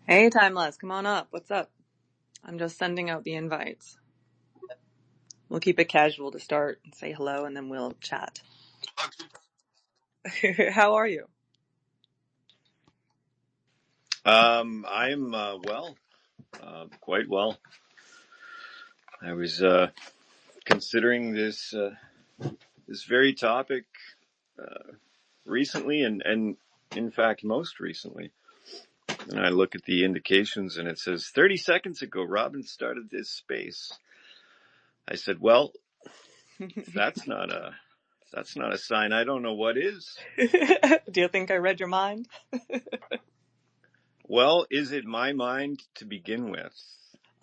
Hey, Timeless, come on up. What's up? I'm just sending out the invites. We'll keep it casual to start and say hello and then we'll chat. How are you? I'm well, quite well. I was considering this very topic recently, and in fact, most recently. And I look at the indications, and it says 30 seconds ago, Robin started this space. I said, "Well, if that's not a sign. I don't know what is." Do you think I read your mind? Well, is it my mind to begin with?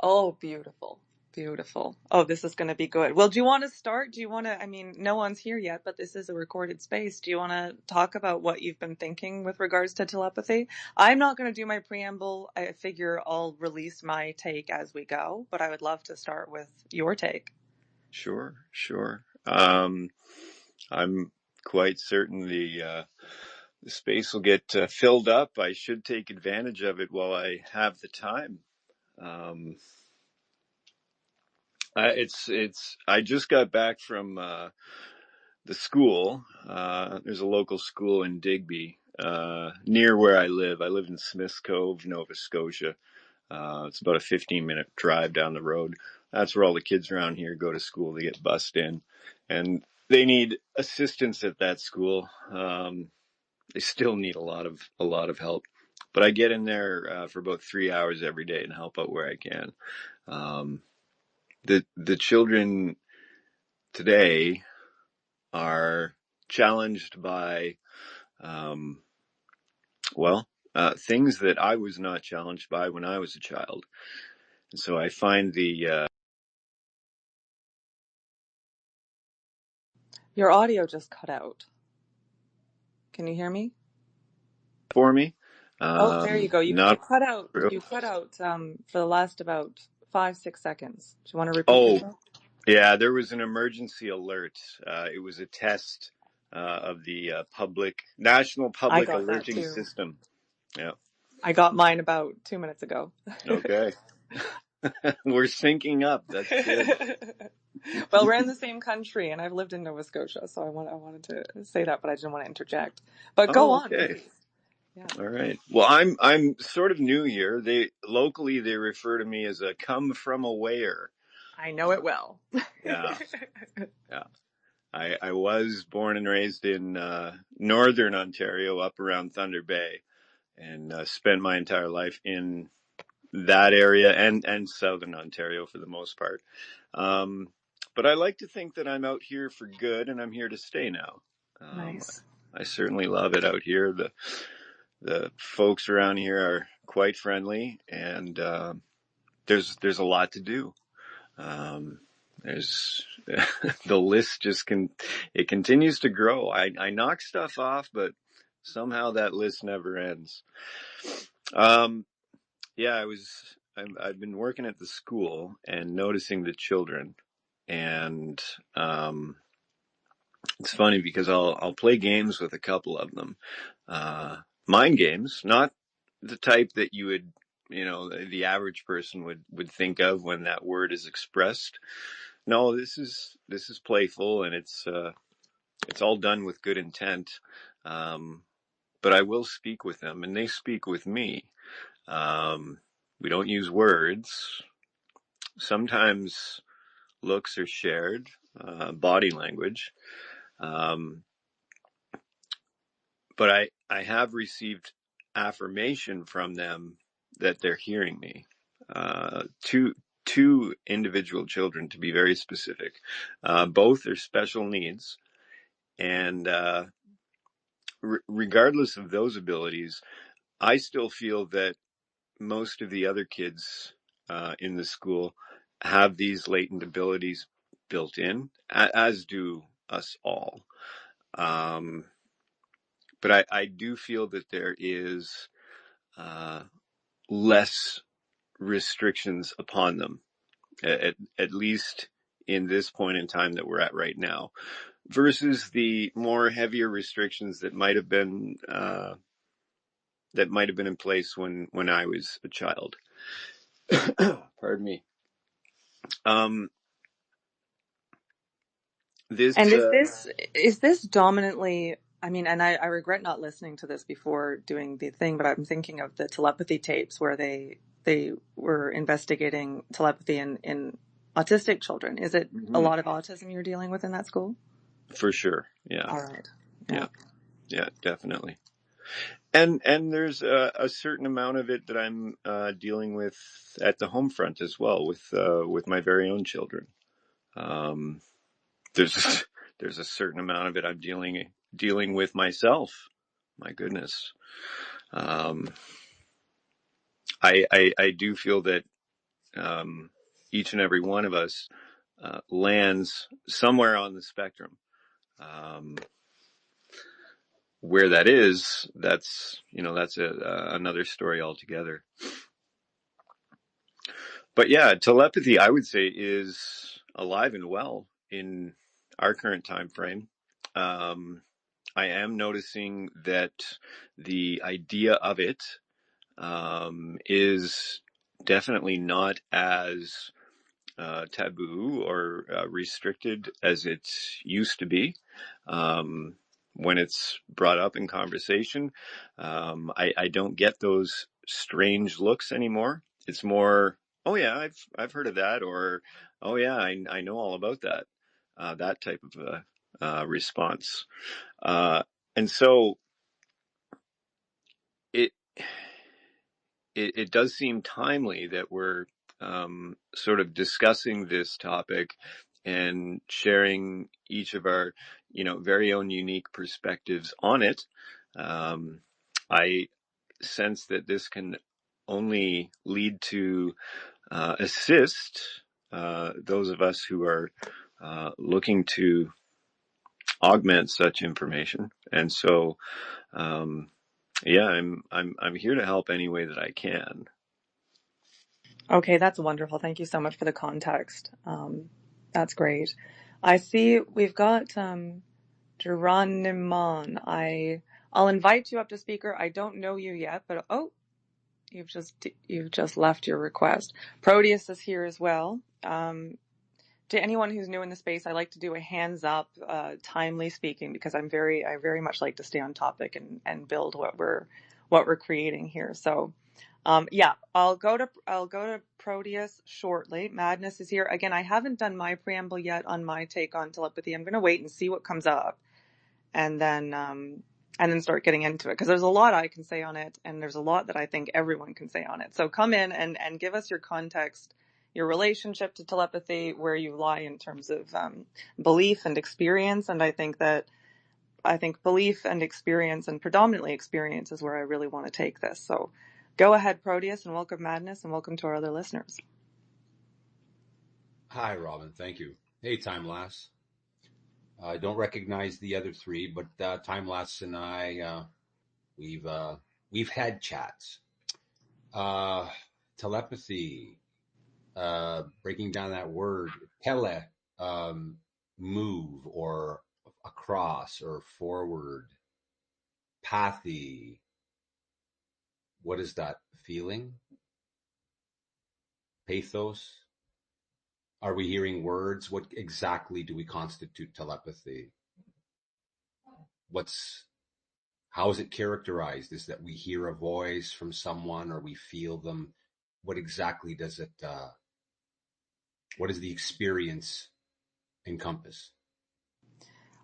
Oh, beautiful. Beautiful. Oh, this is going to be good. Well, do you want to start? I mean, no one's here yet, but this is a recorded space. Do you want to talk about what you've been thinking with regards to telepathy? I'm not going to do my preamble. I figure I'll release my take as we go, but I would love to start with your take. Sure. I'm quite certain the space will get filled up. I should take advantage of it while I have the time. Um, I just got back from the school. There's a local school in Digby, near where I live. I live in Smiths Cove, Nova Scotia. It's about a 15-minute drive down the road. That's where all the kids around here go to school. They get bussed in, and they need assistance at that school. They still need a lot of help, but I get in there for about 3 hours every day and help out where I can. Um, the children today are challenged by um, things that I was not challenged by when I was a child, and so I find the Your audio just cut out. Can you hear me? for me Oh, there you go. You not cut out. real. You cut out for the last about 5-6 seconds. Do you want to repeat Oh, yourself? yeah, there was an emergency alert. It was a test of the national I public got that alerting too. system. Yeah. I got mine about 2 minutes ago. Okay. We're syncing up. That's good. Well, we're in the same country, and I've lived in Nova Scotia, so I wanted to say that, but I didn't want to interject. But go Oh, on, okay. please. Yeah, All right. Well, I'm sort of new here. They refer to me as a come from a where. I know it well. Yeah. Yeah. I was born and raised in northern Ontario, up around Thunder Bay, and spent my entire life in that area and southern Ontario for the most part. Um, but I like to think that I'm out here for good, and I'm here to stay now. Um, Nice. I certainly love it out here. The folks around here are quite friendly, and there's a lot to do. There's the list it continues to grow. I knock stuff off, but somehow that list never ends. Um, yeah, I've been working at the school and noticing the children, and it's funny because I'll play games with a couple of them, mind games, not the type that you would, the average person would think of when that word is expressed. No, this is playful, and it's all done with good intent. Um, but I will speak with them, and they speak with me. We don't use words. Sometimes looks are shared, body language. Um, but I have received affirmation from them that they're hearing me. Two individual children, to be very specific. Both are special needs, and regardless of those abilities, I still feel that most of the other kids in the school have these latent abilities built in, as do us all. Um, but I do feel that there is uh, less restrictions upon them, at least in this point in time that we're at right now, versus the more heavier restrictions that might have been that might have been in place when I was a child. Pardon me. This And is this dominantly, I mean, and I regret not listening to this before doing the thing, but I'm thinking of the telepathy tapes where they were investigating telepathy in autistic children. Is it a lot of autism you're dealing with in that school? For sure. Yeah. All right. Yeah. Yeah, definitely. And there's a certain amount of it that I'm dealing with at the home front as well with my very own children. Um, there's there's a certain amount of it I'm dealing with myself. My goodness. I do feel that each and every one of us lands somewhere on the spectrum. Where that is, that's another story altogether. But yeah, telepathy, I would say, is alive and well in our current time frame. I am noticing that the idea of it is definitely not as taboo or restricted as it used to be. When it's brought up in conversation, I don't get those strange looks anymore. It's more, oh yeah, I've heard of that, or oh yeah, I know all about that. That type of response. And so it it does seem timely that we're sort of discussing this topic and sharing each of our, very own unique perspectives on it. I sense that this can only lead to assist those of us who are looking to augment such information. And so, yeah, I'm here to help any way that I can. Okay, that's wonderful. Thank you so much for the context. That's great. I see we've got Geronimon. I'll invite you up to speaker. I don't know you yet, but oh, you've just left your request. Proteus is here as well. To anyone who's new in the space, I like to do a hands up, timely speaking, because I very much like to stay on topic and build what we're creating here. So, yeah, I'll go to Proteus shortly. Madness is here again. I haven't done my preamble yet on my take on telepathy. I'm going to wait and see what comes up, and then start getting into it, because there's a lot I can say on it, and there's a lot that I think everyone can say on it. So come in and give us your context, your relationship to telepathy, where you lie in terms of belief and experience. And I think belief and experience, and predominantly experience, is where I really want to take this. So go ahead, Proteus, and welcome Madness, and welcome to our other listeners. Hi, Robin. Thank you. Hey, Time Lass. I don't recognize the other three, but Time Lass and I, we've had chats. Telepathy, breaking down that word, move or across or forward. Pathy, what is that? Feeling? Pathos? Are we hearing words? What exactly do we constitute telepathy? How is it characterized? Is that we hear a voice from someone or we feel them? What exactly does it, what does the experience encompass?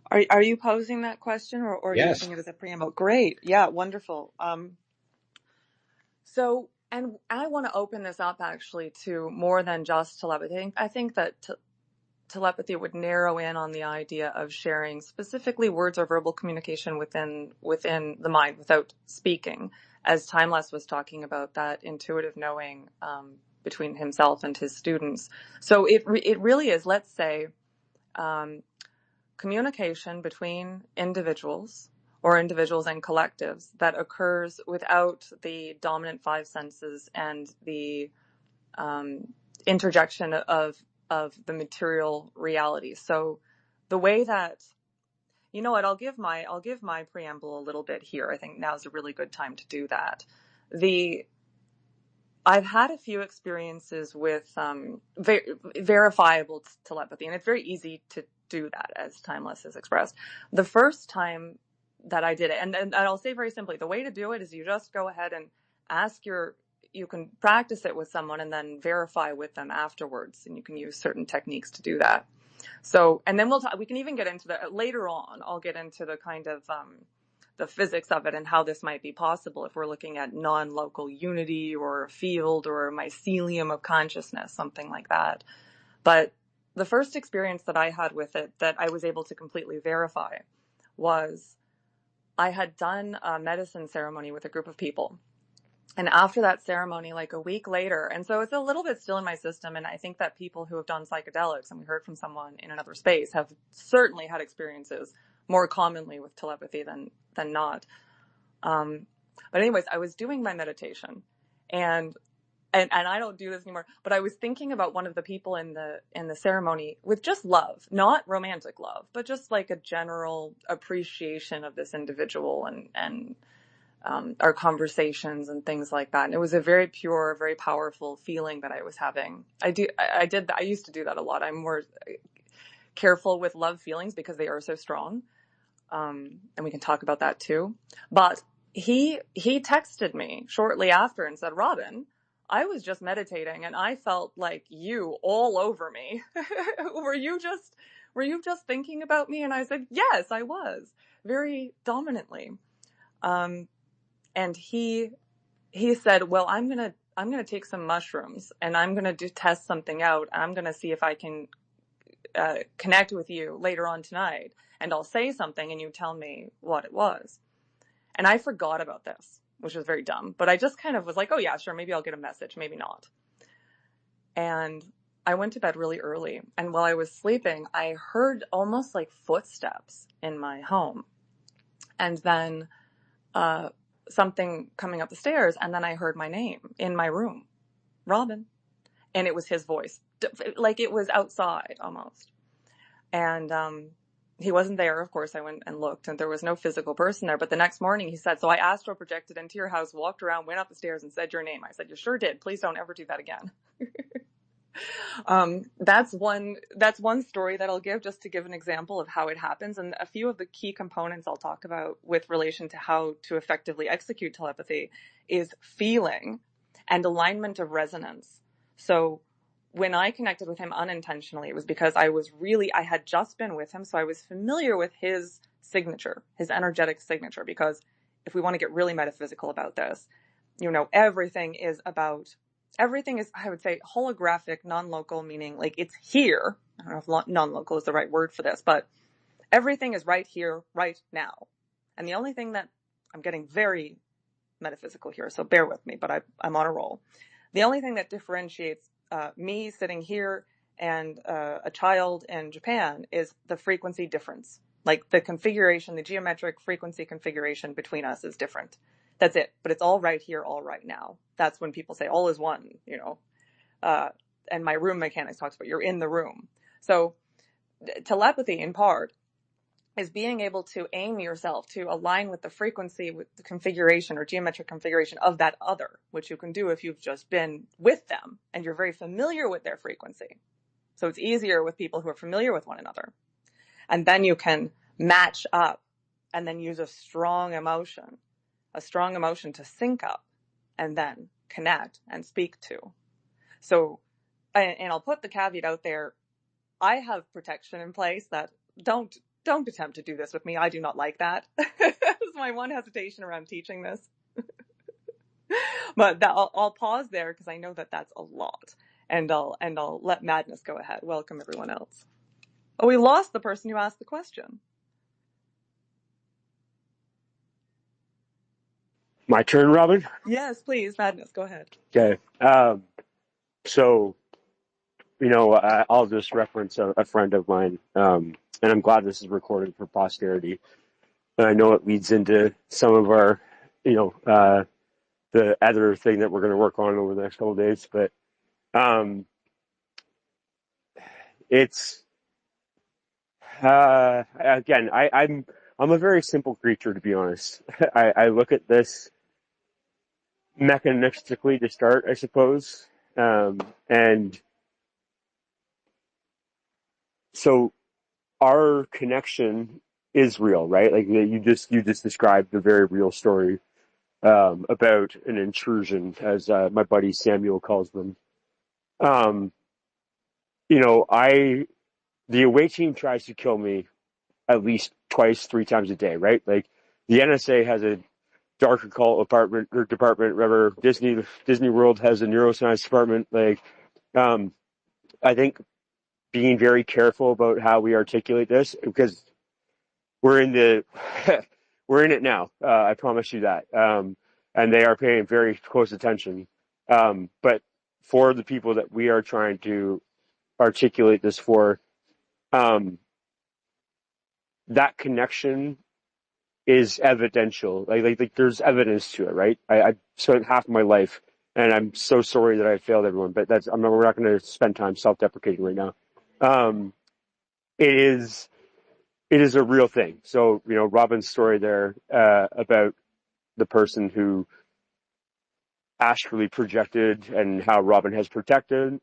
Are you posing that question, or Yes. using it as a preamble? Great. Yeah, wonderful. So, and I want to open this up actually to more than just telepathy. I think that telepathy would narrow in on the idea of sharing specifically words or verbal communication within the mind without speaking, as Timeless was talking about, that intuitive knowing between himself and his students. So it really is, let's say, communication between individuals or individuals and collectives that occurs without the dominant five senses and the interjection of the material reality. So the way that You know what? I'll give my preamble a little bit here. I think now's a really good time to do that. I've had a few experiences with verifiable telepathy, and it's very easy to do that, as Timeless has expressed. The first time that I did it, and I'll say very simply, the way to do it is you just go ahead and you can practice it with someone and then verify with them afterwards, and you can use certain techniques to do that. So, and then we can even get into later on, I'll get into the kind of, the physics of it and how this might be possible if we're looking at non-local unity or a field or a mycelium of consciousness, something like that. But the first experience that I had with it that I was able to completely verify was I had done a medicine ceremony with a group of people. And after that ceremony, like a week later, and so it's a little bit still in my system, and I think that people who have done psychedelics, and we heard from someone in another space, have certainly had experiences more commonly with telepathy than not. But anyways, I was doing my meditation, and I don't do this anymore, but I was thinking about one of the people in the ceremony with just love, not romantic love, but just like a general appreciation of this individual and our conversations and things like that. And it was a very pure, very powerful feeling that I was having. I used to do that a lot. I'm more careful with love feelings because they are so strong. And we can talk about that too. But he texted me shortly after and said, Robin, I was just meditating and I felt like you all over me. Were you just thinking about me? And I said, yes, I was, very dominantly. And he said, well, I'm going to take some mushrooms and I'm going to test something out. I'm going to see if I can connect with you later on tonight, and I'll say something and you tell me what it was. And I forgot about this, which was very dumb, but I just kind of was like, oh yeah, sure, maybe I'll get a message, maybe not. And I went to bed really early, and while I was sleeping, I heard almost like footsteps in my home, and then something coming up the stairs, and then I heard my name in my room, Robin, and it was his voice, like it was outside almost. And he wasn't there. Of course, I went and looked, and there was no physical person there. But the next morning, he said, so I astral projected into your house, walked around, went up the stairs, and said your name. I said, you sure did. Please don't ever do that again. That's one story that I'll give, just to give an example of how it happens. And a few of the key components I'll talk about with relation to how to effectively execute telepathy is feeling and alignment of resonance. So when I connected with him unintentionally, it was because I had just been with him, so I was familiar with his signature, his energetic signature, because if we want to get really metaphysical about this, everything is, I would say, holographic, non-local, meaning like it's here. I don't know if non-local is the right word for this, but everything is right here, right now. And the only thing that, I'm getting very metaphysical here, so bear with me, but I'm on a roll. The only thing that differentiates me sitting here and a child in Japan is the frequency difference. Like the configuration, the geometric frequency configuration between us is different. That's it. But it's all right here, all right now. That's when people say all is one, and my room mechanics talks about you're in the room. So telepathy, in part, is being able to aim yourself to align with the frequency, with the configuration or geometric configuration of that other, which you can do if you've just been with them and you're very familiar with their frequency. So it's easier with people who are familiar with one another. And then you can match up and then use a strong emotion to sync up and then connect and speak to. So, and I'll put the caveat out there, I have protection in place that don't attempt to do this with me. I do not like that. It's my one hesitation around teaching this. But I'll pause there because I know that that's a lot, and I'll let Madness go ahead. Welcome everyone else. Oh, we lost the person who asked the question. My turn, Robin? Yes, please, Madness, go ahead. Okay. So, I'll just reference a friend of mine, and I'm glad this is recorded for posterity. And I know it leads into some of our, the other thing that we're going to work on over the next couple of days. But Again, I'm a very simple creature, to be honest. I look at this mechanistically to start, I suppose. And so our connection is real, right? Like you just described a very real story, about an intrusion, as, my buddy Samuel calls them. Um, you know, the away team tries to kill me at least twice, three times a day, right? Like the NSA has a dark occult department, whatever. Disney World has a neuroscience department. Like, um, I think being very careful about how we articulate this, because we're in the, we're in it now. I promise you that. And they are paying very close attention. But for the people that we are trying to articulate this for, um, that connection is evidential. Like there's evidence to it, right? I spent half my life, and I'm so sorry that I failed everyone, but we're not going to spend time self-deprecating right now. Um, it is, it is a real thing. So, you know, Robin's story there, about the person who astrally projected, and how Robin has protection,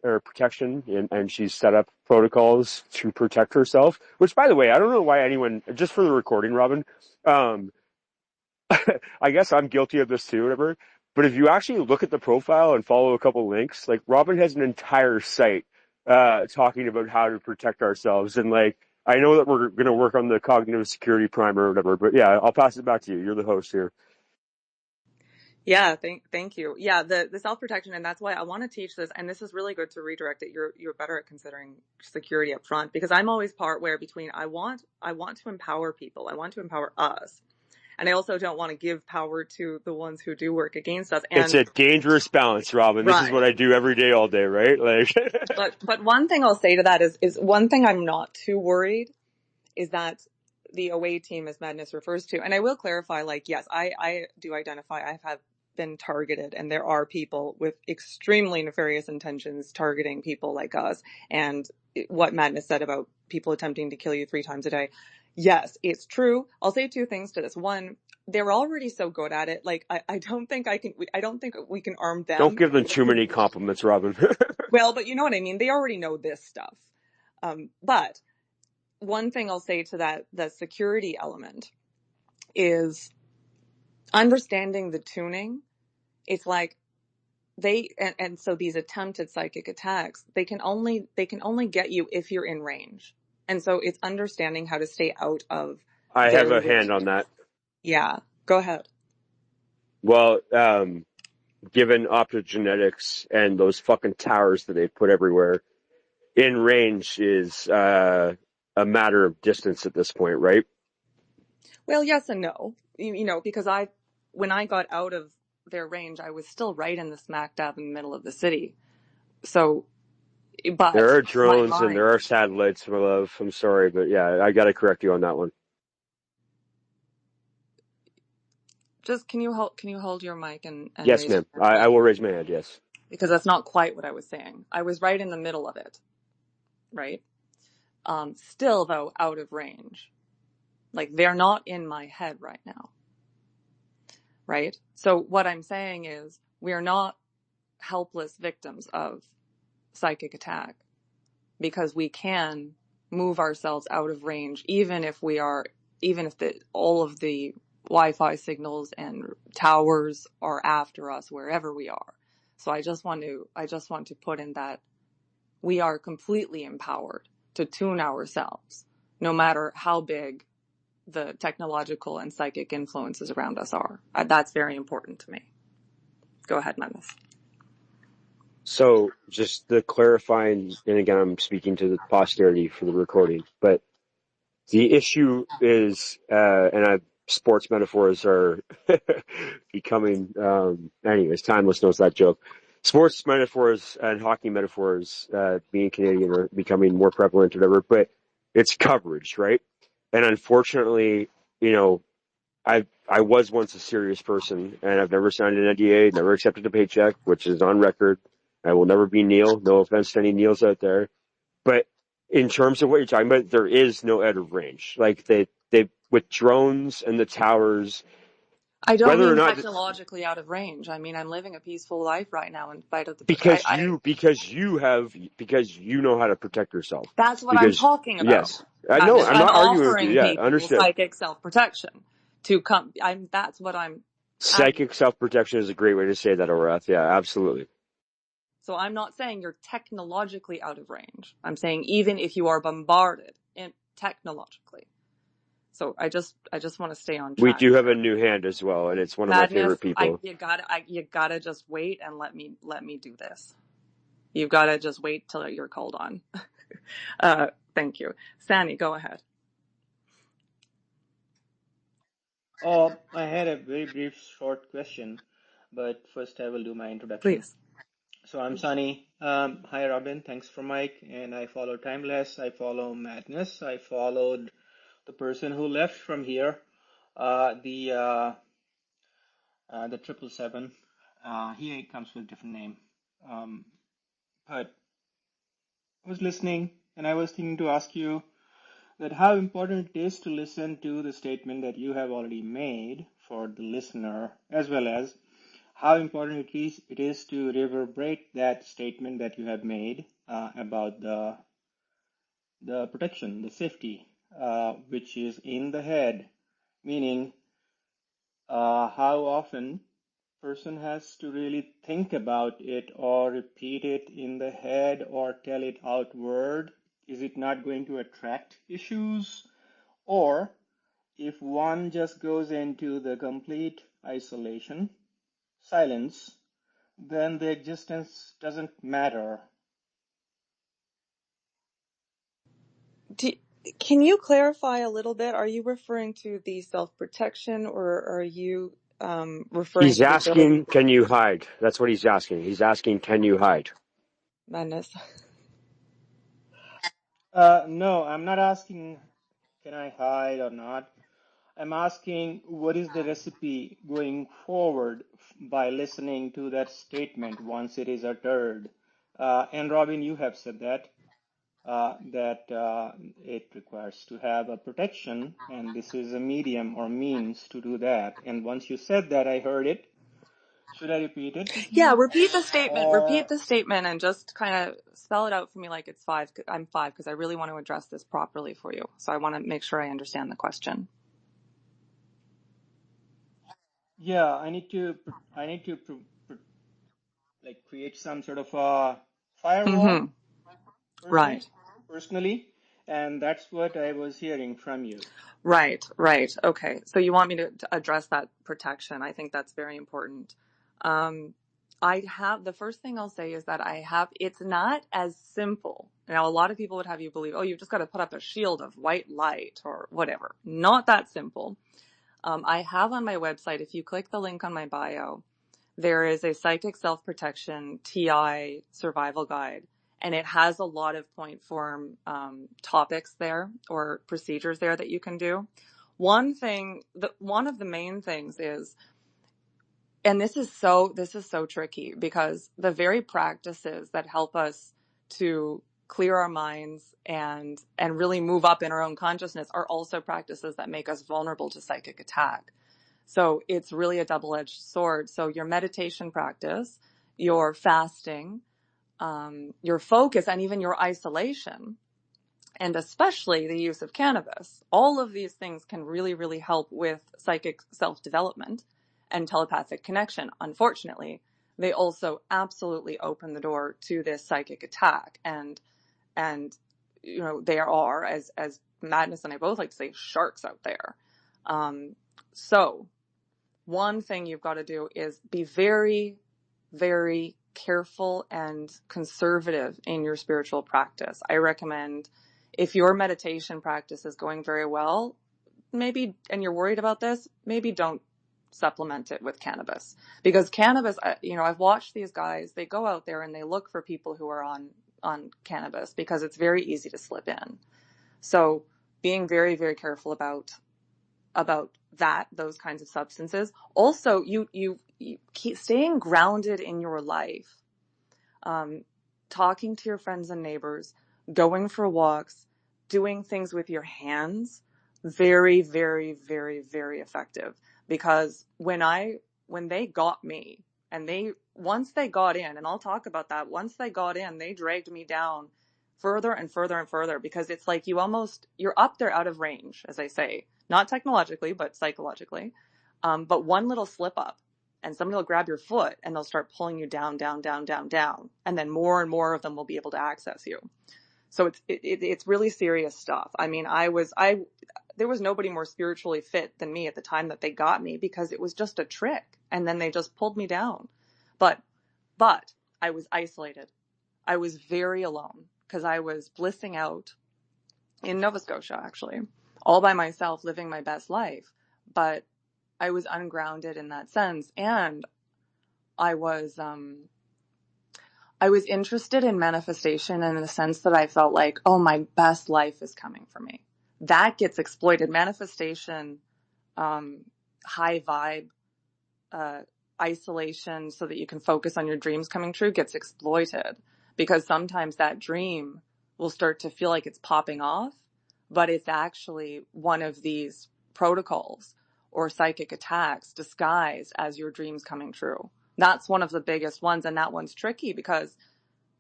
and she's set up protocols to protect herself, which, by the way, I don't know why anyone, just for the recording, Robin, um, I guess I'm guilty of this too, whatever. But if you actually look at the profile and follow a couple links, like Robin has an entire site talking about how to protect ourselves. And like, I know that we're going to work on the cognitive security primer or whatever, but yeah, I'll pass it back to you. You're the host here. Yeah, thank you. Yeah, the self-protection, and that's why I want to teach this, and this is really good to redirect it. You're better at considering security up front, because I'm always part where between I want to empower people. I want to empower us. And I also don't want to give power to the ones who do work against us. It's And a dangerous balance, Robin. This is what right. I do every day, all day, right? Like, But one thing I'll say to that is one thing I'm not too worried is that the away team, as Madness refers to, and I will clarify, like, yes, I do identify I have been targeted, and there are people with extremely nefarious intentions targeting people like us. And what Madness said about people attempting to kill you 3 times a day, yes, it's true. I'll say 2 things to this. One, they're already so good at it. Like, I don't think I don't think we can arm don't them. give them too many compliments, Robin. Well, but you know what I mean? They already know this stuff. But one thing I'll say to that, the security element, is understanding the tuning. It's like and so these attempted psychic attacks, they can only get you if you're in range. And so it's understanding how to stay out of I have their a hand range. on that. Yeah, go ahead. Well, given optogenetics and those fucking towers that they put everywhere, in range is a matter of distance at this point, right? Well, yes and no. You know, because when I got out of their range, I was still right in the smack dab in the middle of the city. So, There but are my drones and there mind, are satellites, my love. I'm sorry, but yeah, I got to correct you on that one. just can you hold your mic and Yes, raise your ma'am. hand, I please? will raise my hand. Yes. Because that's not quite what I was saying. I was right in the middle of it, right? Still though, out of range. Like, they're not in my head right now, right? So what I'm saying is we are not helpless victims of psychic attack, because we can move ourselves out of range, even if all of the Wi-Fi signals and towers are after us wherever we are. So I just want to put in that we are completely empowered to tune ourselves, no matter how big the technological and psychic influences around us are. That's very important to me. Go ahead, Madness. So just the clarifying, and again, I'm speaking to the posterity for the recording, but the issue is, sports metaphors are becoming, anyways, timeless knows that joke. Sports metaphors and hockey metaphors, being Canadian, are becoming more prevalent or whatever, but it's coverage, right? And unfortunately, you know, I was once a serious person, and I've never signed an NDA, never accepted a paycheck, which is on record. I will never be Neil. No offense to any Neils out there, but in terms of what you're talking about, there is no out of range. Like they with drones and the towers, I don't whether or mean not technologically out of range. I mean, I'm living a peaceful life right now in spite of the, because you know how to protect yourself. that's what I'm Because talking about. yes, I know Madness. I'm I'm not arguing with you. offering Yeah, people understood. psychic self-protection to come. That's what I'm advocating. Psychic self protection is a great way to say that, Orath. Yeah, absolutely. So I'm not saying you're technologically out of range. I'm saying even if you are bombarded technologically. So I just want to stay on We track do have a here. new hand as well, and it's one of my Madness, favorite people. you gotta just wait and let me do this. You've gotta just wait till you're called on. Thank you. Sani, go ahead. I had a very brief, short question, but first I will do my introduction. Please. So I'm Sunny. Hi, Robin. Thanks for Mike. And I follow Timeless. I follow Madness. I followed the person who left from here, the 777. He comes with a different name. But I was listening, and I was thinking to ask you that how important it is to listen to the statement that you have already made for the listener, as well as how important it is to reverberate that statement that you have made about the protection, the safety, which is in the head, meaning how often person has to really think about it or repeat it in the head or tell it outward. Is it not going to attract issues? Or if one just goes into the complete isolation, silence, then the existence doesn't matter. Can you clarify a little bit? Are you referring to the self-protection, or are you referring He's to the ability? asking, can you hide? That's what he's asking. He's asking, can you hide? Madness. No, I'm not asking can I hide or not. I'm asking what is the recipe going forward by listening to that statement once it is uttered. And Robin, you have said that it requires to have a protection, and this is a medium or means to do that. And once you said that, I heard it. Should I repeat it with Yeah, you? repeat the statement. Or Repeat the statement and just kind of spell it out for me like it's 5. I'm 5 because I really want to address this properly for you. So I want to make sure I understand the question. yeah, I need to like create some sort of a firewall Mm-hmm. Right. personally, and that's what I was hearing from you. Right. Okay. So you want me to address that protection. I think that's very important. The first thing I'll say is that it's not as simple. Now, a lot of people would have you believe, oh, you've just got to put up a shield of white light or whatever. Not that simple. I have on my website, if you click the link on my bio, there is a psychic self-protection TI survival guide, and it has a lot of point form topics there or procedures there that you can do. One of the main things is, and this is so tricky, because the very practices that help us to clear our minds and really move up in our own consciousness are also practices that make us vulnerable to psychic attack. So it's really a double-edged sword. So your meditation practice, your fasting, your focus, and even your isolation, and especially the use of cannabis, all of these things can really, really help with psychic self-development and telepathic connection. Unfortunately, they also absolutely open the door to this psychic attack. And there are, as Madness and I both like to say, sharks out there. So one thing you've got to do is be very, very careful and conservative in your spiritual practice. I recommend, if your meditation practice is going very well, maybe, and you're worried about this, maybe don't supplement it with cannabis. Because cannabis, I've watched these guys, they go out there and they look for people who are on cannabis because it's very easy to slip in. So being very, very careful about those kinds of substances. Also, you keep staying grounded in your life, talking to your friends and neighbors, going for walks, doing things with your hands, very, very, very, very effective. Because when they got me, and once they got in, and I'll talk about that, once they got in, they dragged me down further and further and further, because it's like you're up there out of range, as I say, not technologically, but psychologically. But one little slip up and somebody will grab your foot and they'll start pulling you down, down, down, down, down. And then more and more of them will be able to access you. So it's really serious stuff. I mean, there was nobody more spiritually fit than me at the time that they got me, because it was just a trick. And then they just pulled me down. But I was isolated. I was very alone, because I was blissing out in Nova Scotia, actually, all by myself, living my best life. But I was ungrounded in that sense. And I was interested in manifestation in the sense that I felt like, oh, my best life is coming for me. That gets exploited. Manifestation, high vibe, isolation so that you can focus on your dreams coming true gets exploited, because sometimes that dream will start to feel like it's popping off, but it's actually one of these protocols or psychic attacks disguised as your dreams coming true. That's one of the biggest ones, and that one's tricky because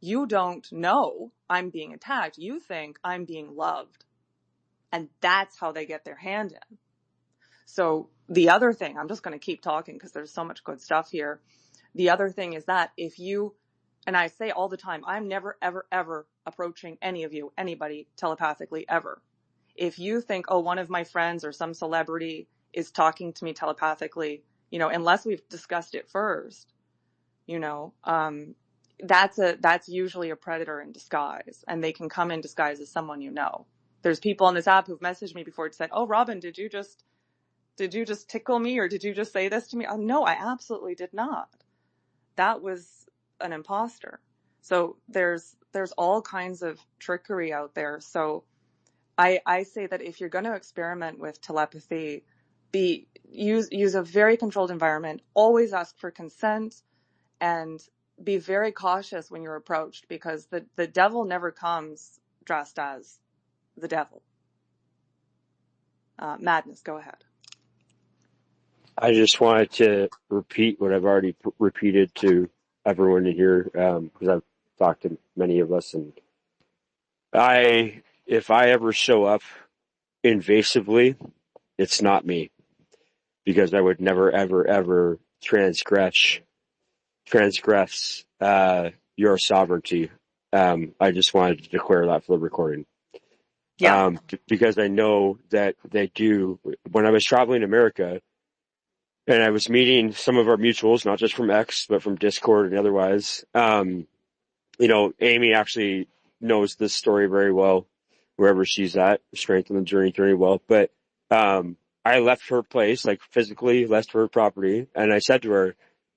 you don't know I'm being attacked. You think I'm being loved, and that's how they get their hand in. So the other thing, I'm just going to keep talking because there's so much good stuff here. The other thing is that if you, and I say all the time, I'm never, ever, ever approaching anybody telepathically, ever. If you think, oh, one of my friends or some celebrity is talking to me telepathically, unless we've discussed it first, that's usually a predator in disguise, and they can come in disguise as someone you know. There's people on this app who've messaged me before and said, oh, Robin, did you just tickle me, or did you just say this to me? Oh, no, I absolutely did not. That was an imposter. So there's all kinds of trickery out there. So I say that if you're going to experiment with telepathy, use a very controlled environment, always ask for consent, and be very cautious when you're approached, because the devil never comes dressed as the devil. Madness, go ahead. I just wanted to repeat what I've already repeated to everyone in here, because I've talked to many of us, and if I ever show up invasively, it's not me, because I would never, ever, ever transgress your sovereignty. I just wanted to declare that for the recording. Yeah. Because I know that they do. When I was traveling to America, and I was meeting some of our mutuals, not just from X, but from Discord and otherwise. Amy actually knows this story very well, wherever she's at, Strength on the Journey very well. But I left her place, like physically left her property, and I said to her,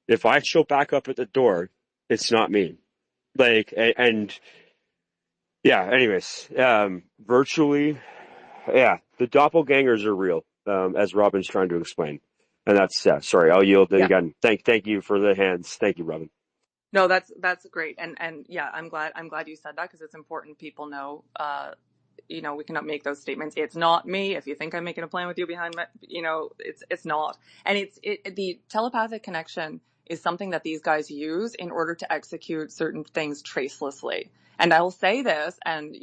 if I show back up at the door, it's not me. Anyways, virtually, yeah, the doppelgangers are real, as Robin's trying to explain. And that's, sorry, I'll yield it again. Thank you for the hands. Thank you, Robin. No, that's great. And yeah, I'm glad you said that, because it's important people know, we cannot make those statements. It's not me. If you think I'm making a plan with you behind my, it's not. And the telepathic connection is something that these guys use in order to execute certain things tracelessly. And I will say this, and,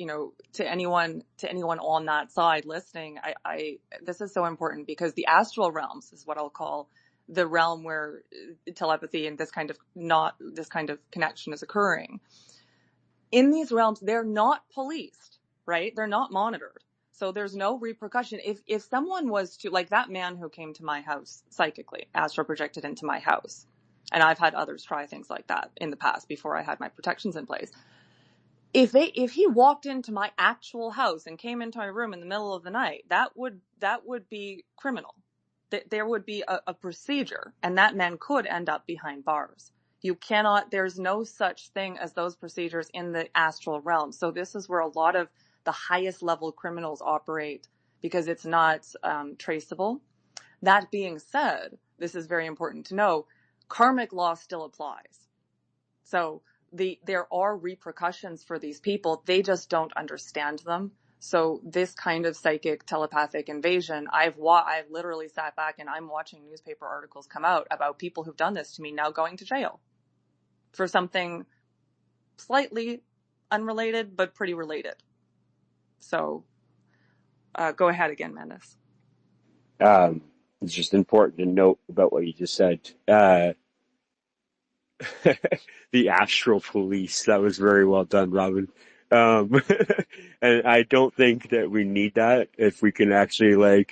to anyone on that side listening, this is so important, because the astral realms is what I'll call the realm where telepathy and this kind of connection is occurring. In these realms, they're not policed, right? They're not monitored. So there's no repercussion. If someone was to, like that man who came to my house psychically, astral projected into my house, and I've had others try things like that in the past before I had my protections in place. If he walked into my actual house and came into my room in the middle of the night, that would be criminal. There would be a procedure, and that man could end up behind bars. There's no such thing as those procedures in the astral realm. So this is where a lot of the highest level criminals operate, because it's not traceable. That being said, this is very important to know, karmic law still applies. So there are repercussions for these people. They just don't understand them. So this kind of psychic telepathic invasion, I've literally sat back and I'm watching newspaper articles come out about people who've done this to me now going to jail for something slightly unrelated, but pretty related. So go ahead again, Mendes. It's just important to note about what you just said. The astral police. That was very well done, Robin. And I don't think that we need that if we can actually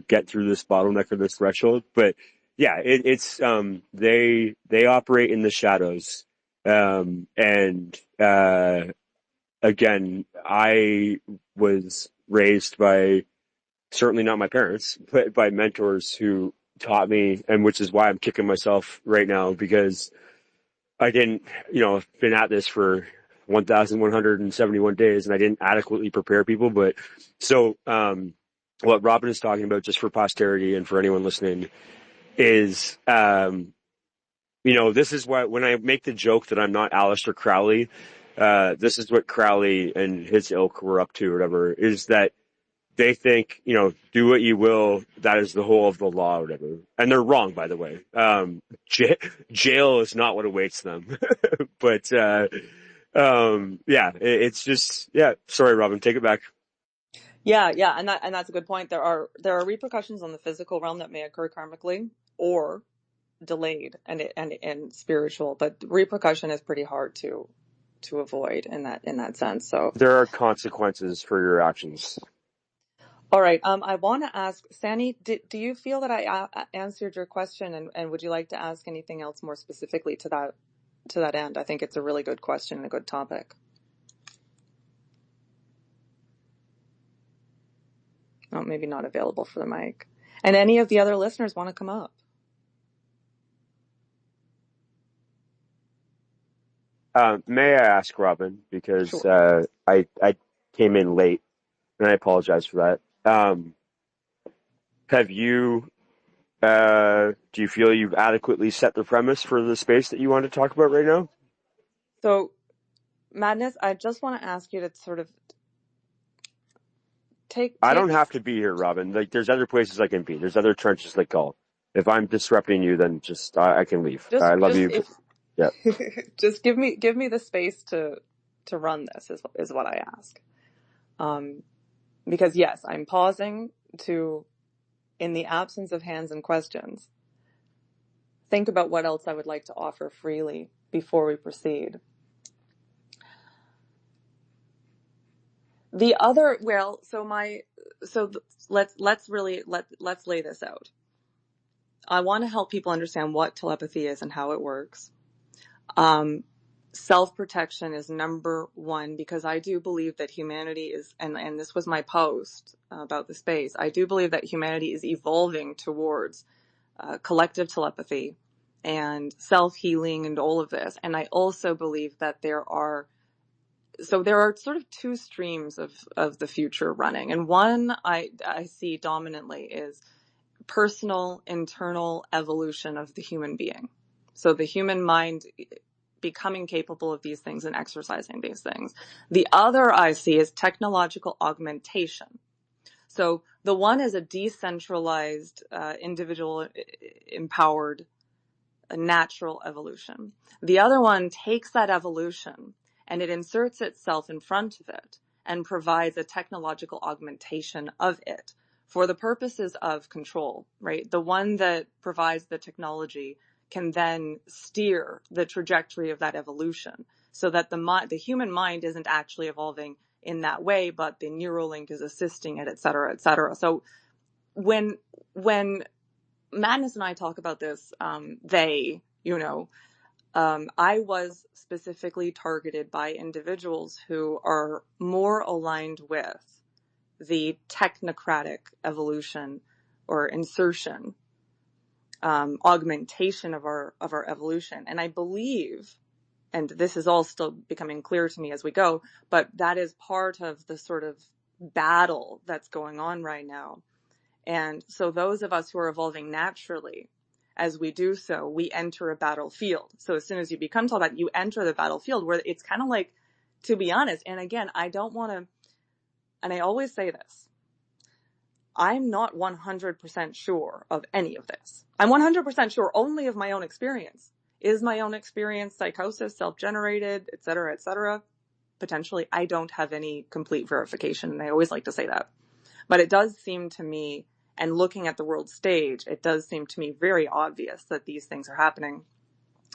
get through this bottleneck or this threshold. But yeah, they operate in the shadows. Again, I was raised by, certainly not my parents, but by mentors who taught me, and which is why I'm kicking myself right now, because I didn't, I've been at this for 1,171 days and I didn't adequately prepare people. But so, what Robin is talking about, just for posterity and for anyone listening, is, this is why when I make the joke that I'm not Aleister Crowley, this is what Crowley and his ilk were up to, or whatever, is that they think, do what you will, that is the whole of the law, or whatever. And they're wrong, by the way. Jail is not what awaits them. But, it's just, sorry, Robin, take it back. Yeah, and that's a good point. There are repercussions on the physical realm that may occur karmically or delayed and spiritual, but repercussion is pretty hard to avoid in that sense. So there are consequences for your actions. All right. I want to ask Sani, do you feel that I answered your question, and would you like to ask anything else more specifically to that end? I think it's a really good question and a good topic. Oh, maybe not available for the mic. And any of the other listeners want to come up? May I ask, Robin, because Sure. I came in late, and I apologize for that. Have you, do you feel you've adequately set the premise for the space that you want to talk about right now? So, Madness, I just want to ask you to sort of take I don't have to be here, Robin. There's other places I can be. There's other trenches that call. If I'm disrupting you, then just I can leave. I love you. Yeah. Just give me the space to run this is what I ask. Because yes, I'm pausing to, in the absence of hands and questions, think about what else I would like to offer freely before we proceed. The other, let's lay this out. I want to help people understand what telepathy is and how it works. Self-protection is number one, because I do believe that humanity is, and this was my post about the space, I do believe that humanity is evolving towards collective telepathy and self-healing and all of this. And I also believe that there are sort of two streams of the future running. And one I see dominantly is personal, internal evolution of the human being. So the human mind becoming capable of these things and exercising these things. The other I see is technological augmentation. So the one is a decentralized, individual empowered, natural evolution. The other one takes that evolution and it inserts itself in front of it and provides a technological augmentation of it for the purposes of control, right? The one that provides the technology can then steer the trajectory of that evolution so that the human mind isn't actually evolving in that way, but the neural link is assisting it, et cetera, et cetera. So when Madness and I talk about this, I was specifically targeted by individuals who are more aligned with the technocratic evolution or insertion, augmentation of our evolution. And I believe, and this is all still becoming clear to me as we go, but that is part of the sort of battle that's going on right now. And so those of us who are evolving naturally as we do so, we enter a battlefield. So as soon as you become telepathic, you enter the battlefield where it's kind of like, to be honest, and again, I don't want to, and I always say this, I'm not 100% sure of any of this. I'm 100% sure only of my own experience. Is my own experience psychosis, self-generated, et cetera, et cetera? Potentially. I don't have any complete verification, and I always like to say that. But it does seem to me, and looking at the world stage, it does seem to me very obvious that these things are happening,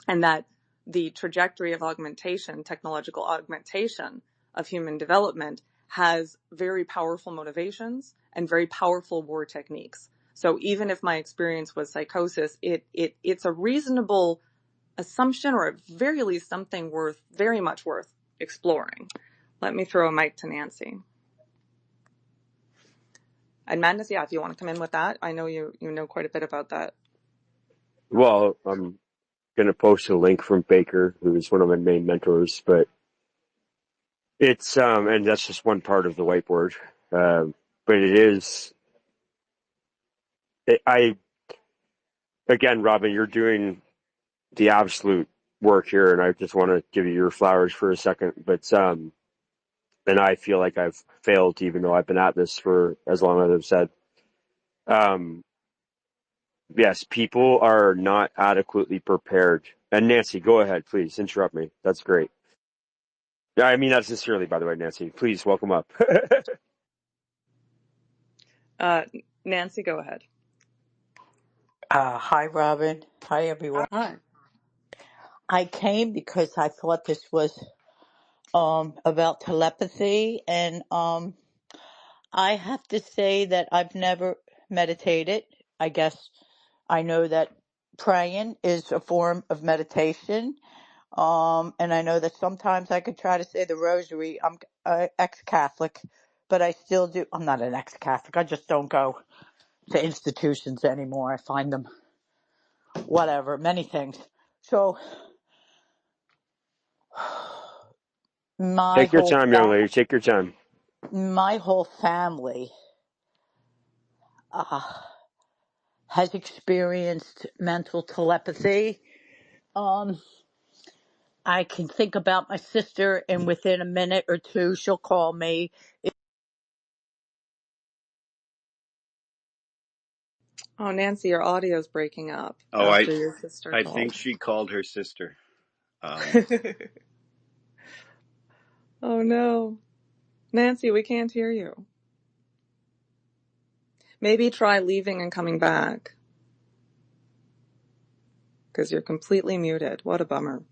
and that the trajectory of augmentation, technological augmentation of human development, has very powerful motivations and very powerful war techniques. So even if my experience was psychosis, it's a reasonable assumption, or at very least something very much worth exploring. Let me throw a mic to Nancy. And Madness, yeah, if you want to come in with that, I know you know quite a bit about that. Well, I'm going to post a link from Baker, who is one of my main mentors, but it's, and that's just one part of the whiteboard. But it is, again, Robin, you're doing the absolute work here, and I just want to give you your flowers for a second. But, and I feel like I've failed, even though I've been at this for as long as I've said. Yes, people are not adequately prepared. And Nancy, go ahead, please interrupt me. That's great. Yeah, I mean that sincerely, by the way, Nancy. Please welcome up. Nancy, go ahead. Hi, Robin. Hi, everyone. Hi. I came because I thought this was about telepathy, and I have to say that I've never meditated. I guess I know that praying is a form of meditation, and I know that sometimes I could try to say the rosary. I'm ex-Catholic, but I still do. I'm not an ex-Catholic. I just don't go to institutions anymore. I find them whatever, many things. So my Take your whole time, young lady. Take your time. family uh, has experienced mental telepathy. Um, I can think about my sister, and within a minute or two, she'll call me. Oh, Nancy, your audio's breaking up Oh, after your sister I called. think she called her sister. Oh no. Nancy, we can't hear you. Maybe try leaving and coming back, because you're completely muted. What a bummer.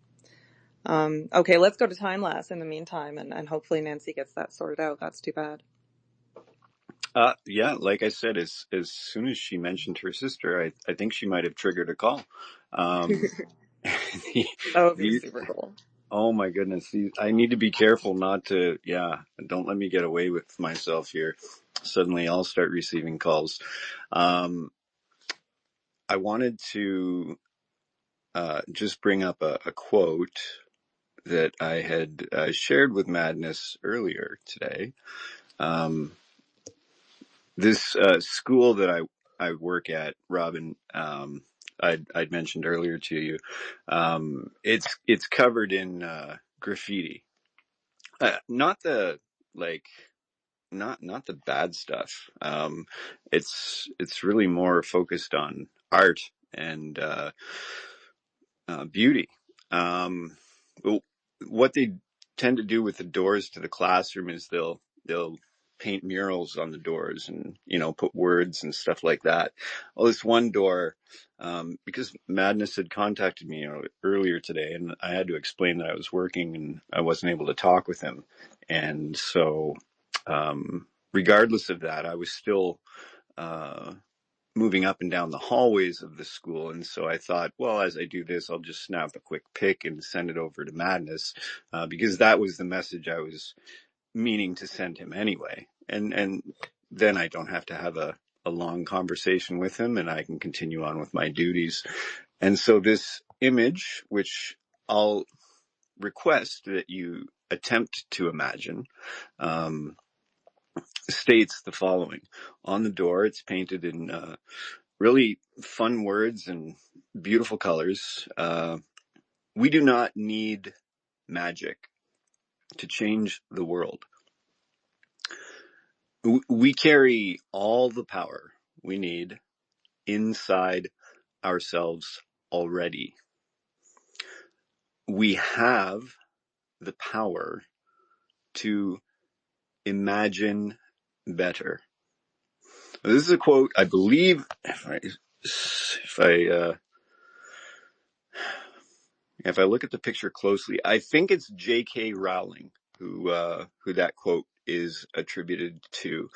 Okay, let's go to time lapse in the meantime, and hopefully Nancy gets that sorted out. That's too bad. Yeah, like I said, as soon as she mentioned her sister, I think she might have triggered a call. Um, That would be super cool. Oh my goodness. I need to be careful not to, don't let me get away with myself here. Suddenly I'll start receiving calls. I wanted to just bring up a quote that I had shared with Madness earlier today. This school that I work at, Robin, I'd mentioned earlier to you, it's covered in graffiti. Not the like, not the bad stuff. It's really more focused on art and beauty. Well, what they tend to do with the doors to the classroom is they'll paint murals on the doors and put words and stuff like that. Well, this one door, because Madness had contacted me earlier today, and I had to explain that I was working and I wasn't able to talk with him, and so regardless of that, I was still moving up and down the hallways of the school. And so I thought, well, as I do this, I'll just snap a quick pic and send it over to Madness, because that was the message I was meaning to send him anyway. And then I don't have to have a long conversation with him, and I can continue on with my duties. And so this image, which I'll request that you attempt to imagine, states the following. On the door, it's painted in really fun words and beautiful colors. We do not need magic to change the world. We carry all the power we need inside ourselves already. We have the power to imagine better. This is a quote, I believe, if I look at the picture closely, I think it's J.K. Rowling who that quote is attributed to.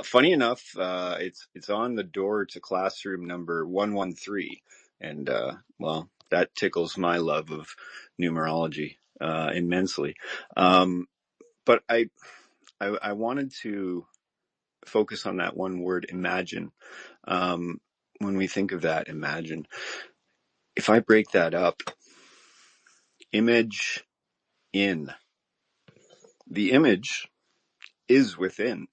Funny enough, it's on the door to classroom number 113, and well, that tickles my love of numerology immensely. But I wanted to focus on that one word, imagine. When we think of that, imagine. If I break that up, image in. The image is within.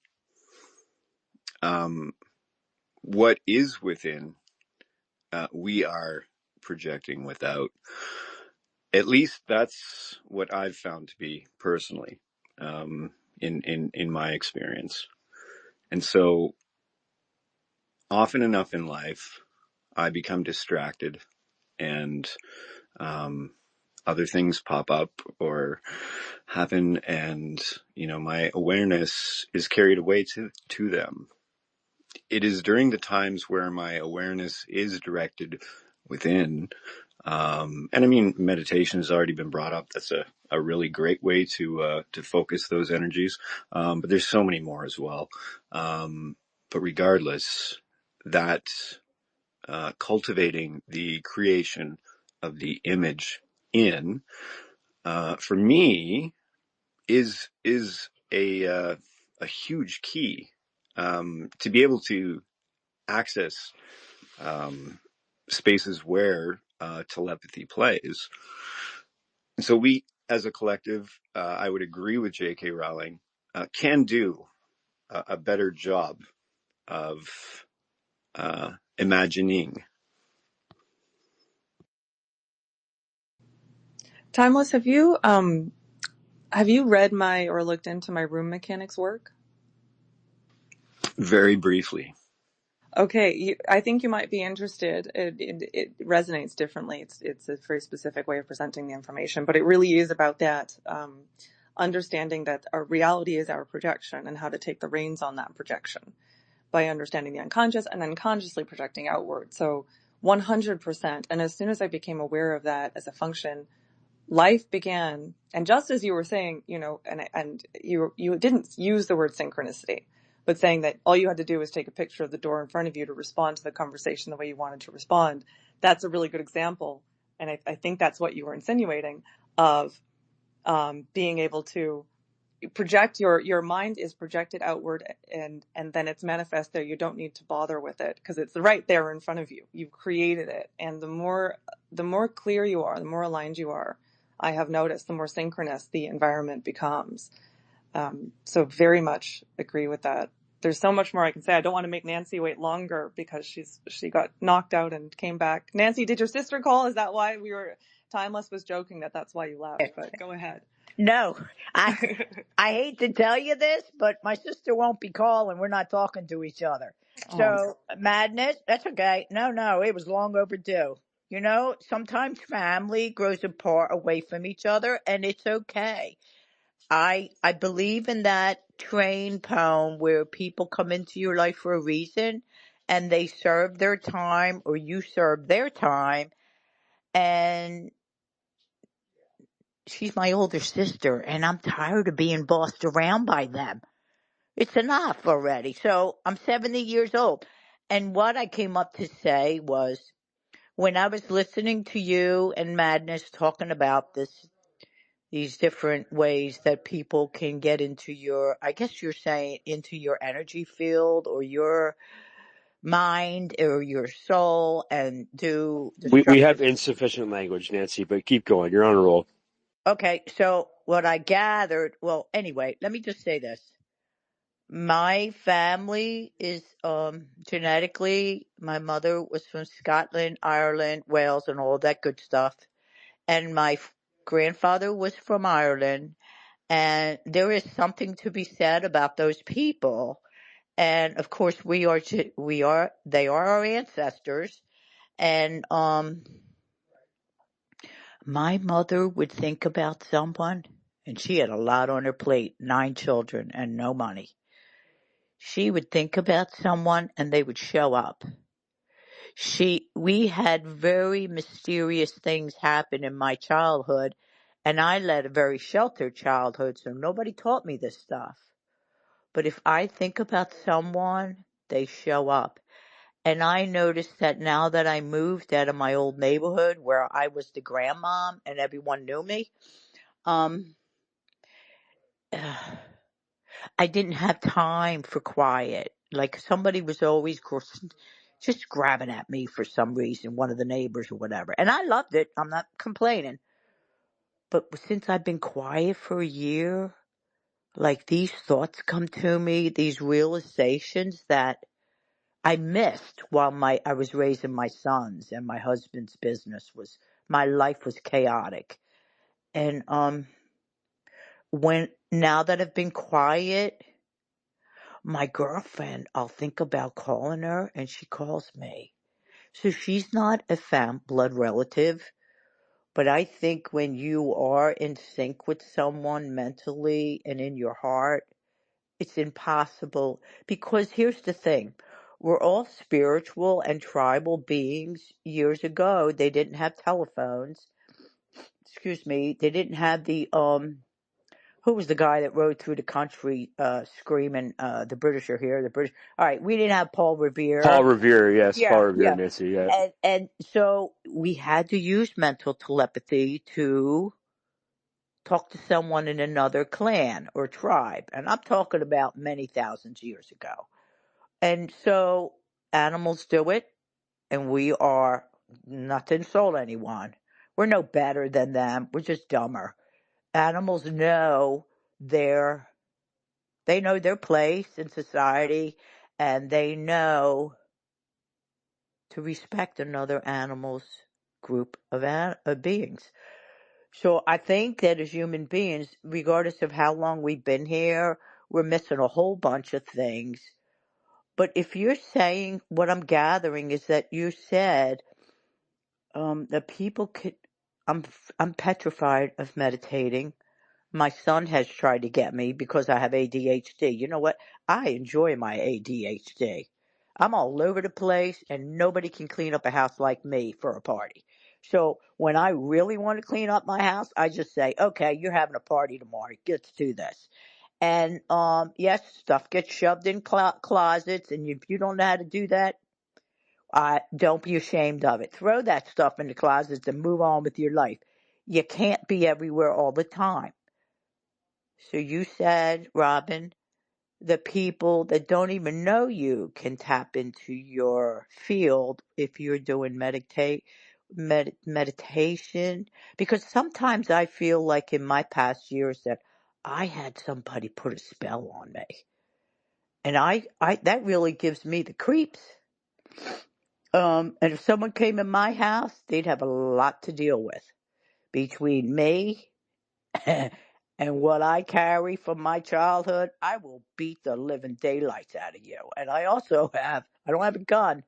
What is within, we are projecting without. At least that's what I've found to be personally, in my experience. And so often enough in life, I become distracted and other things pop up or happen, and my awareness is carried away to them. It is during the times where my awareness is directed within, and I mean, meditation has already been brought up. That's a really great way to focus those energies, but there's so many more as well. But regardless, that cultivating the creation of the image in, for me, is a huge key to be able to access spaces where telepathy plays. And so we, as a collective, I would agree with J.K. Rowling, can do a better job of imagining. Timeless, have you read my or looked into my room mechanics work? Very briefly. Okay, I think you might be interested. It resonates differently. It's a very specific way of presenting the information, but it really is about that understanding that our reality is our projection and how to take the reins on that projection by understanding the unconscious and unconsciously projecting outward. So 100%. And as soon as I became aware of that as a function, life began. And just as you were saying, and you didn't use the word synchronicity, but saying that all you had to do was take a picture of the door in front of you to respond to the conversation the way you wanted to respond. That's a really good example. And I think that's what you were insinuating of being able to project. Your mind is projected outward, and then it's manifest there. You don't need to bother with it because it's right there in front of you. You've created it. And the more clear you are, the more aligned you are, I have noticed, the more synchronous the environment becomes. So very much agree with that. There's so much more I can say. I don't want to make Nancy wait longer because she got knocked out and came back. Nancy, did your sister call? Is that why Timeless was joking that's why you left, but go ahead. No, I hate to tell you this, but my sister won't be calling. We're not talking to each other. So madness, that's okay. No, it was long overdue. Sometimes family grows apart away from each other, and it's okay. I believe in that train poem where people come into your life for a reason, and they serve their time, or you serve their time, and she's my older sister, and I'm tired of being bossed around by them. It's enough already. So I'm 70 years old. And what I came up to say was, when I was listening to you and Madness talking about these different ways that people can get into I guess you're saying into your energy field or your mind or your soul and do We have destructive. insufficient language, Nancy, but keep going. You're on a roll. Okay, so what I gathered, well, anyway, let me just say this. My family is genetically, my mother was from Scotland, Ireland, Wales, and all that good stuff. And my grandfather was from Ireland. And there is something to be said about those people. And of course, they are our ancestors. And my mother would think about someone, and she had a lot on her plate, 9 children and no money. She would think about someone and they would show up. We had very mysterious things happen in my childhood, and I led a very sheltered childhood, so nobody taught me this stuff. But if I think about someone, they show up. And I noticed that now that I moved out of my old neighborhood where I was the grandmom and everyone knew me, um, I didn't have time for quiet. Like somebody was always just grabbing at me for some reason, one of the neighbors or whatever. And I loved it. I'm not complaining. But since I've been quiet for a year, like these thoughts come to me, these realizations that I missed while I was raising my sons and my husband's my life was chaotic. And now that I've been quiet, my girlfriend, I'll think about calling her and she calls me. So she's not a blood relative, but I think when you are in sync with someone mentally and in your heart, it's impossible. Because here's the thing. We're all spiritual and tribal beings. Years ago, they didn't have telephones. Excuse me. They didn't have who was the guy that rode through the country screaming, the British are here, the British. All right, we didn't have Paul Paul Revere. Revere, yes, Yeah, Paul Revere, yeah. Nancy, yeah. And so we had to use mental telepathy to talk to someone in another clan or tribe. And I'm talking about many thousands years ago. And so animals do it, and we are not to insult anyone. We're no better than them. We're just dumber. Animals know their they know their place in society, and they know to respect another animal's group of beings. So I think that as human beings, regardless of how long we've been here, we're missing a whole bunch of things. But if you're saying, what I'm gathering is that you said that people could. I'm petrified of meditating. My son has tried to get me because I have ADHD. You know what? I enjoy my ADHD. I'm all over the place, and nobody can clean up a house like me for a party. So when I really want to clean up my house, I just say, "Okay, you're having a party tomorrow. Let's do this." And yes, stuff gets shoved in closets, and if you don't know how to do that, don't be ashamed of it. Throw that stuff in the closets and move on with your life. You can't be everywhere all the time. So you said, Robin, the people that don't even know you can tap into your field if you're doing meditation. Because sometimes I feel like in my past years that I had somebody put a spell on me. And I that really gives me the creeps. And if someone came in my house, they'd have a lot to deal with between me and what I carry from my childhood. I will beat the living daylights out of you. And I don't have a gun,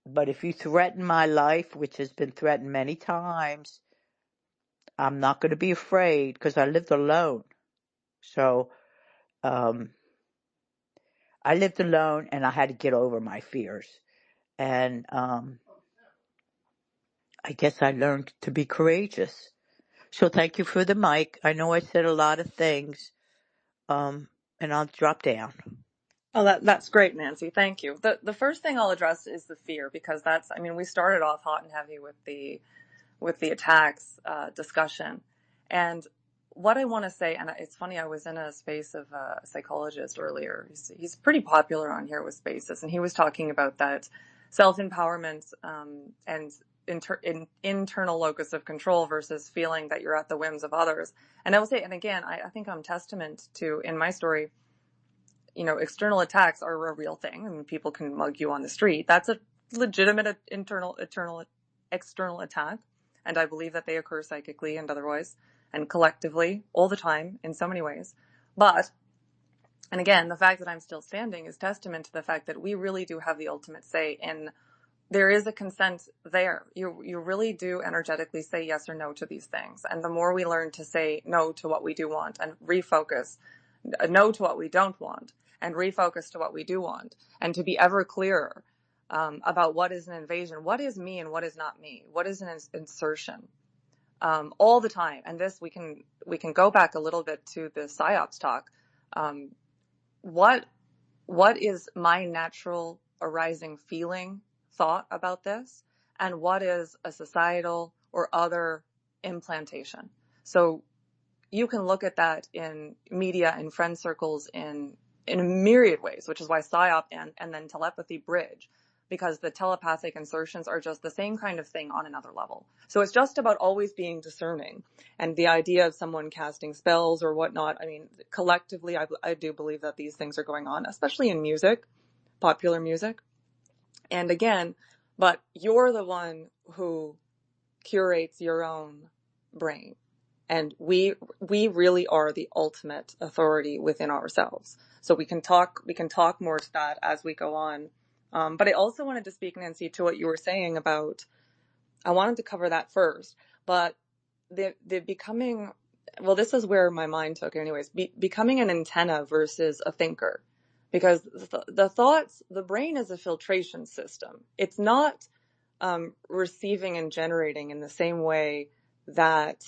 but if you threaten my life, which has been threatened many times, I'm not going to be afraid because I lived alone. So, um, I lived alone and I had to get over my fears. And, I guess I learned to be courageous. So thank you for the mic. I know I said a lot of things, and I'll drop down. Oh, that's great, Nancy. Thank you. The first thing I'll address is the fear, because I mean, we started off hot and heavy with the attacks discussion. And what I want to say, and it's funny, I was in a space of a psychologist earlier. He's pretty popular on here with spaces, and he was talking about that self-empowerment and internal locus of control versus feeling that you're at the whims of others. And I will say, and again, I think I'm testament to, in my story, external attacks are a real thing. I mean, people can mug you on the street. That's a legitimate external attack. And I believe that they occur psychically and otherwise and collectively all the time in so many ways. But, and again, the fact that I'm still standing is testament to the fact that we really do have the ultimate say in, there is a consent there. You really do energetically say yes or no to these things. And the more we learn to say no to what we do want and refocus, no to what we don't want and refocus to what we do want, and to be ever clearer about what is an invasion, what is me and what is not me, what is an insertion, all the time. And this, we can go back a little bit to the PSYOPs talk. What is my natural arising feeling, thought about this, and what is a societal or other implantation? So you can look at that in media and friend circles in a myriad ways, which is why PSYOP and then telepathy bridge, because the telepathic insertions are just the same kind of thing on another level. So it's just about always being discerning. And the idea of someone casting spells or whatnot, I mean, collectively, I do believe that these things are going on, especially in music, popular music. And again, but you're the one who curates your own brain. And we really are the ultimate authority within ourselves. So we can talk more to that as we go on. But I also wanted to speak, Nancy, to what you were saying about, I wanted to cover that first, but the becoming, well, this is where my mind took anyways, becoming an antenna versus a thinker. Because the thoughts, the brain is a filtration system. It's not receiving and generating in the same way that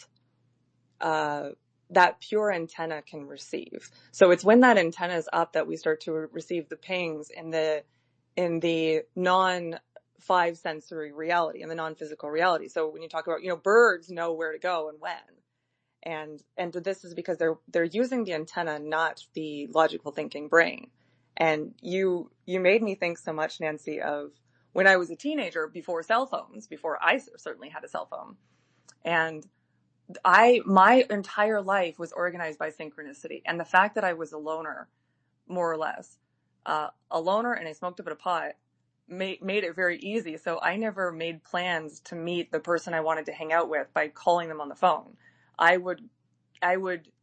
that pure antenna can receive. So it's when that antenna is up that we start to receive the pings in the non-five sensory reality, in the non-physical reality. So when you talk about, birds know where to go and when, and this is because they're using the antenna, not the logical thinking brain. And you made me think so much, Nancy, of when I was a teenager, before cell phones, before I certainly had a cell phone. And my entire life was organized by synchronicity. And the fact that I was a loner, more or less, a loner, and I smoked a bit of pot, made it very easy. So I never made plans to meet the person I wanted to hang out with by calling them on the phone. I would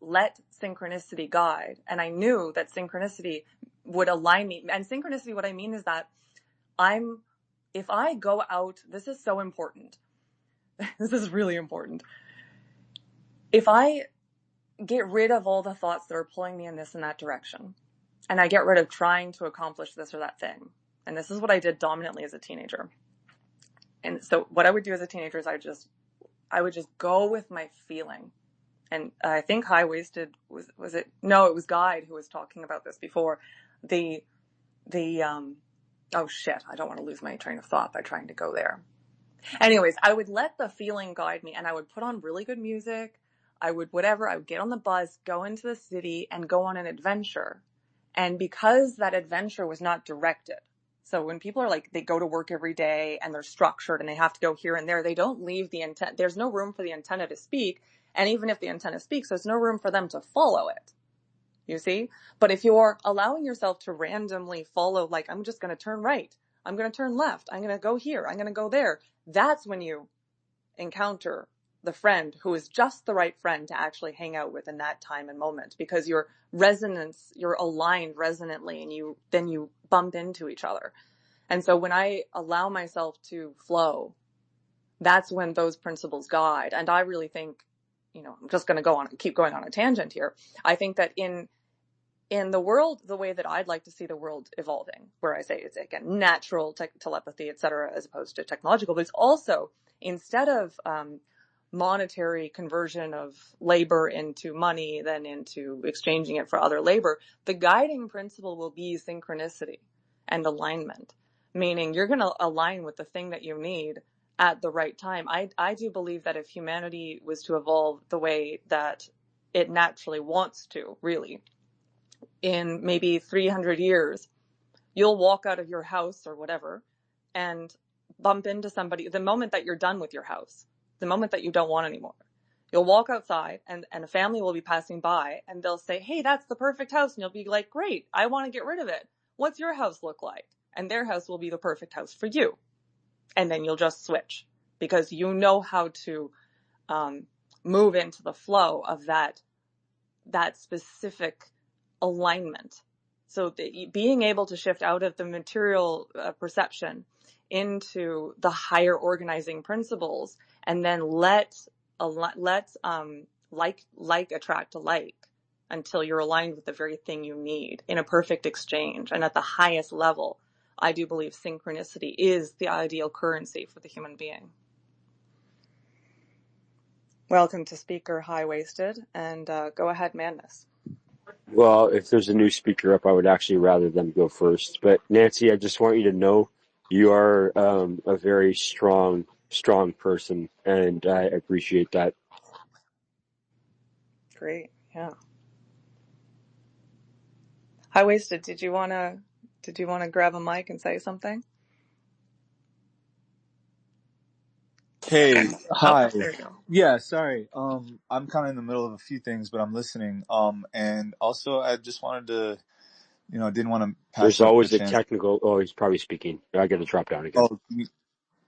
let synchronicity guide. And I knew that synchronicity would align me. And synchronicity, what I mean is that if I go out, this is so important. This is really important. If I get rid of all the thoughts that are pulling me in this and that direction, and I get rid of trying to accomplish this or that thing, and this is what I did dominantly as a teenager. And so what I would do as a teenager is I would just go with my feeling. And I think High Waisted was it? No, it was Guide who was talking about this before. Oh shit, I don't want to lose my train of thought by trying to go there. Anyways, I would let the feeling guide me, and I would put on really good music. I would get on the bus, go into the city, and go on an adventure. And because that adventure was not directed, so when people are like, they go to work every day and they're structured and they have to go here and there, they don't leave the intent. There's no room for the antenna to speak. And even if the antenna speaks, there's no room for them to follow it. You see? But if you're allowing yourself to randomly follow, like, I'm just going to turn right, I'm going to turn left, I'm going to go here, I'm going to go there, that's when you encounter the friend who is just the right friend to actually hang out with in that time and moment, because you're aligned resonantly, and then you bump into each other. And so when I allow myself to flow, that's when those principles guide. And I really think, I'm just going to keep going on a tangent here. I think that in the world, the way that I'd like to see the world evolving, where I say it's, again, natural telepathy, etc., as opposed to technological, but it's also, instead of monetary conversion of labor into money, then into exchanging it for other labor, the guiding principle will be synchronicity and alignment, meaning you're going to align with the thing that you need at the right time. I do believe that if humanity was to evolve the way that it naturally wants to, really, in maybe 300 years, you'll walk out of your house or whatever, and bump into somebody, the moment that you're done with your house, the moment that you don't want anymore. You'll walk outside and a family will be passing by and they'll say, hey, that's the perfect house. And you'll be like, great, I want to get rid of it. What's your house look like? And their house will be the perfect house for you. And then you'll just switch because you know how to move into the flow of that specific alignment. So being able to shift out of the material perception into the higher organizing principles, and then let like attract like until you're aligned with the very thing you need in a perfect exchange. And at the highest level, I do believe synchronicity is the ideal currency for the human being. Welcome to Speaker High Waisted, and go ahead, Madness. Well, if there's a new speaker up, I would actually rather them go first. But Nancy, I just want you to know you are a very strong person, and I appreciate that. Great, yeah. High Waisted, did you wanna grab a mic and say something? Hey, Oh, hi. there you go. Yeah, sorry. I'm kind of in the middle of a few things, but I'm listening. And also I just wanted to, didn't want to pass There's up the always a chance. technical. Oh, he's probably speaking. I got to drop down again. Oh,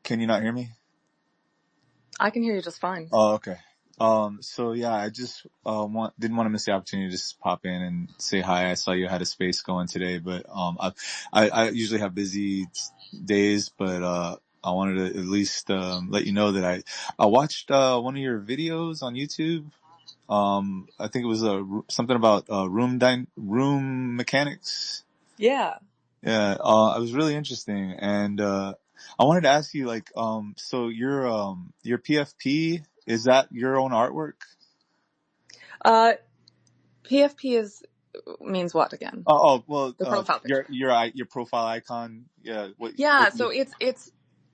can you not hear me? I can hear you just fine. Oh, okay. So yeah, I just didn't want to miss the opportunity to just pop in and say hi. I saw you had a space going today, but I usually have busy days, but I wanted to at least let you know that I watched one of your videos on YouTube. I think it was something about room mechanics. Yeah. Yeah, it was really interesting, and I wanted to ask you, like, so your PFP, is that your own artwork? PFP means what again? Well, The profile picture. your profile icon, yeah. Yeah, so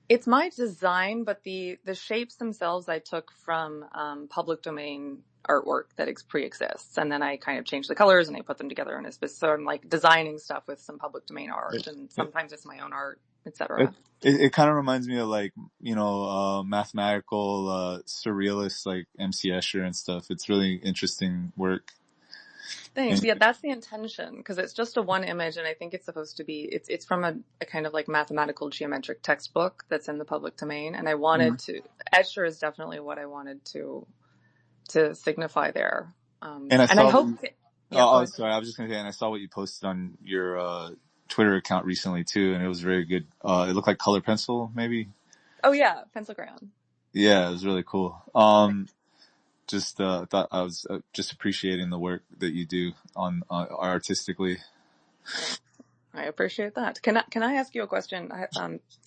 it's my design, but the shapes themselves I took from public domain artwork that pre-exists, and then I kind of changed the colors and I put them together in a specific. So I'm like designing stuff with some public domain art, and sometimes it's my own art, etc. It kind of reminds me of, like, mathematical surrealists like MC Escher and stuff. It's really interesting work. Thanks. Yeah, that's the intention, because it's just a one image, and I think it's supposed to be. It's from a kind of like mathematical geometric textbook that's in the public domain, and I wanted to. Escher is definitely what I wanted to signify there. And I and I saw hope. sorry, I was just gonna say, and I saw what you posted on your Twitter account recently too, and it was very good. It looked like color pencil, maybe. Oh yeah, pencil crayon. Yeah, it was really cool. Just thought I was just appreciating the work that you do on artistically. I appreciate that. Can I ask you a question?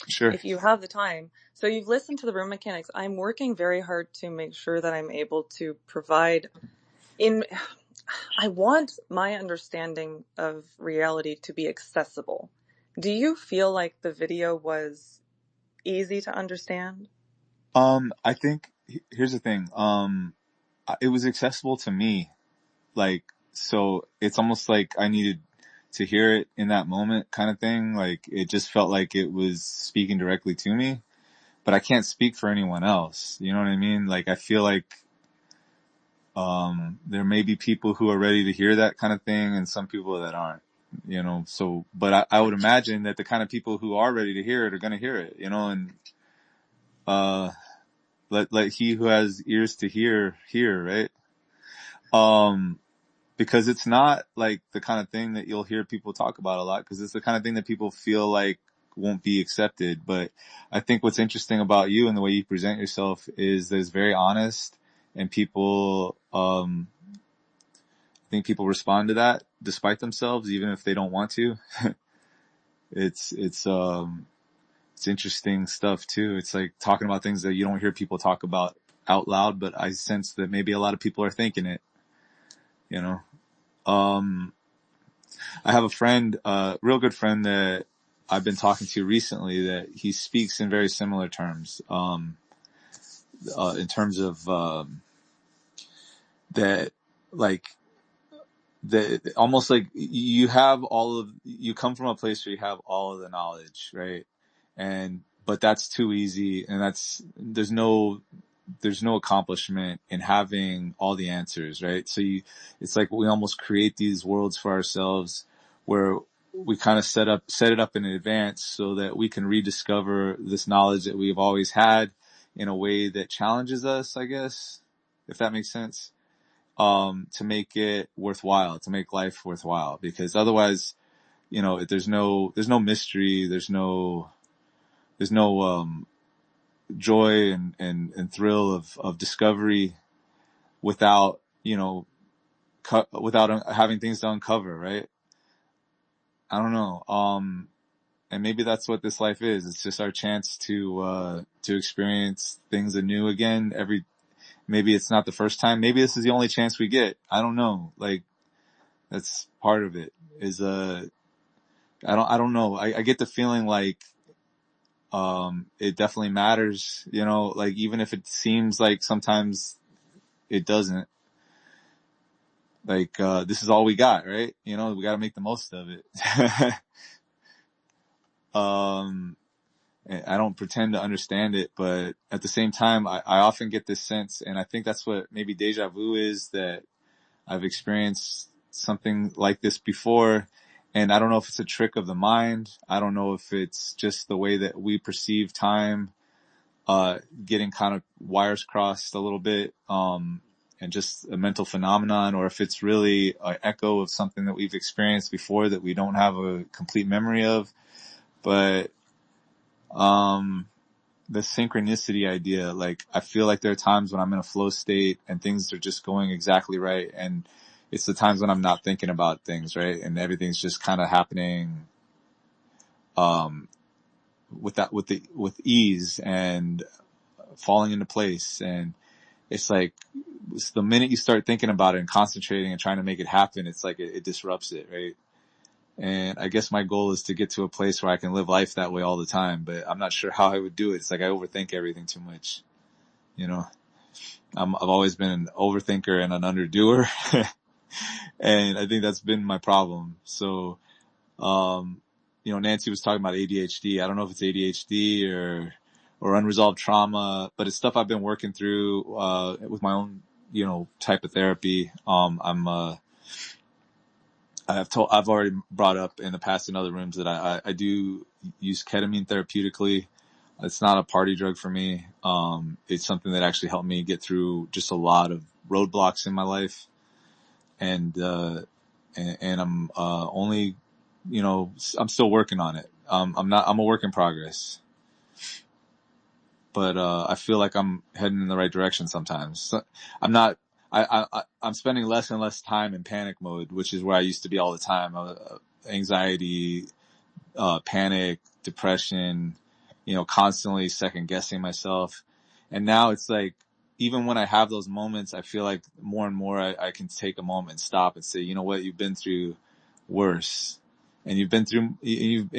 Sure. If you have the time. So you've listened to the room mechanics. I'm working very hard to make sure that I'm able to provide I want my understanding of reality to be accessible. Do you feel like the video was easy to understand? I think here's the thing. It was accessible to me. Like, so it's almost like I needed to hear it in that moment, kind of thing. Like, it just felt like it was speaking directly to me, but I can't speak for anyone else. You know what I mean? Like, I feel like, there may be people who are ready to hear that kind of thing and some people that aren't, so, but I would imagine that the kind of people who are ready to hear it are going to hear it, and, let he who has ears to hear, right? Because it's not like the kind of thing that you'll hear people talk about a lot, because it's the kind of thing that people feel like won't be accepted. But I think what's interesting about you and the way you present yourself is that it's very honest, and people, I think people respond to that despite themselves, even if they don't want to. It's interesting stuff too. It's like talking about things that you don't hear people talk about out loud, but I sense that maybe a lot of people are thinking it, I have a friend, real good friend that I've been talking to recently, that he speaks in very similar terms, in terms of, that, like, that almost like you come from a place where you have all of the knowledge, right? And but that's too easy, and there's no accomplishment in having all the answers, right? So it's like we almost create these worlds for ourselves where we kind of set it up in advance so that we can rediscover this knowledge that we've always had in a way that challenges us, I guess, if that makes sense. To make it worthwhile, to make life worthwhile, because otherwise, there's no mystery, there's no joy and thrill of discovery without, without having things to uncover, right? I don't know. And maybe that's what this life is. It's just our chance to experience things anew again. Maybe it's not the first time. Maybe this is the only chance we get. I don't know. Like, that's part of it is, I don't know. I get the feeling like, it definitely matters, like even if it seems like sometimes it doesn't, like, this is all we got, right? We got to make the most of it. I don't pretend to understand it, but at the same time, I often get this sense, and I think that's what maybe deja vu is, that I've experienced something like this before. And I don't know if it's a trick of the mind. I don't know if it's just the way that we perceive time, getting kind of wires crossed a little bit, and just a mental phenomenon, or if it's really an echo of something that we've experienced before that we don't have a complete memory of. But, the synchronicity idea, like, I feel like there are times when I'm in a flow state and things are just going exactly right. And it's the times when I'm not thinking about things, right? And everything's just kind of happening, with ease and falling into place. And it's like, the minute you start thinking about it and concentrating and trying to make it happen, it's like it disrupts it, right? And I guess my goal is to get to a place where I can live life that way all the time, but I'm not sure how I would do it. It's like I overthink everything too much, I've always been an overthinker and an underdoer. And I think that's been my problem. So, Nancy was talking about ADHD. I don't know if it's ADHD or unresolved trauma, but it's stuff I've been working through, with my own, type of therapy. I've already brought up in the past in other rooms that I do use ketamine therapeutically. It's not a party drug for me. It's something that actually helped me get through just a lot of roadblocks in my life. And I'm, only, I'm still working on it. I'm a work in progress, but, I feel like I'm heading in the right direction sometimes. So I'm spending less and less time in panic mode, which is where I used to be all the time. Anxiety, panic, depression, constantly second guessing myself. And now it's like, even when I have those moments, I feel like more and more I can take a moment and stop and say, you know what, you've been through worse, and you've been through, you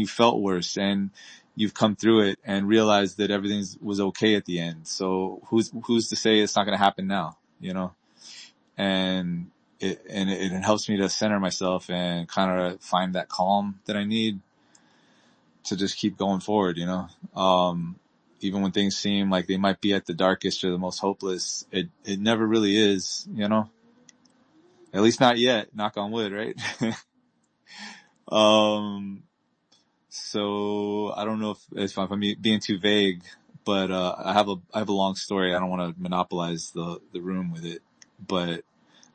felt worse, and you've come through it and realized that everything was okay at the end. So who's to say it's not going to happen now, And it helps me to center myself and kind of find that calm that I need to just keep going forward, even when things seem like they might be at the darkest or the most hopeless, it never really is, at least not yet, knock on wood, right? So I don't know if I'm being too vague, but, I have a long story. I don't want to monopolize the room with it, but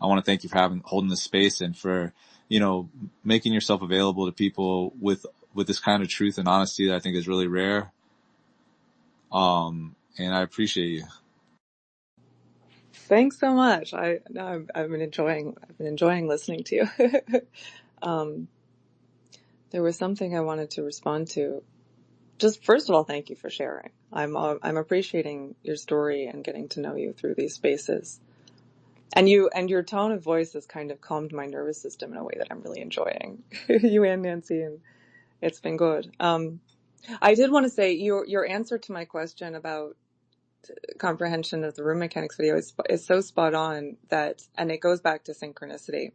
I want to thank you for holding this space and for, making yourself available to people with this kind of truth and honesty that I think is really rare. And I appreciate you. Thanks so much. I've been enjoying listening to you. There was something I wanted to respond to. Just first of all, thank you for sharing. I'm appreciating your story and getting to know you through these spaces. And your tone of voice has kind of calmed my nervous system in a way that I'm really enjoying. You and Nancy, and it's been good. I did want to say your answer to my question about comprehension of the room mechanics video is so spot on and it goes back to synchronicity.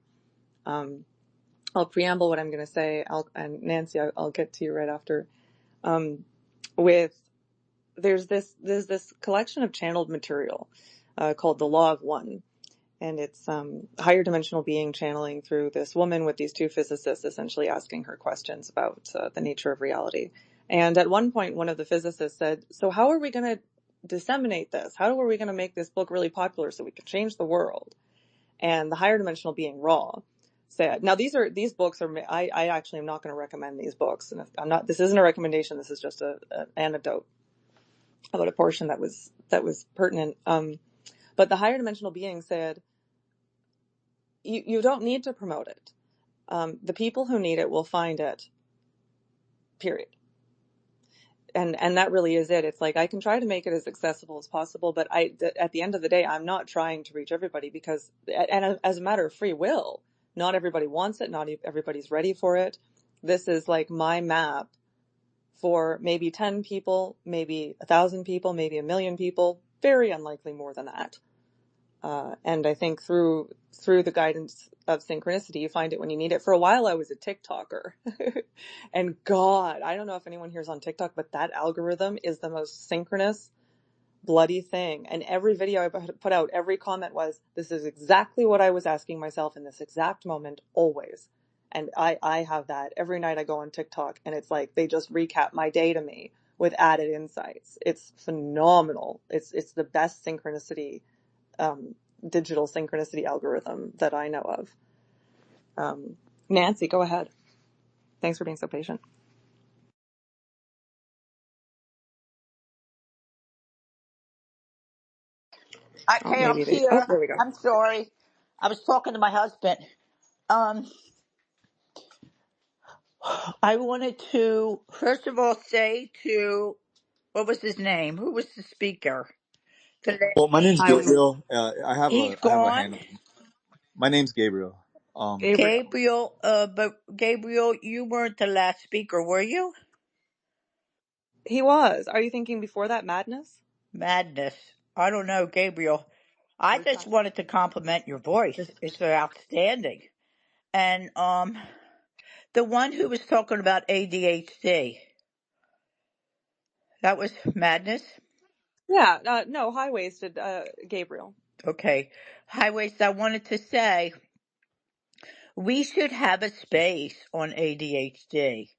I'll preamble what I'm going to say. And Nancy, I'll get to you right after. with there's this collection of channeled material called the Law of One, and it's higher dimensional being channeling through this woman with these two physicists, essentially asking her questions about the nature of reality. And at one point, one of the physicists said, "So how are we going to disseminate this? How are we going to make this book really popular so we can change the world?" And the higher dimensional being, Raw, said, now these books are, I actually am not going to recommend these books, and this isn't a recommendation, this is just an anecdote about a portion that was pertinent. But the higher dimensional being said, you don't need to promote it. The people who need it will find it, period. And that really is it. It's like, I can try to make it as accessible as possible, but at the end of the day, I'm not trying to reach everybody, because, and as a matter of free will, not everybody wants it. Not everybody's ready for it. This is like my map for maybe 10 people, maybe 1,000 people, maybe 1,000,000 people. Very unlikely more than that. And I think through the guidance of synchronicity, you find it when you need it. For a while, I was a TikToker. And God, I don't know if anyone here's on TikTok, but that algorithm is the most synchronous, bloody thing. And every video I put out, every comment was, this is exactly what I was asking myself in this exact moment, always. And I have that every night I go on TikTok, and it's like, they just recap my day to me with added insights. It's phenomenal. It's the best synchronicity, digital synchronicity algorithm that I know of. Nancy, go ahead. Thanks for being so patient. Oh, Okay, I'm maybe here. there we go. I'm sorry. I was talking to my husband. Um, I wanted to first of all say to, what was his name? Who was the speaker today? Well, my name's Gabriel. He's I have a gone. handle. My name's Gabriel. Gabriel. Gabriel, but Gabriel, you weren't the last speaker, were you? He was. Are you thinking before that, Madness? Madness. I don't know, Gabriel. I just wanted to compliment your voice. It's outstanding. And the one who was talking about ADHD, that was Madness. Yeah, no, high-waisted, Gabriel. Okay. Highways, I wanted to say we should have a space on ADHD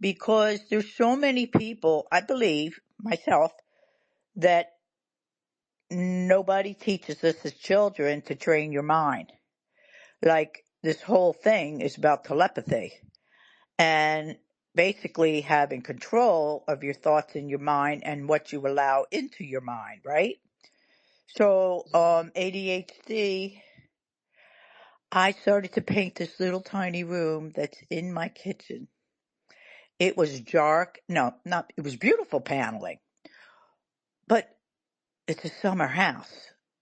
because there's so many people, I believe, myself, that nobody teaches us as children to train your mind. Like, this whole thing is about telepathy and basically having control of your thoughts in your mind and what you allow into your mind, right? So, ADHD, I started to paint this little tiny room that's in my kitchen. It was dark. No, not, it was beautiful paneling, but it's a summer house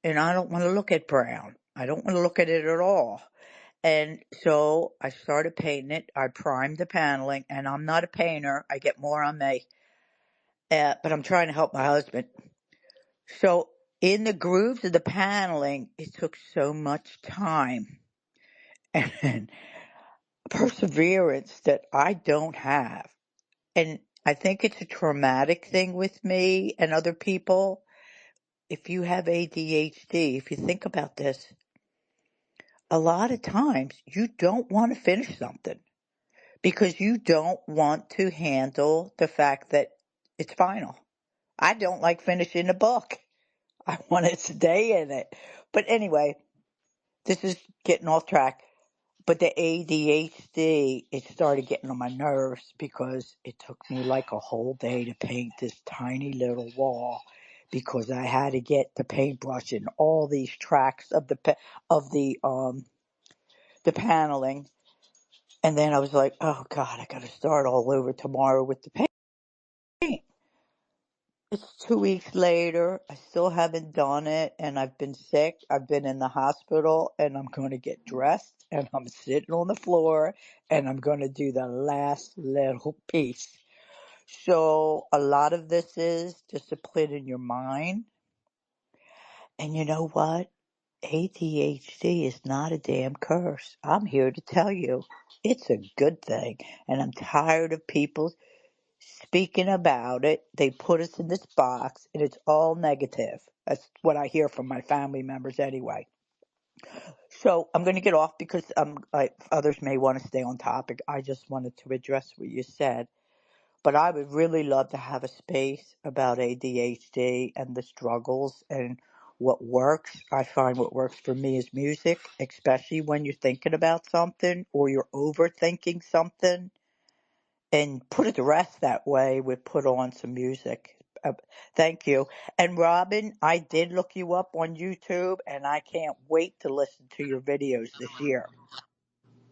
and I don't want to look at brown. I don't want to look at it at all. And so I started painting it. I primed the paneling, and I'm not a painter. I get more on me. But I'm trying to help my husband. So in the grooves of the paneling, it took so much time and perseverance that I don't have. And I think it's a traumatic thing with me and other people. If you have ADHD, if you think about this, a lot of times you don't want to finish something because you don't want to handle the fact that it's final. I don't like finishing a book. I want to stay in it. But anyway, this is getting off track. But the ADHD, it started getting on my nerves because it took me like a whole day to paint this tiny little wall because I had to get the paintbrush in all these tracks of the paneling. And then I was like, oh God, I got to start all over tomorrow with the paint. It's 2 weeks later. I still haven't done it, and I've been sick. I've been in the hospital, and I'm going to get dressed, and I'm sitting on the floor, and I'm going to do the last little piece. So a lot of this is discipline in your mind. And you know what? ADHD is not a damn curse. I'm here to tell you it's a good thing. And I'm tired of people speaking about it. They put us in this box, and it's all negative. That's what I hear from my family members anyway. So I'm going to get off because others may want to stay on topic. I just wanted to address what you said. But I would really love to have a space about ADHD and the struggles and what works. I find what works for me is music, especially when you're thinking about something or you're overthinking something. And put it to rest that way with put on some music. Thank you. And Robin, I did look you up on YouTube, and I can't wait to listen to your videos this year.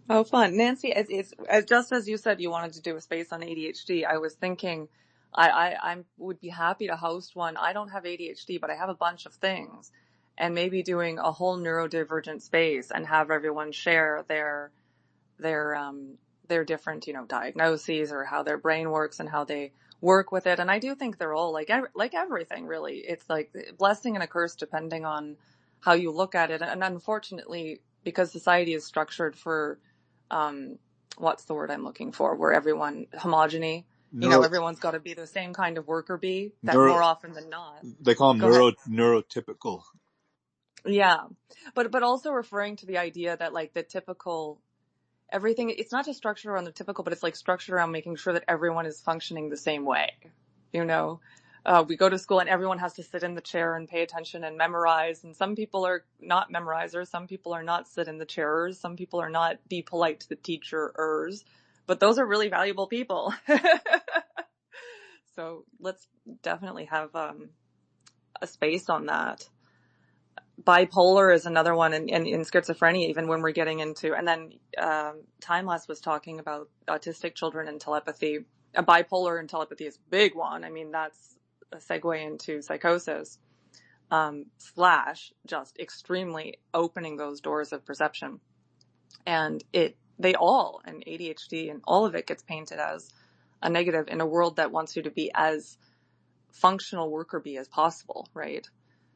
Oh, fun. Nancy, as just as you said you wanted to do a space on ADHD, I was thinking I would be happy to host one. I don't have ADHD, but I have a bunch of things. And maybe doing a whole neurodivergent space and have everyone share their their different, diagnoses or how their brain works and how they work with it. And I do think they're all like everything, really. It's like a blessing and a curse depending on how you look at it. And unfortunately, because society is structured for what's the word I'm looking for, where everyone homogeny, everyone's got to be the same kind of worker bee, that more often than not. They call them Go ahead. neurotypical. Yeah, but also referring to the idea that like the typical everything, it's not just structured around the typical, but it's like structured around making sure that everyone is functioning the same way. We go to school and everyone has to sit in the chair and pay attention and memorize. And some people are not memorizers. Some people are not sit in the chairs. Some people are not be polite to the teacher-ers. But those are really valuable people. So let's definitely have a space on that. Bipolar is another one, and in schizophrenia, even when we're getting into, and then Timeless was talking about autistic children and telepathy. Bipolar and telepathy is a big one. I mean, that's a segue into psychosis, / just extremely opening those doors of perception. And and ADHD and all of it gets painted as a negative in a world that wants you to be as functional worker bee as possible, right?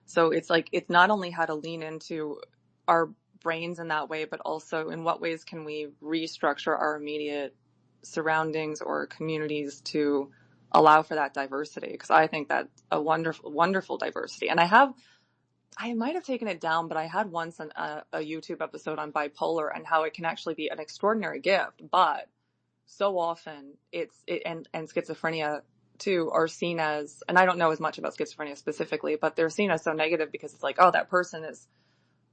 So it's like, it's not only how to lean into our brains in that way, but also in what ways can we restructure our immediate surroundings or communities to allow for that diversity? Because I think that's a wonderful, wonderful diversity. And I might have taken it down, but I had once a YouTube episode on bipolar and how it can actually be an extraordinary gift, but so often and schizophrenia too are seen as, and I don't know as much about schizophrenia specifically, but they're seen as so negative because it's like, oh, that person is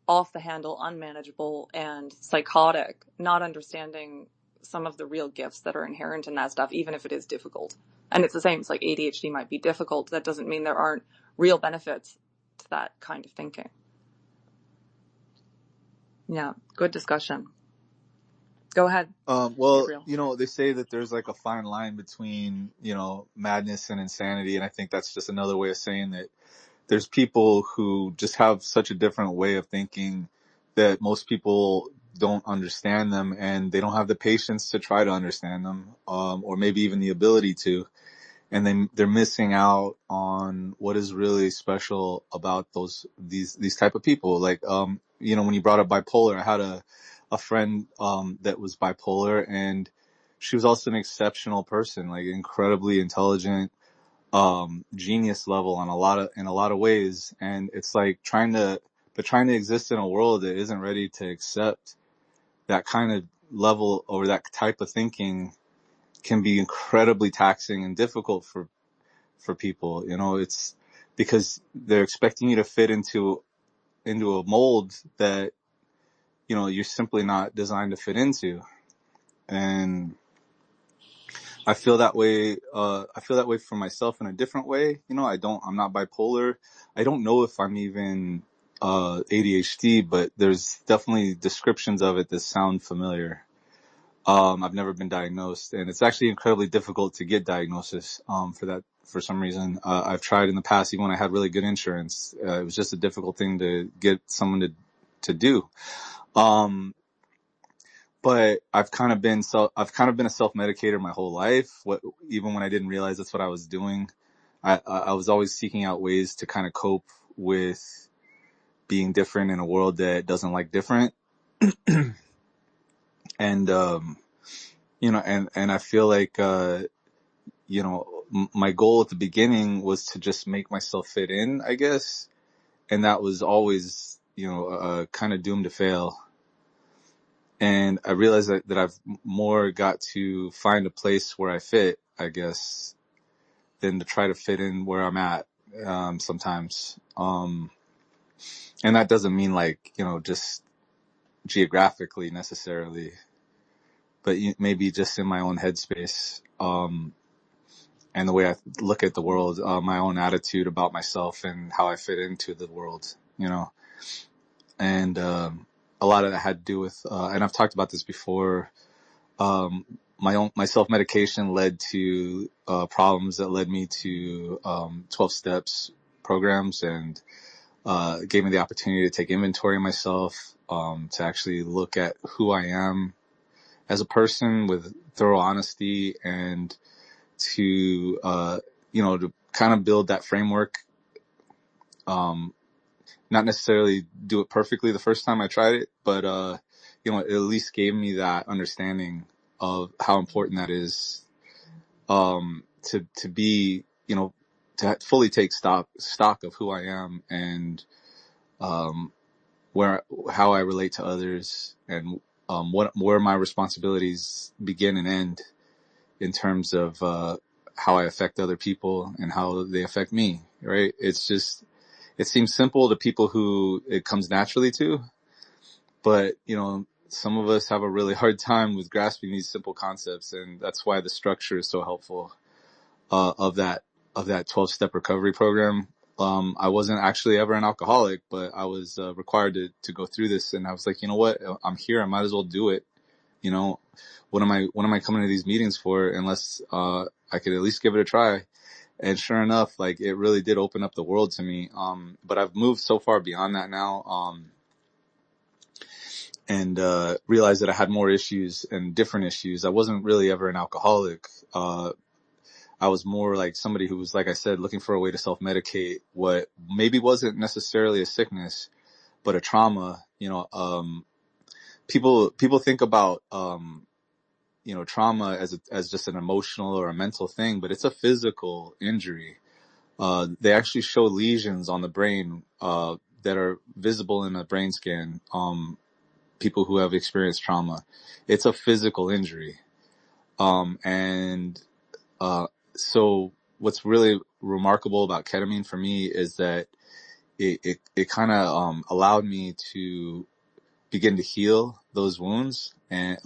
off the handle, unmanageable, and psychotic, not understanding some of the real gifts that are inherent in that stuff, even if it is difficult. And it's the same. It's like ADHD might be difficult. That doesn't mean there aren't real benefits to that kind of thinking. Yeah, good discussion. Go ahead. Well, Gabriel. they say that there's like a fine line between, madness and insanity. And I think that's just another way of saying that there's people who just have such a different way of thinking that most people don't understand them, and they don't have the patience to try to understand them, or maybe even the ability to. And they're missing out on what is really special about these type of people. Like, when you brought up bipolar, I had a friend, that was bipolar, and she was also an exceptional person, like incredibly intelligent, genius level in a lot of ways. And it's like trying to exist in a world that isn't ready to accept that kind of level or that type of thinking can be incredibly taxing and difficult for people. It's because they're expecting you to fit into a mold that, you're simply not designed to fit into. And I feel that way. I feel that way for myself in a different way. I'm not bipolar. I don't know if I'm even, ADHD, but there's definitely descriptions of it that sound familiar. I've never been diagnosed, and it's actually incredibly difficult to get diagnosis, for some reason. I've tried in the past, even when I had really good insurance. It was just a difficult thing to get someone to do. But I've kind of been a self-medicator my whole life. Even when I didn't realize that's what I was doing, I was always seeking out ways to kind of cope with being different in a world that doesn't like different. And, and I feel like, my goal at the beginning was to just make myself fit in, I guess. And that was always, kind of doomed to fail. And I realized that I've more got to find a place where I fit, I guess, than to try to fit in where I'm at, sometimes. And that doesn't mean just geographically necessarily, but maybe just in my own headspace. And the way I look at the world, my own attitude about myself and how I fit into the world, and a lot of that had to do with, and I've talked about this before. My self-medication led to problems that led me to 12 steps programs, and gave me the opportunity to take inventory of myself, to actually look at who I am as a person with thorough honesty, and to to kind of build that framework. Not necessarily do it perfectly the first time I tried it, but it at least gave me that understanding of how important that is, to be, to fully take stock of who I am, and how I relate to others, and where my responsibilities begin and end in terms of how I affect other people and how they affect me, right? It seems simple to people who it comes naturally to, but some of us have a really hard time with grasping these simple concepts, and that's why the structure is so helpful of that 12-step recovery program. I wasn't actually ever an alcoholic, but I was required to go through this, and I was like, you know what? I'm here. I might as well do it. What am I coming to these meetings for unless I could at least give it a try? And sure enough, it really did open up the world to me. But I've moved so far beyond that now, and realized that I had more issues and different issues. I wasn't really ever an alcoholic. I was more like somebody who was, like I said, looking for a way to self-medicate what maybe wasn't necessarily a sickness, but a trauma. People think about trauma as just an emotional or a mental thing, but it's a physical injury. They actually show lesions on the brain that are visible in a brain scan. People who have experienced trauma, it's a physical injury. So what's really remarkable about ketamine for me is that it kind of allowed me to begin to heal those wounds, and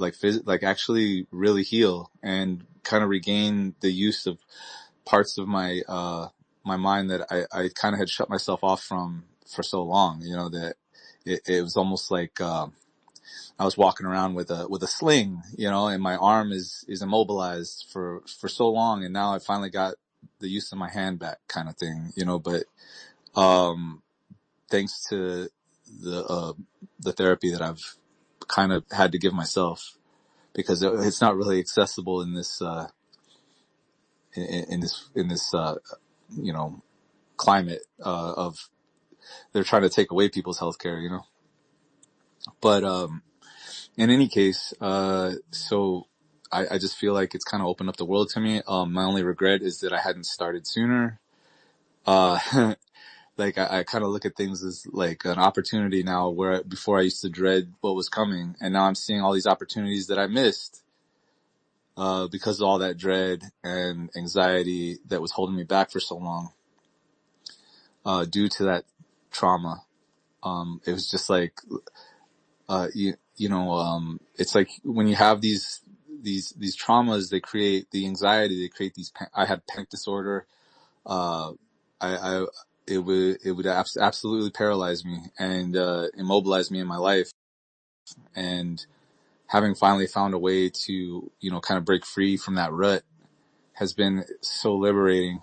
actually really heal, and kind of regain the use of parts of my my mind that I kind of had shut myself off from for so long. That it was almost like I was walking around with a sling, and my arm is immobilized for so long, and now I finally got the use of my hand back, kind of thing, But thanks to the therapy that I've kind of had to give myself, because it's not really accessible in this in this climate of they're trying to take away people's healthcare, But in any case, so I just feel like it's kind of opened up the world to me. My only regret is that I hadn't started sooner. I kind of look at things as like an opportunity now, where before I used to dread what was coming, and now I'm seeing all these opportunities that I missed because of all that dread and anxiety that was holding me back for so long due to that trauma. It was just like it's like when you have these traumas, they create the anxiety, they create these, I had panic disorder. It would absolutely paralyze me and, immobilize me in my life. And having finally found a way to, kind of break free from that rut has been so liberating.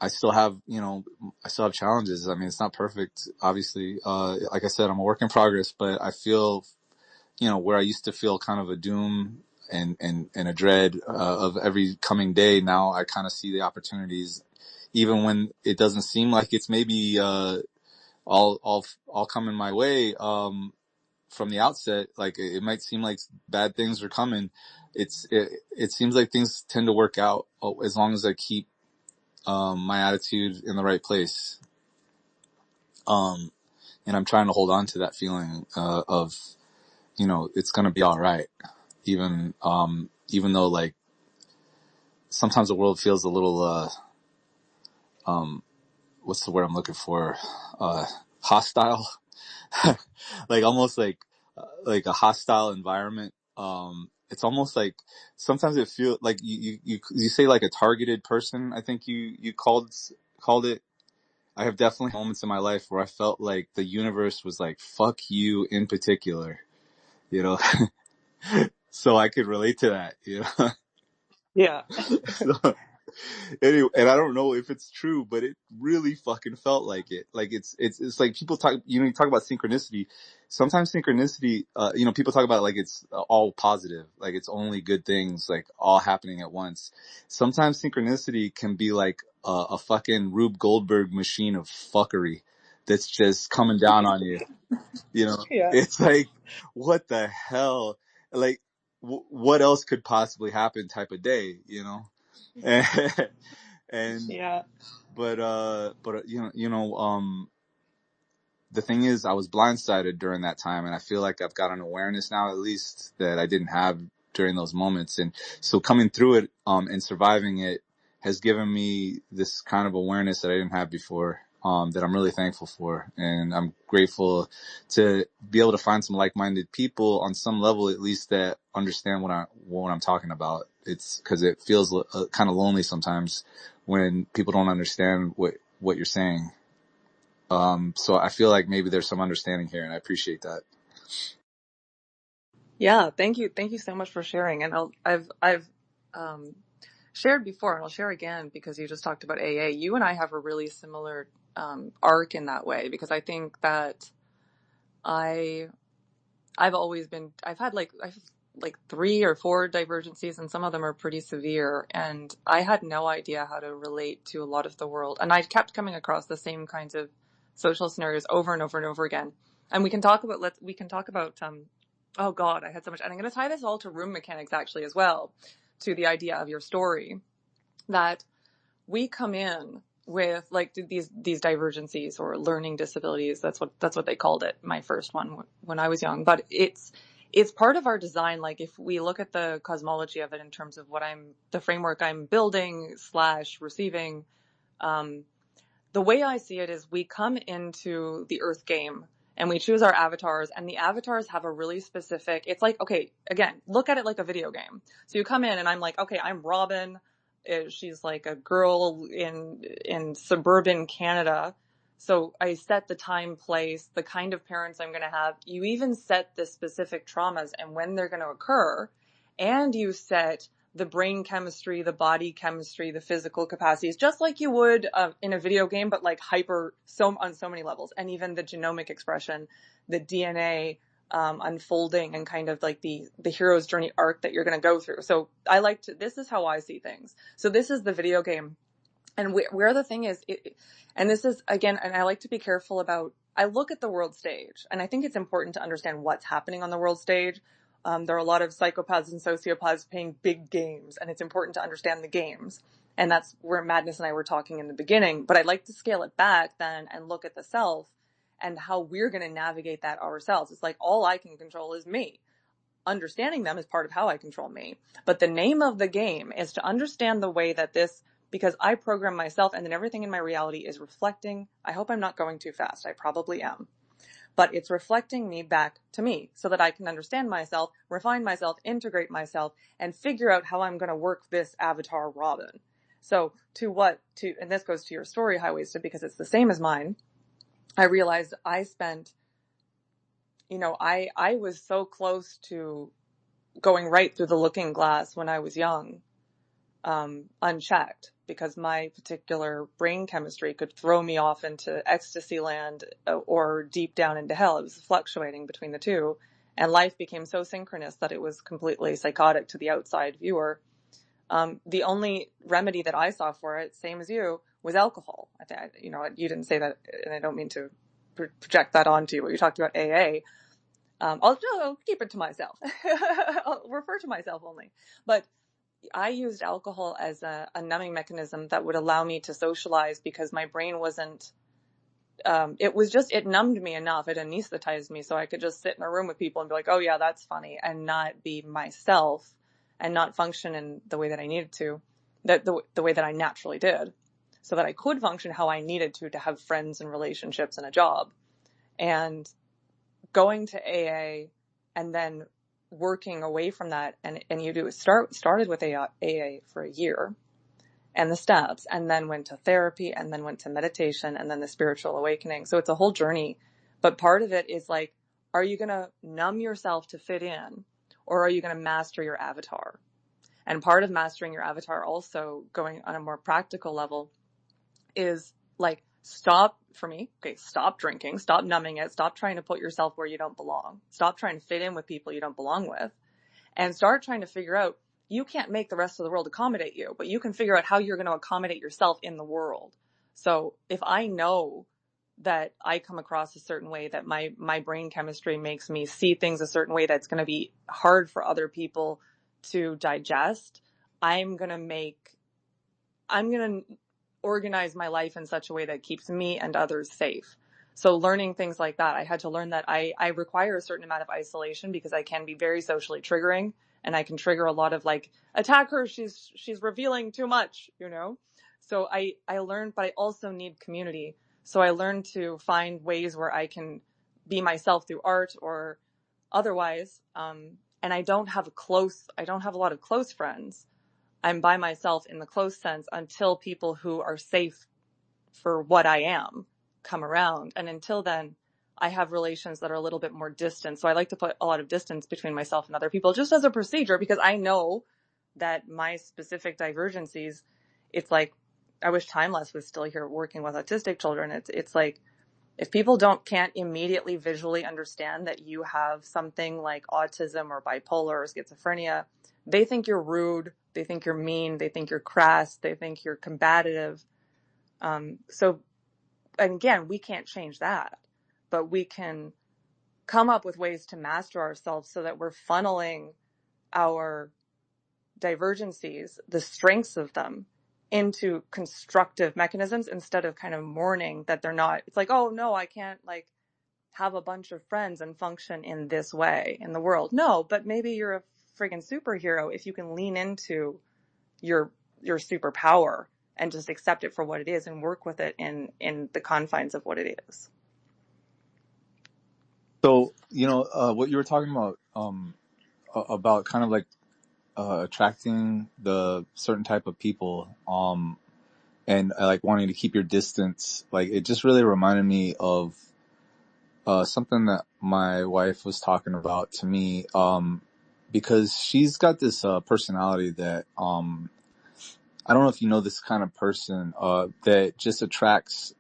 I still have challenges. I mean, it's not perfect, obviously. Like I said, I'm a work in progress, but I feel, where I used to feel kind of a doom and a dread of every coming day, now I kind of see the opportunities, even when it doesn't seem like it's maybe all coming my way. from the outset, like it might seem like bad things are coming. It seems like things tend to work out as long as I keep my attitude in the right place. And I'm trying to hold on to that feeling of, it's gonna be all right, even though like sometimes the world feels a little what's the word I'm looking for, hostile. Like almost like a hostile environment. It's almost like sometimes it feels like you say like a targeted person. I think you called it. I have definitely moments in my life where I felt like the universe was like, fuck you in particular, you know? So I could relate to that, you know? Yeah. So, anyway, and I don't know if it's true, but it really fucking felt like it. Like it's like people talk, you talk about synchronicity. Sometimes synchronicity, people talk about it like it's all positive, like it's only good things, like all happening at once. Sometimes synchronicity can be like a fucking Rube Goldberg machine of fuckery that's just coming down on you. Yeah. It's like, what the hell? Like, what else could possibly happen type of day, And, and, Yeah. but the thing is, I was blindsided during that time, and I feel like I've got an awareness now, at least, that I didn't have during those moments. And so coming through it, and surviving it has given me this kind of awareness that I didn't have before, that I'm really thankful for. And I'm grateful to be able to find some like-minded people on some level, at least, that understand what I'm talking about. It's 'cause it feels kind of lonely sometimes when people don't understand what you're saying. So I feel like maybe there's some understanding here, and I appreciate that. Yeah. Thank you. Thank you so much for sharing. And I've shared before, and I'll share again because you just talked about AA. You and I have a really similar arc in that way, because I think that I've had like 3 or 4 divergencies, and some of them are pretty severe. And I had no idea how to relate to a lot of the world. And I kept coming across the same kinds of social scenarios over and over and over again. And we can talk about, oh God, I had so much. And I'm going to tie this all to room mechanics actually as well, to the idea of your story, that we come in with like these divergencies or learning disabilities. That's what they called it. My first one when I was young, but it's part of our design. Like if we look at the cosmology of it in terms of the framework I'm building / receiving, the way I see it is we come into the Earth game and we choose our avatars, and the avatars have a really specific, it's like, okay, again, look at it like a video game. So you come in and I'm like, okay, I'm Robin. She's like a girl in suburban Canada. So I set the time, place, the kind of parents I'm going to have. You even set the specific traumas and when they're going to occur. And you set the brain chemistry, the body chemistry, the physical capacities, just like you would in a video game, but like on so many levels. And even the genomic expression, the DNA unfolding, and kind of like the hero's journey arc that you're going to go through. So this is how I see things. So this is the video game. And where the thing is, and this is, again, and I like to be careful about, I look at the world stage, and I think it's important to understand what's happening on the world stage. There are a lot of psychopaths and sociopaths playing big games, and it's important to understand the games. And that's where Madness and I were talking in the beginning. But I'd like to scale it back then and look at the self and how we're going to navigate that ourselves. It's like all I can control is me. Understanding them is part of how I control me. But the name of the game is to understand the way that because I program myself, and then everything in my reality is reflecting. I hope I'm not going too fast. I probably am. But it's reflecting me back to me so that I can understand myself, refine myself, integrate myself, and figure out how I'm going to work this avatar Robin. So and this goes to your story, High-Waisted, because it's the same as mine. I realized I spent, I was so close to going right through the looking glass when I was young, unchecked, because my particular brain chemistry could throw me off into ecstasy land or deep down into hell. It was fluctuating between the two, and life became so synchronous that it was completely psychotic to the outside viewer. The only remedy that I saw for it, same as you, was alcohol. You didn't say that, and I don't mean to project that onto you, but you talked about AA. I'll keep it to myself. I'll refer to myself only. But I used alcohol as a numbing mechanism that would allow me to socialize because my brain wasn't, it numbed me enough. It anesthetized me so I could just sit in a room with people and be like, oh yeah, that's funny, and not be myself and not function in the way that I needed to, the way that I naturally did, so that I could function how I needed to have friends and relationships and a job. And going to AA and then working away from that, and you started with AA for a year and the steps, and then went to therapy, and then went to meditation, and then the spiritual awakening. So it's a whole journey. But part of it is like, are you going to numb yourself to fit in, or are you going to master your avatar? And part of mastering your avatar, also going on a more practical level, is like, stop drinking, stop numbing it, stop trying to put yourself where you don't belong, stop trying to fit in with people you don't belong with, and start trying to figure out, you can't make the rest of the world accommodate you, but you can figure out how you're going to accommodate yourself in the world. So if I know that I come across a certain way, that my brain chemistry makes me see things a certain way that's going to be hard for other people to digest, I'm going to organize my life in such a way that keeps me and others safe. So learning things like that, I had to learn that I require a certain amount of isolation because I can be very socially triggering, and I can trigger a lot of like, attack her, she's revealing too much, you know? So I learned, but I also need community. So I learned to find ways where I can be myself through art or otherwise. And I don't have a lot of close friends. I'm by myself in the close sense until people who are safe for what I am come around. And until then, I have relations that are a little bit more distant. So I like to put a lot of distance between myself and other people just as a procedure, because I know that my specific divergencies, it's like, I wish Timeless was still here working with autistic children. It's like, if people can't immediately visually understand that you have something like autism or bipolar or schizophrenia, they think you're rude, they think you're mean, they think you're crass, they think you're combative. So, and again, we can't change that, but we can come up with ways to master ourselves so that we're funneling our divergencies, the strengths of them, into constructive mechanisms instead of kind of mourning that they're not. It's like, oh no, I can't like have a bunch of friends and function in this way in the world. No, but maybe you're a friggin' superhero if you can lean into your superpower and just accept it for what it is and work with it in the confines of what it is. So, what you were talking about kind of like attracting the certain type of people, and like wanting to keep your distance, like it just really reminded me of something that my wife was talking about to me, because she's got this personality that I don't know if you know this kind of person that just attracts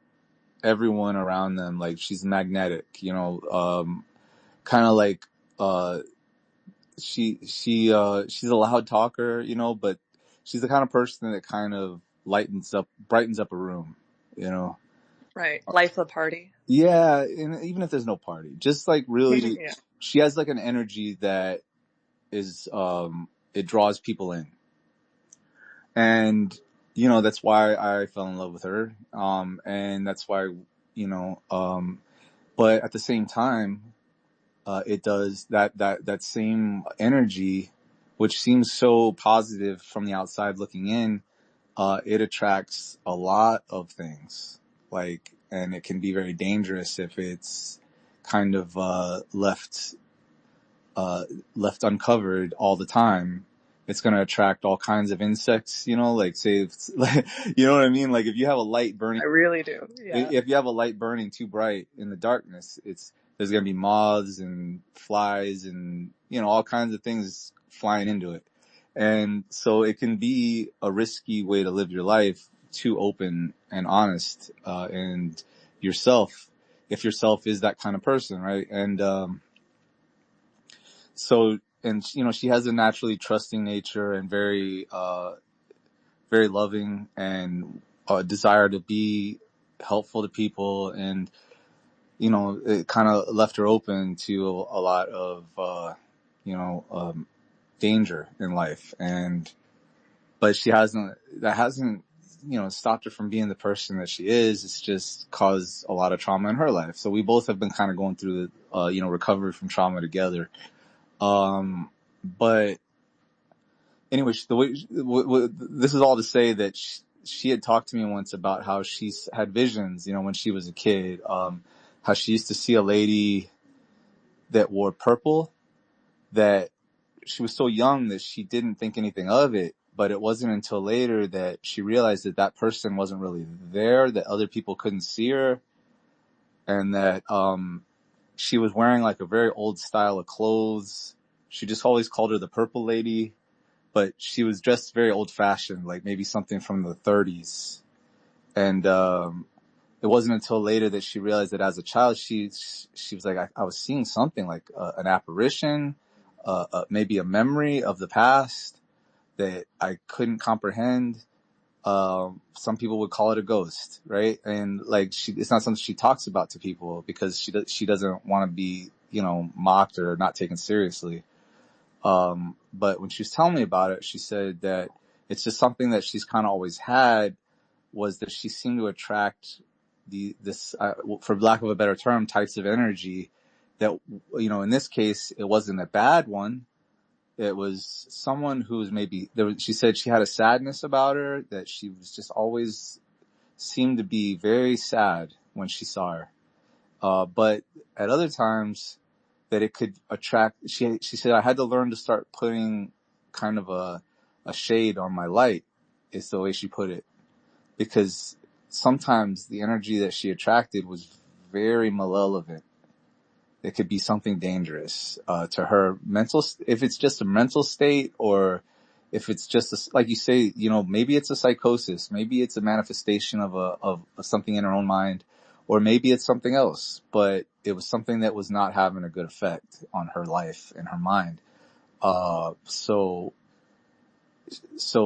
everyone around them. Like she's magnetic, kind of like she's a loud talker, but she's the kind of person that kind of brightens up a room, Right. Life's a party. Yeah, and even if there's no party, just like really, Yeah. she has like an energy that is, it draws people in. And, that's why I fell in love with her. And that's why, but at the same time, it does that same energy, which seems so positive from the outside looking in, it attracts a lot of things, and it can be very dangerous if it's kind of left uncovered all the time. It's going to attract all kinds of insects, like say, you know what I mean? Like if you have a light burning, I really do. Yeah. if you have a light burning too bright in the darkness, there's going to be moths and flies and, all kinds of things flying into it. And so it can be a risky way to live your life, too open and honest, and yourself, if yourself is that kind of person, right? And, she has a naturally trusting nature and very, very loving and a desire to be helpful to people. And you know, it kind of left her open to a lot of, danger in life. But that hasn't, stopped her from being the person that she is. It's just caused a lot of trauma in her life. So we both have been kind of going through the, recovery from trauma together. But anyway, this is all to say that she had talked to me once about how she's had visions, when she was a kid, how she used to see a lady that wore purple, that she was so young that she didn't think anything of it. But it wasn't until later that she realized that that person wasn't really there, that other people couldn't see her, and that she was wearing like a very old style of clothes. She just always called her the purple lady, but she was dressed very old fashioned, like maybe something from the 30s. And it wasn't until later that she realized that as a child, she was like, I was seeing something like an apparition, maybe a memory of the past that I couldn't comprehend. Some people would call it a ghost, right? And like, it's not something she talks about to people because she doesn't want to be, mocked or not taken seriously. But when she was telling me about it, she said that it's just something that she's kind of always had, was that she seemed to attract for lack of a better term, types of energy that, in this case, it wasn't a bad one. It was someone who was she said she had a sadness about her, that she was just always seemed to be very sad when she saw her. But at other times that it could attract, she said, I had to learn to start putting kind of a shade on my light, is the way she put it. Because sometimes the energy that she attracted was very malevolent. It could be something dangerous to her mental. If it's just a mental state, or if it's just like you say, maybe it's a psychosis, maybe it's a manifestation of something in her own mind, or maybe it's something else. But it was something that was not having a good effect on her life and her mind. So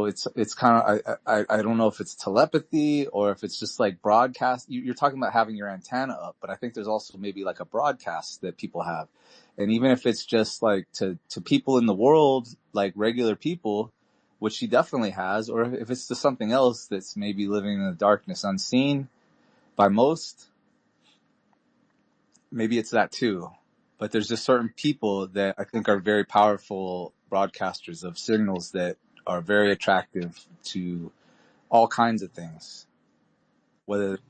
it's kind of, I don't know if it's telepathy or if it's just like broadcast. You're talking about having your antenna up, but I think there's also maybe like a broadcast that people have. And even if it's just like to people in the world, like regular people, which she definitely has, or if it's to something else that's maybe living in the darkness unseen by most, maybe it's that too. But there's just certain people that I think are very powerful broadcasters of signals that are very attractive to all kinds of things.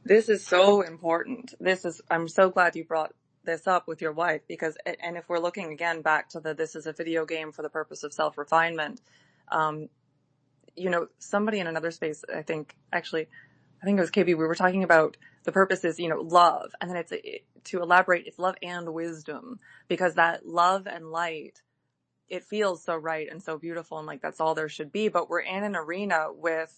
This is so important. I'm so glad you brought this up with your wife, because, and if we're looking again back to this is a video game for the purpose of self-refinement, somebody in another space, I think it was KB, we were talking about the purpose is, love. And then to elaborate, it's love and wisdom, because that love and light, it feels so right and so beautiful, and like that's all there should be. But we're in an arena with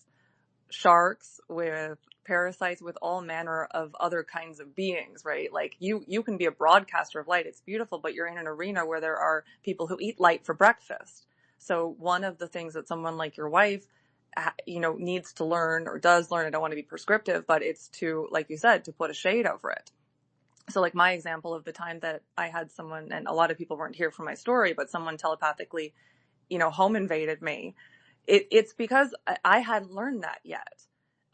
sharks, with parasites, with all manner of other kinds of beings, right? Like you can be a broadcaster of light, it's beautiful, but you're in an arena where there are people who eat light for breakfast. So one of the things that someone like your wife needs to learn, or does learn, I don't want to be prescriptive, but it's to, like you said, to put a shade over it. So like my example of the time that I had someone, and a lot of people weren't here for my story, but someone telepathically, home invaded me. It's because I hadn't learned that yet.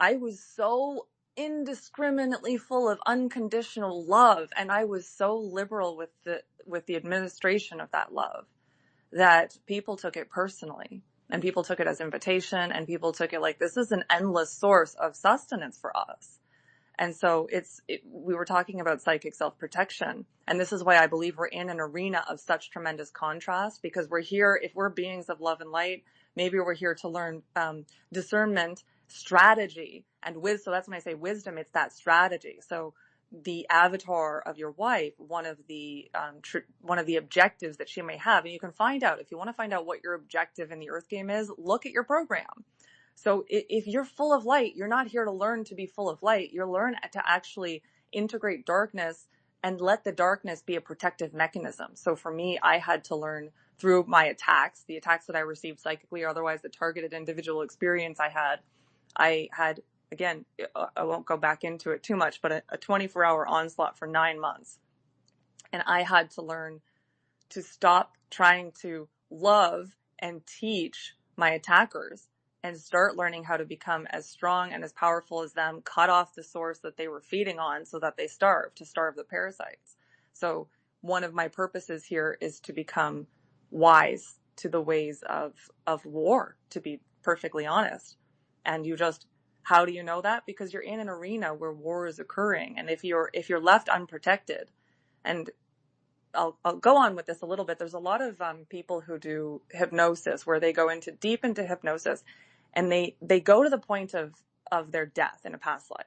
I was so indiscriminately full of unconditional love, and I was so liberal with the administration of that love, that people took it personally, and people took it as invitation, and people took it like, this is an endless source of sustenance for us. And so we were talking about psychic self-protection. And this is why I believe we're in an arena of such tremendous contrast, because we're here, if we're beings of love and light, maybe we're here to learn discernment, strategy, and wisdom. So that's when I say wisdom, it's that strategy. So the avatar of your wife, one of the objectives that she may have, and you can find out, if you want to find out what your objective in the earth game is, look at your program. So if you're full of light, you're not here to learn to be full of light. You're learn to actually integrate darkness and let the darkness be a protective mechanism. So for me, I had to learn through my attacks, the attacks that I received psychically, or otherwise the targeted individual experience I had again, I won't go back into it too much, but a 24-hour onslaught for 9 months. And I had to learn to stop trying to love and teach my attackers and start learning how to become as strong and as powerful as them, cut off the source that they were feeding on so that they starve, to starve the parasites. So one of my purposes here is to become wise to the ways of war, to be perfectly honest. And how do you know that? Because you're in an arena where war is occurring. And if you're left unprotected, and I'll go on with this a little bit. There's a lot of people who do hypnosis where they go deep into hypnosis, and they go to the point of their death in a past life.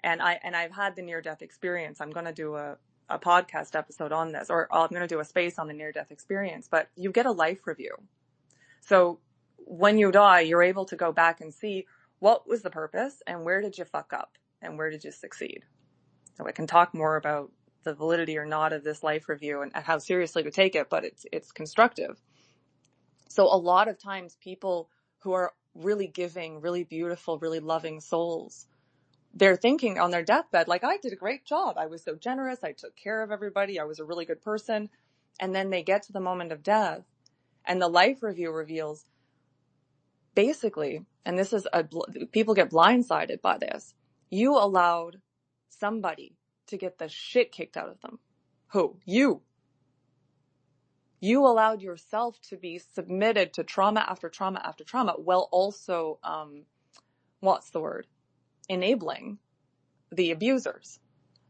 And I've had the near-death experience. I'm going to do a podcast episode on this, or I'm going to do a space on the near-death experience. But you get a life review. So when you die, you're able to go back and see what was the purpose and where did you fuck up and where did you succeed. So I can talk more about the validity or not of this life review and how seriously to take it, but it's constructive. So a lot of times people who are really giving, really beautiful, really loving souls, they're thinking on their deathbed, like, I did a great job. I was so generous. I took care of everybody. I was a really good person. And then they get to the moment of death and the life review reveals basically, and this is people get blindsided by this. You allowed somebody to get the shit kicked out of them. Who? You. You allowed yourself to be submitted to trauma after trauma after trauma, while also, enabling the abusers.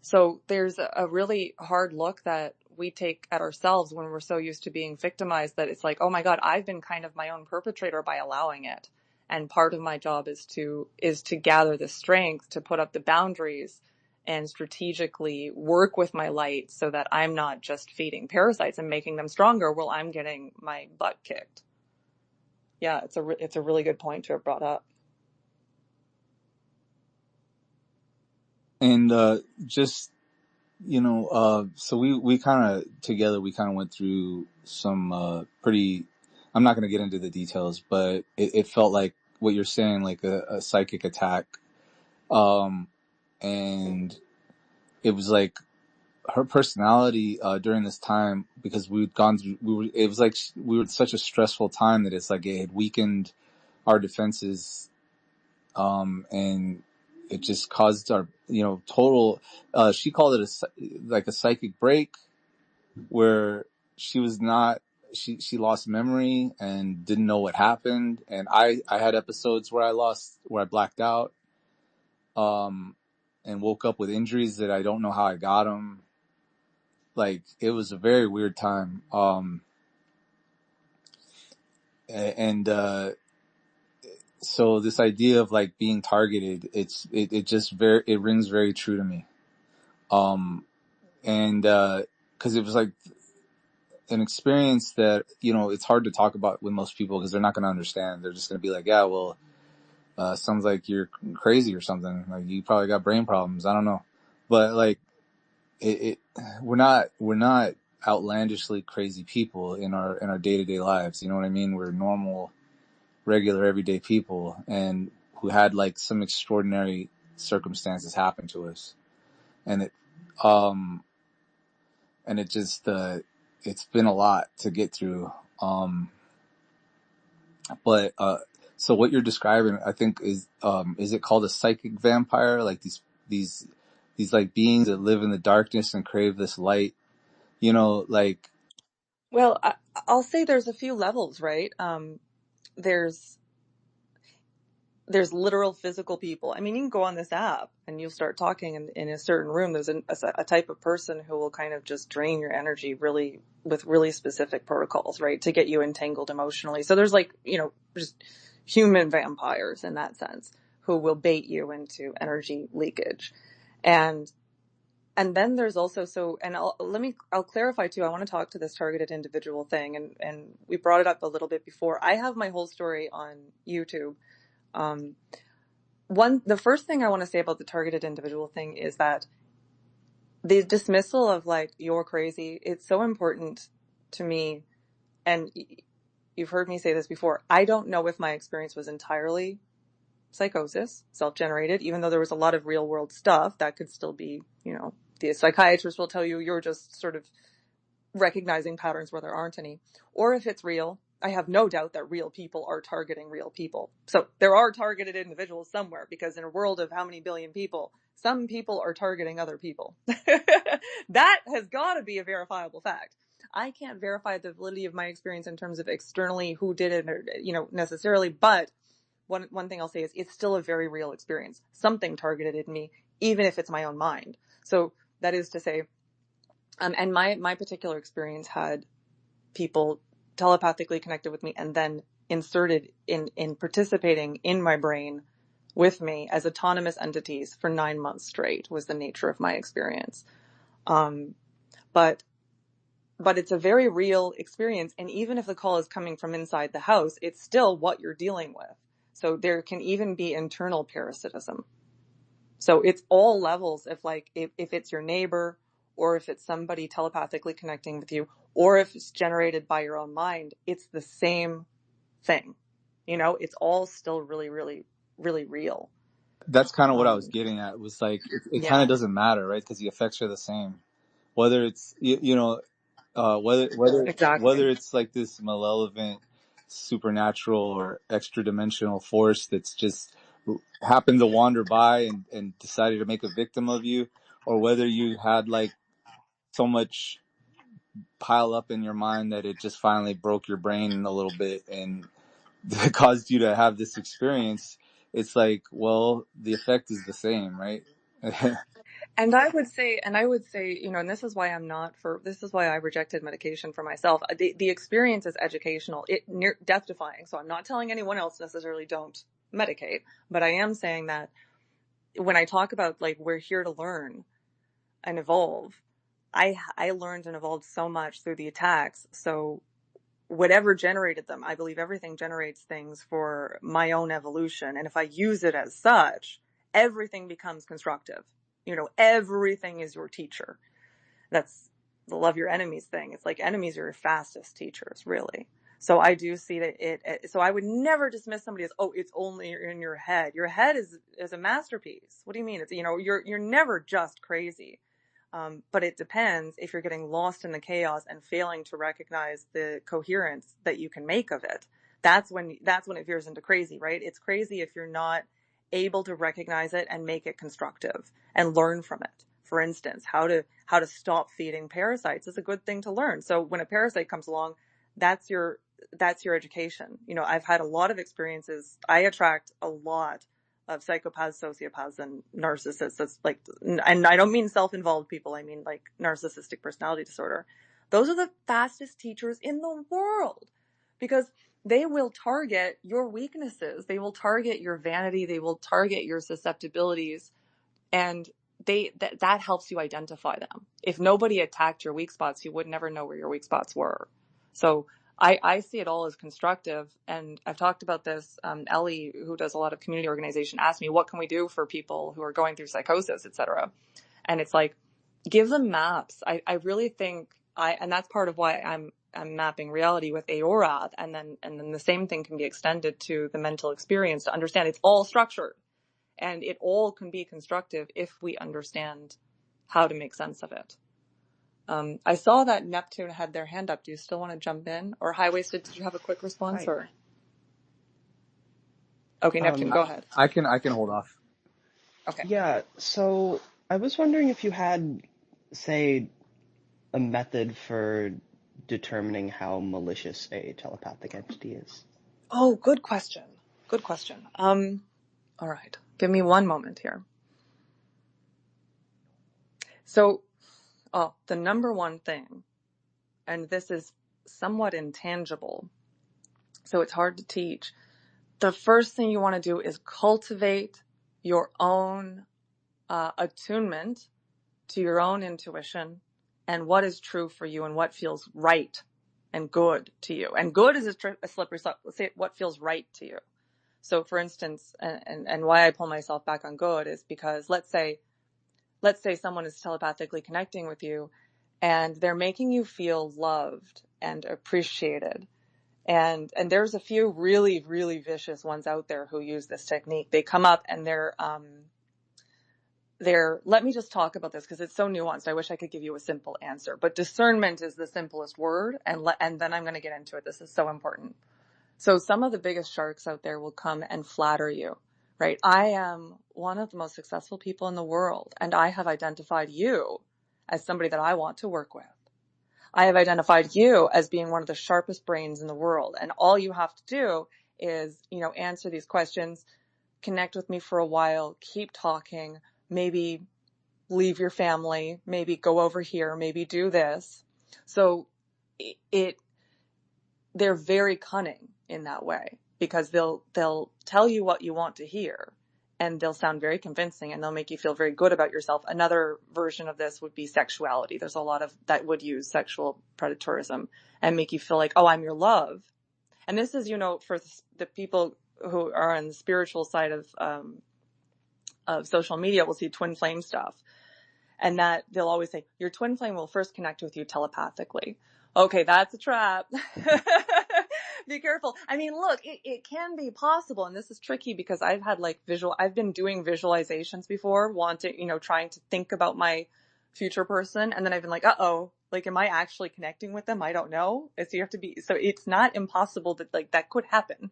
So there's a really hard look that we take at ourselves when we're so used to being victimized that it's like, oh my God, I've been kind of my own perpetrator by allowing it. And part of my job is to gather the strength to put up the boundaries and strategically work with my light so that I'm not just feeding parasites and making them stronger while I'm getting my butt kicked. Yeah, it's a really good point to have brought up. And just so we kind of together we kind of went through some pretty. I'm not going to get into the details, but it felt like what you're saying, like a psychic attack, and it was like her personality during this time, because we'd gone through. It was like we were at such a stressful time that it's like it had weakened our defenses, and it just caused our, total, she called it like a psychic break, where she was not, she lost memory and didn't know what happened. And I had episodes where I blacked out, and woke up with injuries that I don't know how I got them. Like, it was a very weird time. So this idea of like being targeted, it rings very true to me. Cause it was like an experience that, it's hard to talk about with most people because they're not going to understand. They're just going to be like, yeah, well, sounds like you're crazy or something. Like, you probably got brain problems. I don't know. But like, we're not outlandishly crazy people in our day-to-day lives. You know what I mean? We're normal, regular, everyday people, and who had like some extraordinary circumstances happen to us. And it just, it's been a lot to get through. So what you're describing, I think is it called a psychic vampire? Like these like beings that live in the darkness and crave this light, like. Well, I'll say there's a few levels, right? There's literal physical people. I mean, you can go on this app and you'll start talking in a certain room. There's a type of person who will kind of just drain your energy with really specific protocols, right? To get you entangled emotionally. So there's like, just human vampires in that sense who will bait you into energy leakage. And then there's also, I'll clarify too. I want to talk to this targeted individual thing. And we brought it up a little bit before. I have my whole story on YouTube. The first thing I want to say about the targeted individual thing is that the dismissal of like, you're crazy, it's so important to me. And you've heard me say this before. I don't know if my experience was entirely psychosis, self-generated, even though there was a lot of real world stuff that could still be, the psychiatrist will tell you you're just sort of recognizing patterns where there aren't any. Or if it's real, I have no doubt that real people are targeting real people. So there are targeted individuals somewhere, because in a world of how many billion people, some people are targeting other people. That has got to be a verifiable fact. I can't verify the validity of my experience in terms of externally who did it, or, necessarily, but one thing I'll say is it's still a very real experience. Something targeted me, even if it's my own mind. So that is to say, and my particular experience had people telepathically connected with me and then inserted in participating in my brain with me as autonomous entities for 9 months straight was the nature of my experience. But it's a very real experience. And even if the call is coming from inside the house, it's still what you're dealing with. So there can even be internal parasitism. So it's all levels of, like, if it's your neighbor, or if it's somebody telepathically connecting with you, or if it's generated by your own mind, it's the same thing. It's all still really, really, really real. That's kind of what I was getting at. It was like, it kind Yeah, of doesn't matter, right? Because the effects are the same. Whether it's, exactly. whether it's like this malevolent, supernatural or extra dimensional force that's just happened to wander by and decided to make a victim of you, or whether you had like so much pile up in your mind that it just finally broke your brain a little bit and caused you to have this experience. It's like, well, the effect is the same, right? And I would say, and this is why this is why I rejected medication for myself. The experience is educational, death defying. So I'm not telling anyone else necessarily don't medicate, but I am saying that when I talk about, like, we're here to learn and evolve, I learned and evolved so much through the attacks. So whatever generated them, I believe everything generates things for my own evolution. And if I use it as such, everything becomes constructive. Everything is your teacher. That's the love your enemies thing. It's like enemies are your fastest teachers, really. So I do see that so I would never dismiss somebody as, oh, it's only in your head. Your head is a masterpiece. What do you mean? It's, you're never just crazy. But it depends if you're getting lost in the chaos and failing to recognize the coherence that you can make of it. That's when it veers into crazy, right? It's crazy if you're not able to recognize it and make it constructive and learn from it. For instance, how to stop feeding parasites is a good thing to learn. So when a parasite comes along, that's your education. I've had a lot of experiences. I attract a lot of psychopaths, sociopaths, and narcissists. That's like, and I don't mean self-involved people. I mean like narcissistic personality disorder. Those are the fastest teachers in the world, because they will target your weaknesses. They will target your vanity. They will target your susceptibilities, and that helps you identify them. If nobody attacked your weak spots, you would never know where your weak spots were. So I see it all as constructive. And I've talked about this. Ellie, who does a lot of community organization, asked me, what can we do for people who are going through psychosis, etc.? And it's like, give them maps. I really think and that's part of why I'm mapping reality with AORATH. And then the same thing can be extended to the mental experience to understand it's all structured. And it all can be constructive if we understand how to make sense of it. I saw that Neptune had their hand up. Do you still want to jump in? Or High-Waisted, did you have a quick response? Hi. Or okay, Neptune, go ahead. I can hold off. Okay. Yeah, so I was wondering if you had, say, a method for determining how malicious a telepathic entity is. Oh, good question. Good question. All right. Give me one moment here. So, the number one thing, and this is somewhat intangible, so it's hard to teach. The first thing you want to do is cultivate your own attunement to your own intuition and what is true for you and what feels right and good to you. And good is a slippery slope. Let's say what feels right to you. So for instance, and why I pull myself back on good is because let's say someone is telepathically connecting with you and they're making you feel loved and appreciated And there's a few really, really vicious ones out there who use this technique. They come up and let me just talk about this because it's so nuanced. I wish I could give you a simple answer, but discernment is the simplest word. And then I'm going to get into it. This is so important. So some of the biggest sharks out there will come and flatter you, right? I am one of the most successful people in the world, and I have identified you as somebody that I want to work with. I have identified you as being one of the sharpest brains in the world. And all you have to do is, answer these questions, connect with me for a while, keep talking, maybe leave your family, maybe go over here, maybe do this. So they're very cunning in that way because they'll tell you what you want to hear. And they'll sound very convincing and they'll make you feel very good about yourself. Another version of this would be sexuality. There's a lot of that would use sexual predatorism and make you feel like, oh, I'm your love. And this is, for the people who are on the spiritual side of social media, will see twin flame stuff. And that they'll always say, your twin flame will first connect with you telepathically. Okay, that's a trap. Be careful. I mean, look, it can be possible. And this is tricky because I've been doing visualizations before, trying to think about my future person. And then I've been like, am I actually connecting with them? I don't know. So it's not impossible that could happen.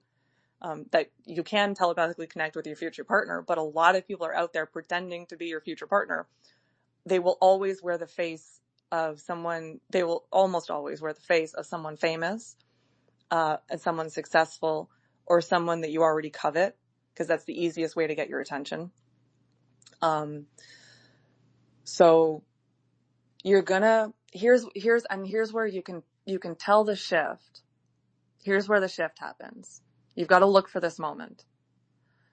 That you can telepathically connect with your future partner, but a lot of people are out there pretending to be your future partner. They will always wear the face of someone, they will almost always wear the face of someone famous, and someone successful, or someone that you already covet, because that's the easiest way to get your attention. So you're gonna, here's where you can tell the shift. Here's where the shift happens. You've got to look for this moment.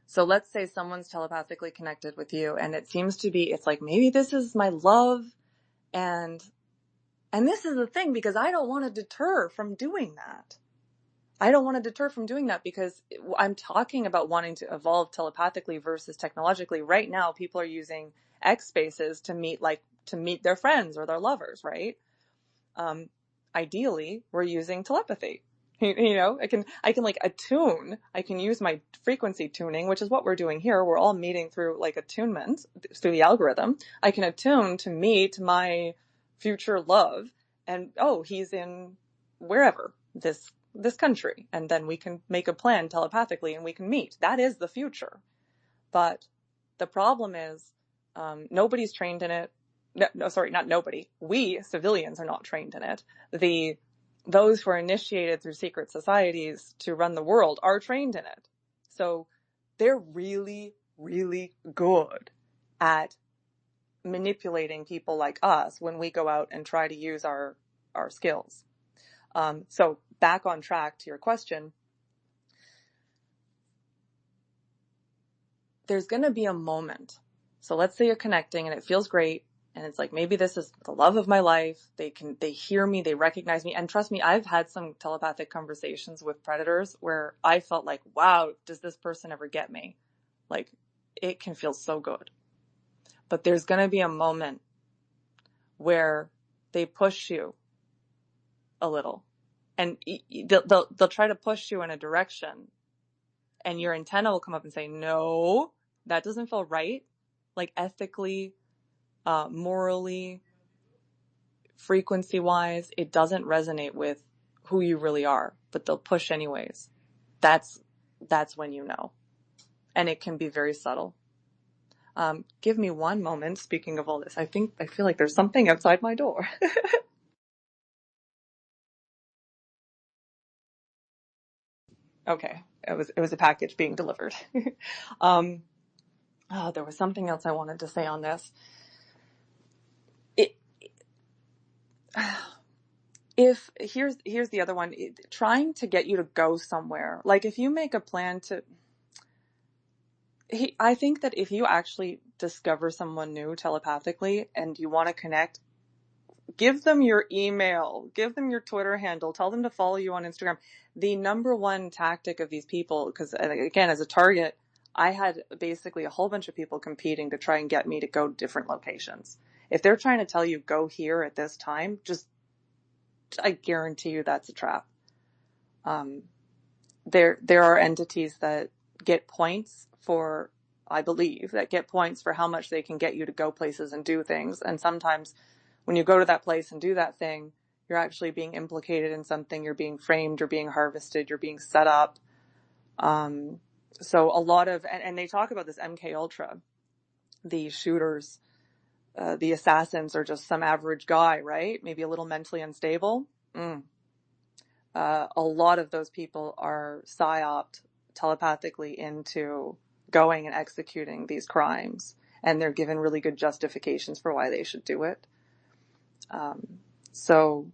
So let's say someone's telepathically connected with you and it seems to be, it's like, maybe this is my love. And this is the thing, because I don't want to deter from doing that. I don't want to deter from doing that because I'm talking about wanting to evolve telepathically versus technologically. Right now, people are using X spaces to meet their friends or their lovers, right? Ideally, we're using telepathy. I can attune. I can use my frequency tuning, which is what we're doing here. We're all meeting through attunement through the algorithm. I can attune to meet my future love, and he's in wherever this country, and then we can make a plan telepathically and we can meet. That is the future. But the problem is, nobody's trained in it. No, sorry, not nobody. We civilians are not trained in it. Those who are initiated through secret societies to run the world are trained in it. So they're really, really good at manipulating people like us when we go out and try to use our skills. So back on track to your question, there's going to be a moment. So let's say you're connecting and it feels great. And it's like, maybe this is the love of my life. They hear me, they recognize me. And trust me, I've had some telepathic conversations with predators where I felt like, wow, does this person ever get me? Like, it can feel so good. But there's going to be a moment where they push you a little, and they'll try to push you in a direction, and your antenna will come up and say, no, that doesn't feel right. Like ethically, morally, frequency wise, it doesn't resonate with who you really are, but they'll push anyways. That's when you know. And it can be very subtle. Give me one moment. Speaking of all this, I feel like there's something outside my door. Okay. It was a package being delivered. There was something else I wanted to say on this. Here's the other one, trying to get you to go somewhere. Like if you make a plan I think that if you actually discover someone new telepathically and you want to connect, give them your email, give them your Twitter handle, tell them to follow you on Instagram. The number one tactic of these people, because again, as a target, I had basically a whole bunch of people competing to try and get me to go to different locations. If they're trying to tell you go here at this time, I guarantee you that's a trap. There are entities that get points for, I believe, that get points for how much they can get you to go places and do things. And sometimes when you go to that place and do that thing, you're actually being implicated in something. You're being framed, you're being harvested, you're being set up. So a lot of, and they talk about this MK Ultra, the shooters, the assassins are just some average guy, right? Maybe a little mentally unstable. A lot of those people are psyoped telepathically into going and executing these crimes, and they're given really good justifications for why they should do it. So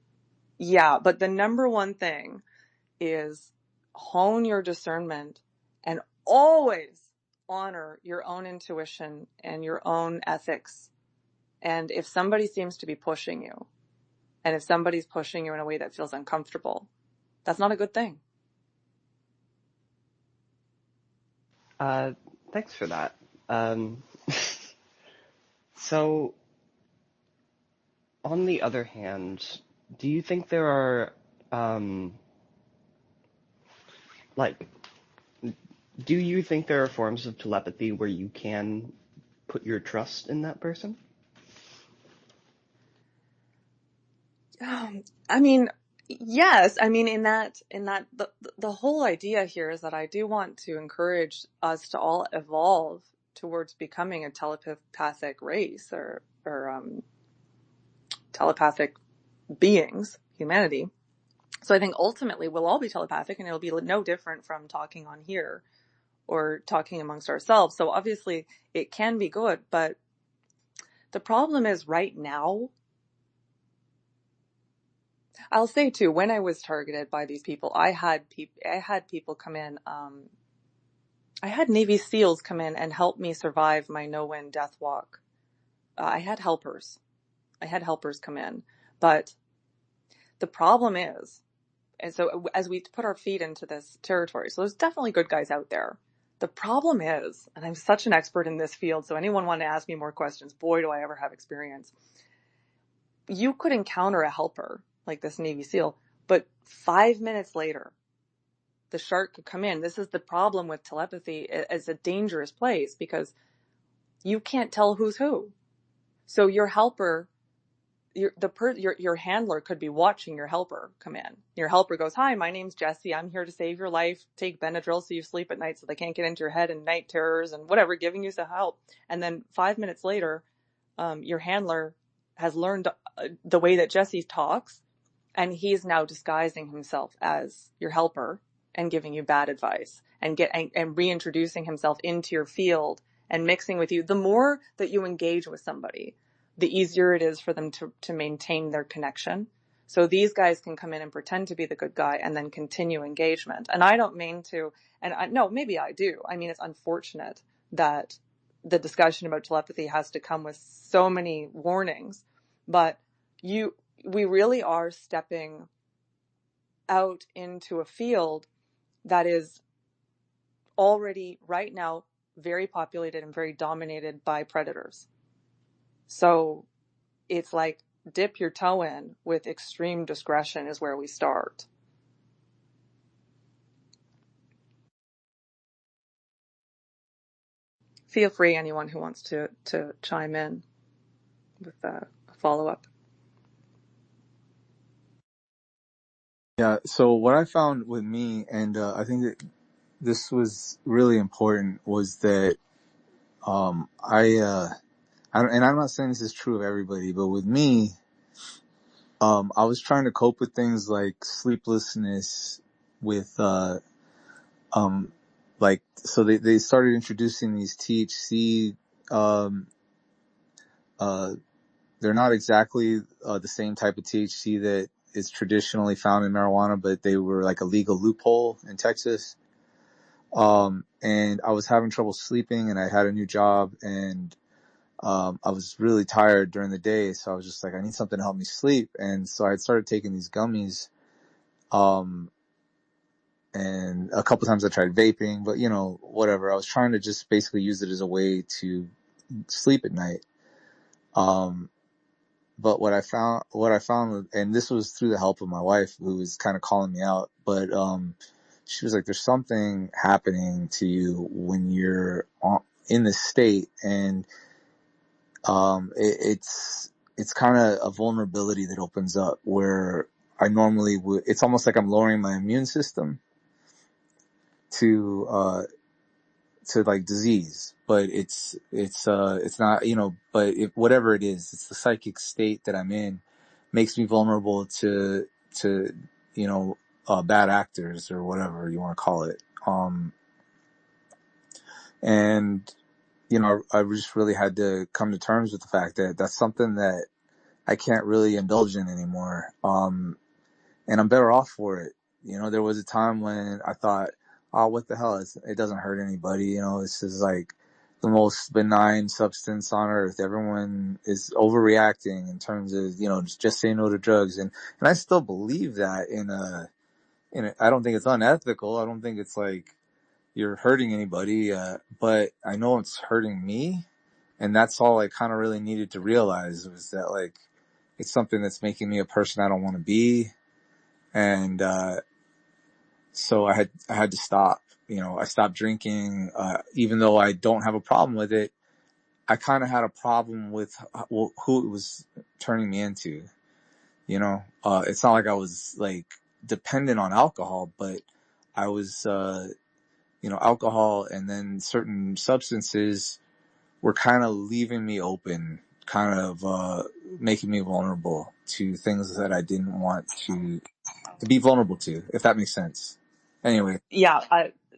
yeah, but the number one thing is hone your discernment and always honor your own intuition and your own ethics. And if somebody seems to be pushing you, and if somebody's pushing you in a way that feels uncomfortable, that's not a good thing. Thanks for that. So, on the other hand, do you think there are, do you think there are forms of telepathy where you can put your trust in that person? I mean, yes. I mean, the whole idea here is that I do want to encourage us to all evolve towards becoming a telepathic race or telepathic beings, humanity. So I think ultimately we'll all be telepathic, and it'll be no different from talking on here or talking amongst ourselves. So obviously it can be good, but the problem is right now, I'll say too, when I was targeted by these people, I had people come in, I had Navy SEALs come in and help me survive my no-win death walk. I had helpers come in, but the problem is, and so as we put our feet into this territory, so there's definitely good guys out there. The problem is, and I'm such an expert in this field, so anyone want to ask me more questions, boy, do I ever have experience. You could encounter a helper like this Navy SEAL, but 5 minutes later, the shark could come in. This is the problem with telepathy. It's a dangerous place because you can't tell who's who. So your helper, your handler could be watching your helper come in. Your helper goes, "Hi, my name's Jesse. I'm here to save your life. Take Benadryl so you sleep at night so they can't get into your head and night terrors and whatever, giving you some help." And then 5 minutes later, your handler has learned the way that Jesse talks, and he's now disguising himself as your helper and giving you bad advice and reintroducing himself into your field and mixing with you. The more that you engage with somebody, the easier it is for them to maintain their connection. So these guys can come in and pretend to be the good guy and then continue engagement. And I don't mean to, no, maybe I do. I mean, it's unfortunate that the discussion about telepathy has to come with so many warnings, but we really are stepping out into a field that is already right now very populated and very dominated by predators. So it's like dip your toe in with extreme discretion is where we start. Feel free, anyone who wants to chime in with a follow-up. Yeah. So what I found with me, and I think that this was really important, was that and I'm not saying this is true of everybody, but with me, I was trying to cope with things like sleeplessness with, so they started introducing these THC, they're not exactly, the same type of THC that is traditionally found in marijuana, but they were like a legal loophole in Texas. And I was having trouble sleeping, and I had a new job, and I was really tired during the day, so I was just like, I need something to help me sleep. And so I had started taking these gummies, and a couple times I tried vaping, but whatever. I was trying to just basically use it as a way to sleep at night. but what I found, and this was through the help of my wife, who was kind of calling me out, but she was like, "There's something happening to you when you're in this state, and it's kind of a vulnerability that opens up where I normally would. It's almost like I'm lowering my immune system to like disease, but it's not, but whatever it is, it's the psychic state that I'm in makes me vulnerable to, bad actors or whatever you want to call it. And, I just really had to come to terms with the fact that that's something that I can't really indulge in anymore. And I'm better off for it. There was a time when I thought, oh, what the hell? It doesn't hurt anybody. This is like the most benign substance on earth. Everyone is overreacting in terms of, just say no to drugs. And I still believe that I don't think it's unethical. I don't think it's like you're hurting anybody. But I know it's hurting me. And that's all I kind of really needed to realize was that, like, it's something that's making me a person I don't want to be. And, so I had to stop. I stopped drinking, even though I don't have a problem with it. I kind of had a problem with who it was turning me into. It's not like I was like dependent on alcohol, but I was, alcohol and then certain substances were kind of leaving me open, kind of, making me vulnerable to things that I didn't want to be vulnerable to, if that makes sense. Anyway. Yeah,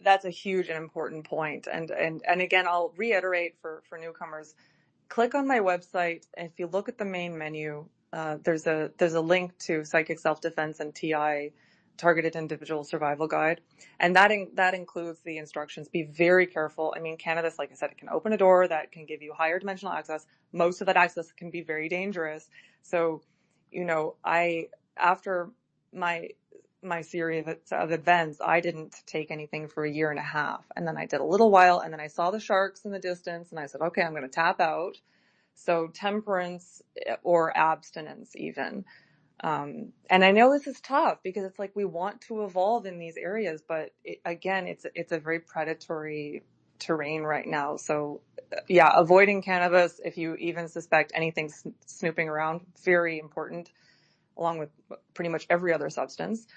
that's a huge and important point. And again, I'll reiterate for newcomers, click on my website. And if you look at the main menu, there's a link to Psychic Self-Defense and TI, Targeted Individual Survival Guide. And that includes the instructions. Be very careful. I mean, cannabis, like I said, it can open a door that can give you higher dimensional access. Most of that access can be very dangerous. So, after my series of events, I didn't take anything for a year and a half. And then I did a little while, and then I saw the sharks in the distance, and I said, okay, I'm going to tap out. So temperance or abstinence even. And I know this is tough because it's like we want to evolve in these areas, but it's a very predatory terrain right now. So yeah, avoiding cannabis if you even suspect anything snooping around, very important, along with pretty much every other substance.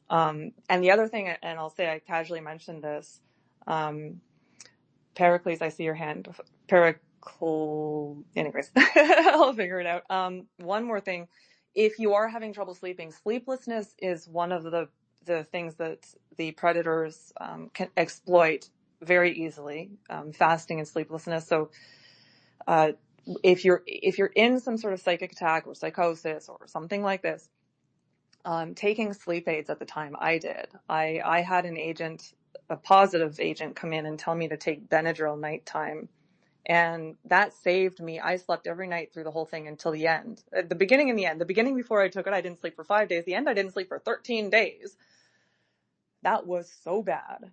And the other thing, and I'll say I casually mentioned this, Pericles, I see your hand. Anyways, I'll figure it out. One more thing. If you are having trouble sleeping, sleeplessness is one of the things that the predators can exploit very easily, fasting and sleeplessness. So if you're in some sort of psychic attack or psychosis or something like this, taking sleep aids at the time I did. I had a positive agent come in and tell me to take Benadryl nighttime. And that saved me. I slept every night through the whole thing until the end. At the beginning and the end. The beginning, before I took it, I didn't sleep for 5 days. The end, I didn't sleep for 13 days. That was so bad.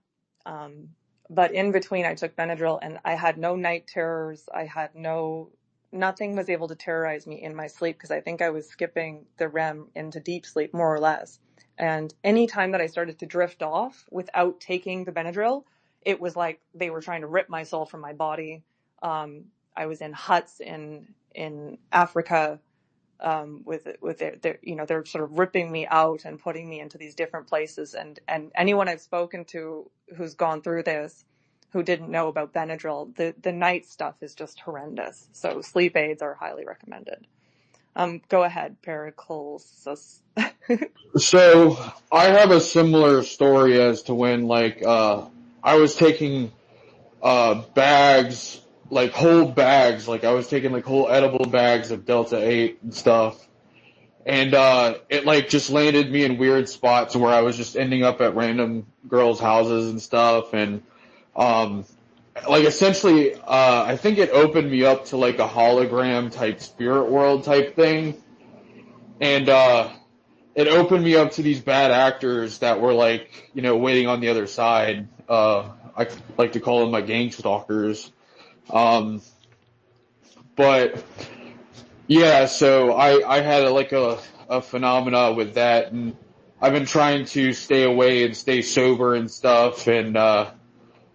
But in between, I took Benadryl and I had no night terrors. Nothing was able to terrorize me in my sleep because I think I was skipping the REM into deep sleep, more or less. And any time that I started to drift off without taking the Benadryl, it was like they were trying to rip my soul from my body. I was in huts in Africa, with they're sort of ripping me out and putting me into these different places. And anyone I've spoken to who's gone through this, who didn't know about Benadryl, the night stuff is just horrendous. So sleep aids are highly recommended. Go ahead, Pericles. So I have a similar story as to when I was taking bags, like whole bags, like I was taking like whole edible bags of Delta 8 and stuff. And it like just landed me in weird spots where I was just ending up at random girls' houses and stuff. And like essentially I think it opened me up to like a hologram type spirit world type thing. And it opened me up to these bad actors that were like, waiting on the other side. I like to call them my gang stalkers. But Yeah, so I had a phenomena with that, and I've been trying to stay away and stay sober and stuff, and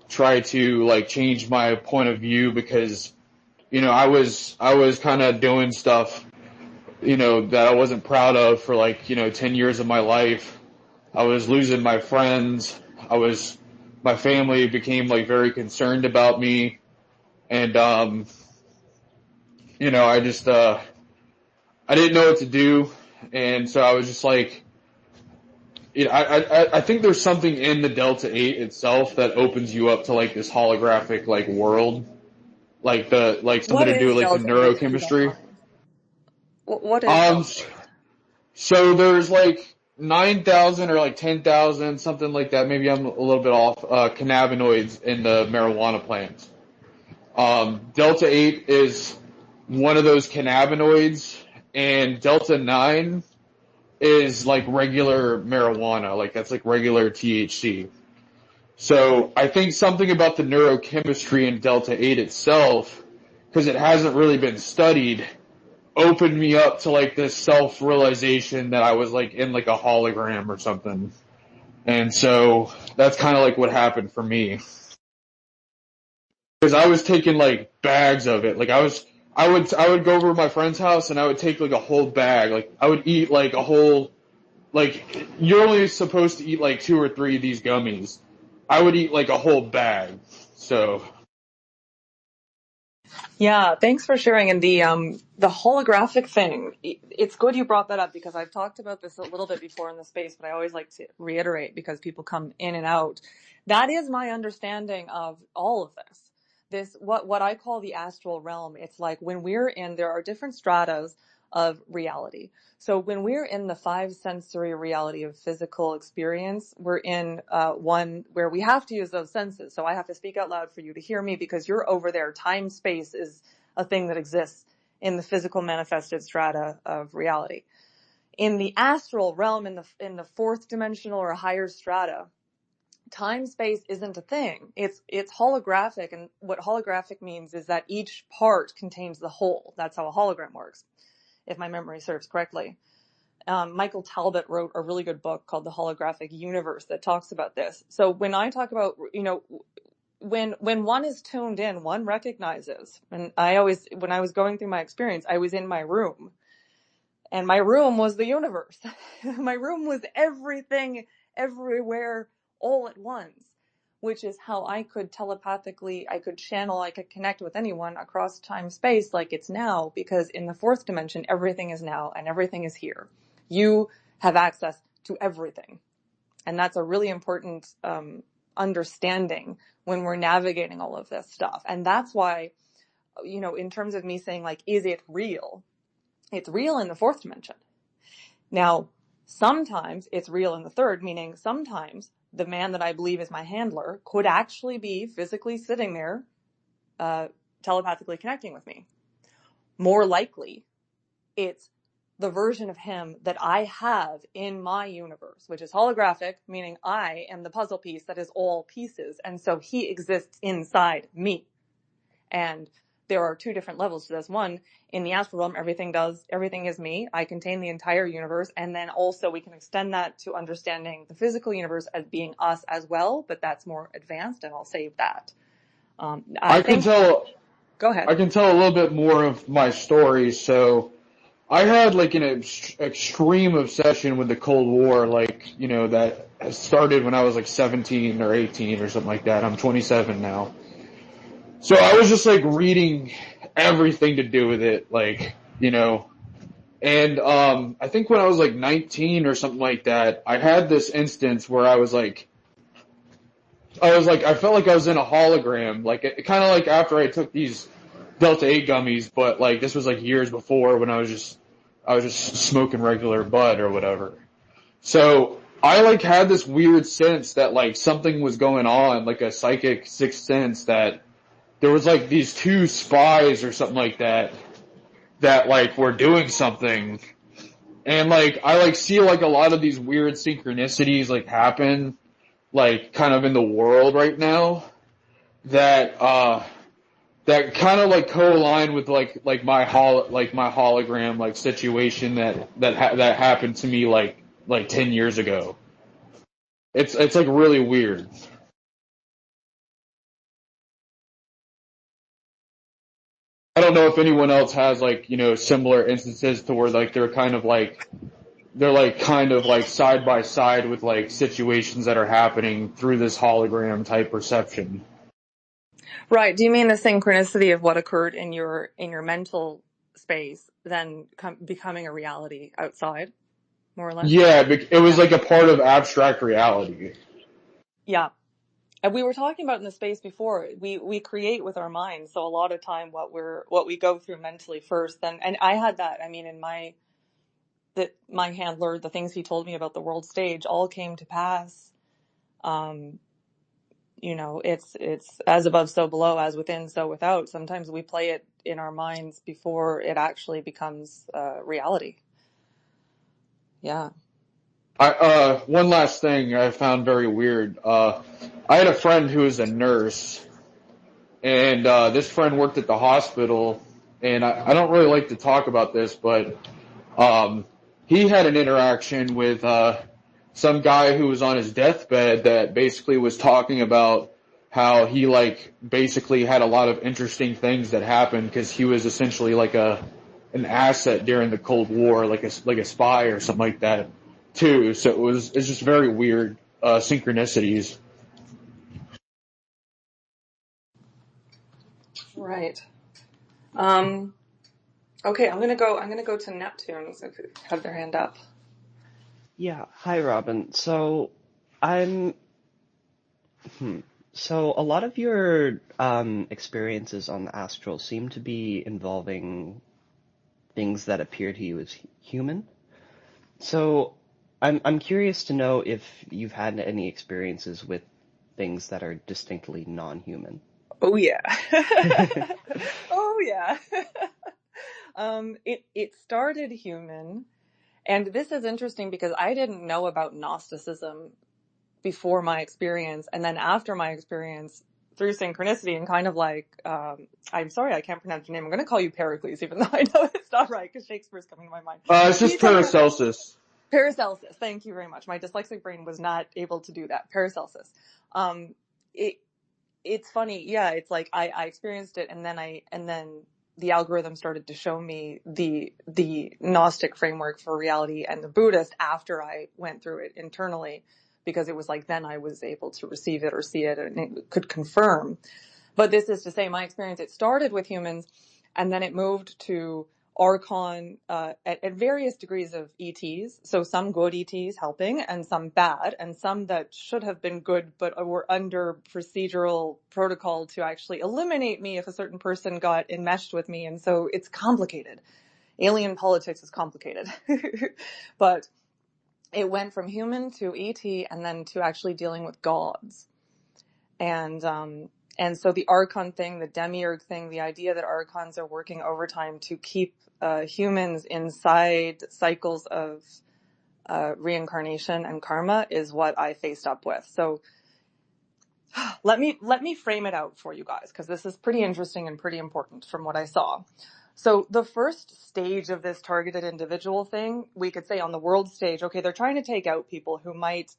try to like change my point of view because I was kind of doing stuff that I wasn't proud of for like 10 years of my life. I was losing my friends. My family became like very concerned about me, and I just I didn't know what to do, and so I was just like, I think there's something in the Delta 8 itself that opens you up to like this holographic like world, like something What to do is with like the Delta 8, if you don't neurochemistry. mind? What is Um, Delta 8? so there's like 9,000 or like 10,000, something like that. Maybe I'm a little bit off. Cannabinoids in the marijuana plants. Delta 8 is one of those cannabinoids, and Delta 9 is like regular marijuana, like that's like regular THC. So I think something about the neurochemistry in Delta 8 itself, because it hasn't really been studied, opened me up to like this self-realization that I was like in like a hologram or something. And so that's kind of like what happened for me. Because I was taking like bags of it. Like I would go over to my friend's house and I would take like a whole bag. Like I would eat like a whole, like you're only supposed to eat like 2 or 3 of these gummies. I would eat like a whole bag. So Yeah, thanks for sharing. And the holographic thing, it's good you brought that up because I've talked about this a little bit before in the space, but I always like to reiterate because people come in and out. That is my understanding of all of this. What I call the astral realm. It's like when there are different stratas of reality. So when we're in the 5 sensory reality of physical experience, we're in one where we have to use those senses. So I have to speak out loud for you to hear me because you're over there. Time space is a thing that exists in the physical manifested strata of reality. In the astral realm, in the fourth dimensional or higher strata, time space isn't a thing. It's holographic, and what holographic means is that each part contains the whole. That's how a hologram works, if my memory serves correctly. Michael Talbot wrote a really good book called The Holographic Universe that talks about this. So when I talk about, when one is tuned in, one recognizes, and when I was going through my experience, I was in my room, and my room was the universe. My room was everything, everywhere, all at once, which is how I could telepathically, I could channel, I could connect with anyone across time space like it's now, because in the fourth dimension, everything is now and everything is here. You have access to everything. And that's a really important understanding when we're navigating all of this stuff. And that's why, in terms of me saying like, is it real? It's real in the fourth dimension. Now, sometimes it's real in the third, meaning sometimes the man that I believe is my handler could actually be physically sitting there, telepathically connecting with me. More likely, it's the version of him that I have in my universe, which is holographic, meaning I am the puzzle piece that is all pieces. And so he exists inside me. And there are 2 different levels to this. One, in the astral realm, everything is me. I contain the entire universe. And then also we can extend that to understanding the physical universe as being us as well, but that's more advanced, and I'll save that. I can tell Go ahead. I can tell a little bit more of my story. So I had like an extreme obsession with the Cold War, that started when I was like 17 or 18 or something like that. I'm 27 now. So I was just like reading everything to do with it, and I think when I was like 19 or something like that, I had this instance where I felt like I was in a hologram, kind of like after I took these Delta 8 gummies, but like this was like years before when I was just smoking regular bud or whatever. So I like had this weird sense that like something was going on, like a psychic sixth sense that there was like these 2 spies or something like that like were doing something. And like I like see like a lot of these weird synchronicities like happen like kind of in the world right now that that kind of like co-align with like my hologram like situation that happened to me like 10 years ago. It's like really weird. I don't know if anyone else has like, similar instances to where like they're kind of like side by side with like situations that are happening through this hologram type perception. Right. Do you mean the synchronicity of what occurred in your mental space then becoming a reality outside, more or less? Yeah, it was Yeah. like a part of abstract reality. Yeah. And we were talking about in the space before, we create with our minds. So a lot of time what we go through mentally first, and I had that, I mean, in my handler, the things he told me about the world stage all came to pass. It's as above, so below, as within, so without. Sometimes we play it in our minds before it actually becomes reality. Yeah. One last thing I found very weird. I had a friend who was a nurse, and this friend worked at the hospital, and I don't really like to talk about this, but he had an interaction with some guy who was on his deathbed that basically was talking about how he like basically had a lot of interesting things that happened because he was essentially like an asset during the Cold War, like a spy or something like that too. So it's just very weird synchronicities. Right. Okay, I'm gonna go to Neptunes if you have their hand up. Yeah, hi Robin. So I'm so a lot of your experiences on the astral seem to be involving things that appear to you as human. So I'm curious to know if you've had any experiences with things that are distinctly non-human. Oh yeah. Oh yeah. It started human, and this is interesting because I didn't know about Gnosticism before my experience, and then after my experience through synchronicity and kind of like, I'm sorry, I can't pronounce your name. I'm going to call you Pericles, even though I know it's not right because Shakespeare's coming to my mind. It's Can just you tell me how? Paracelsus. Paracelsus. Thank you very much. My dyslexic brain was not able to do that. Paracelsus. It's funny. Yeah. It's like I experienced it, and then the algorithm started to show me the Gnostic framework for reality and the Buddhist after I went through it internally, because it was like then I was able to receive it or see it and it could confirm. But this is to say, my experience, it started with humans, and then it moved to Archon at various degrees of ETs. So some good ETs helping, and some bad, and some that should have been good but were under procedural protocol to actually eliminate me if a certain person got enmeshed with me. And so it's complicated. Alien politics is complicated. But it went from human to ET and then to actually dealing with gods. And so the Archon thing, the Demiurge thing, the idea that Archons are working overtime to keep humans inside cycles of reincarnation and karma is what I faced up with. So let me frame it out for you guys, because this is pretty interesting and pretty important from what I saw. So the first stage of this targeted individual thing, we could say on the world stage, okay, they're trying to take out people who might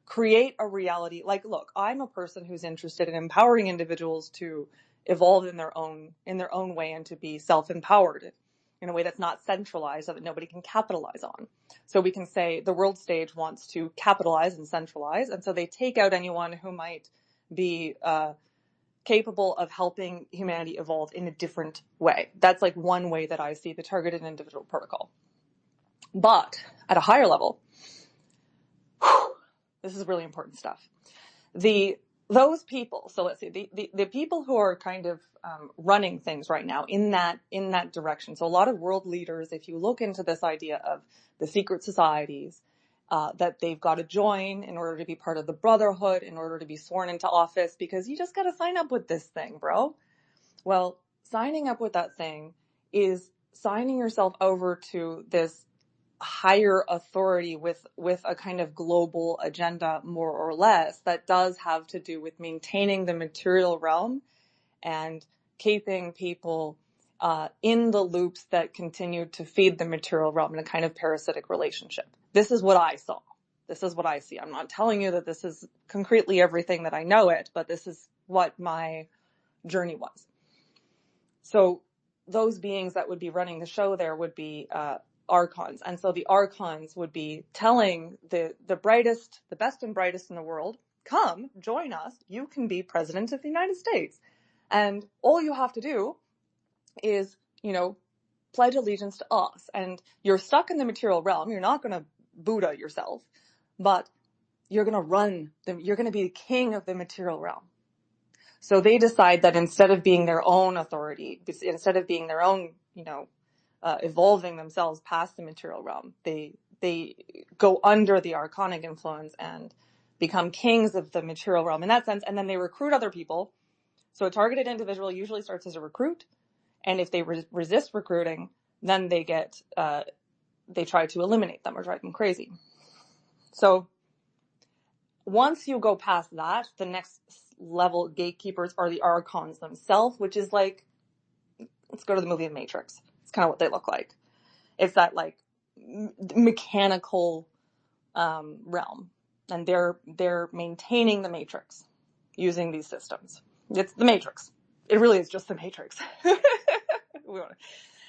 create a reality. Like, look, I'm a person who's interested in empowering individuals to evolve in their own way and to be self-empowered in a way that's not centralized, so that nobody can capitalize on. So we can say the world stage wants to capitalize and centralize, and so they take out anyone who might be capable of helping humanity evolve in a different way. That's like one way that I see the targeted individual protocol. But at a higher level, this is really important stuff. Those people, so let's see, the people who are kind of running things right now in that direction. So a lot of world leaders, if you look into this idea of the secret societies, that they've got to join in order to be part of the brotherhood, in order to be sworn into office, because you just got to sign up with this thing, bro. Well, signing up with that thing is signing yourself over to this higher authority with a kind of global agenda, more or less, that does have to do with maintaining the material realm and keeping people in the loops that continued to feed the material realm in a kind of parasitic relationship. This is what I saw. This is what I see. I'm not telling you that this is concretely everything that I know it, but this is what my journey was. So those beings that would be running the show there would be archons. And so the archons would be telling the brightest, the best and brightest in the world, come, join us. You can be president of the United States. And all you have to do is, pledge allegiance to us. And you're stuck in the material realm. You're not going to Buddha yourself, but you're going to be the king of the material realm. So they decide that instead of being their own authority, instead of being their own, evolving themselves past the material realm, they go under the archonic influence and become kings of the material realm in that sense. And then they recruit other people. So a targeted individual usually starts as a recruit. And if they resist recruiting, then they try to eliminate them or drive them crazy. So once you go past that, the next level gatekeepers are the archons themselves, which is like, let's go to the movie The Matrix. It's kind of what they look like. It's that like mechanical realm, and they're maintaining the Matrix using these systems. It's the Matrix. It really is just the Matrix.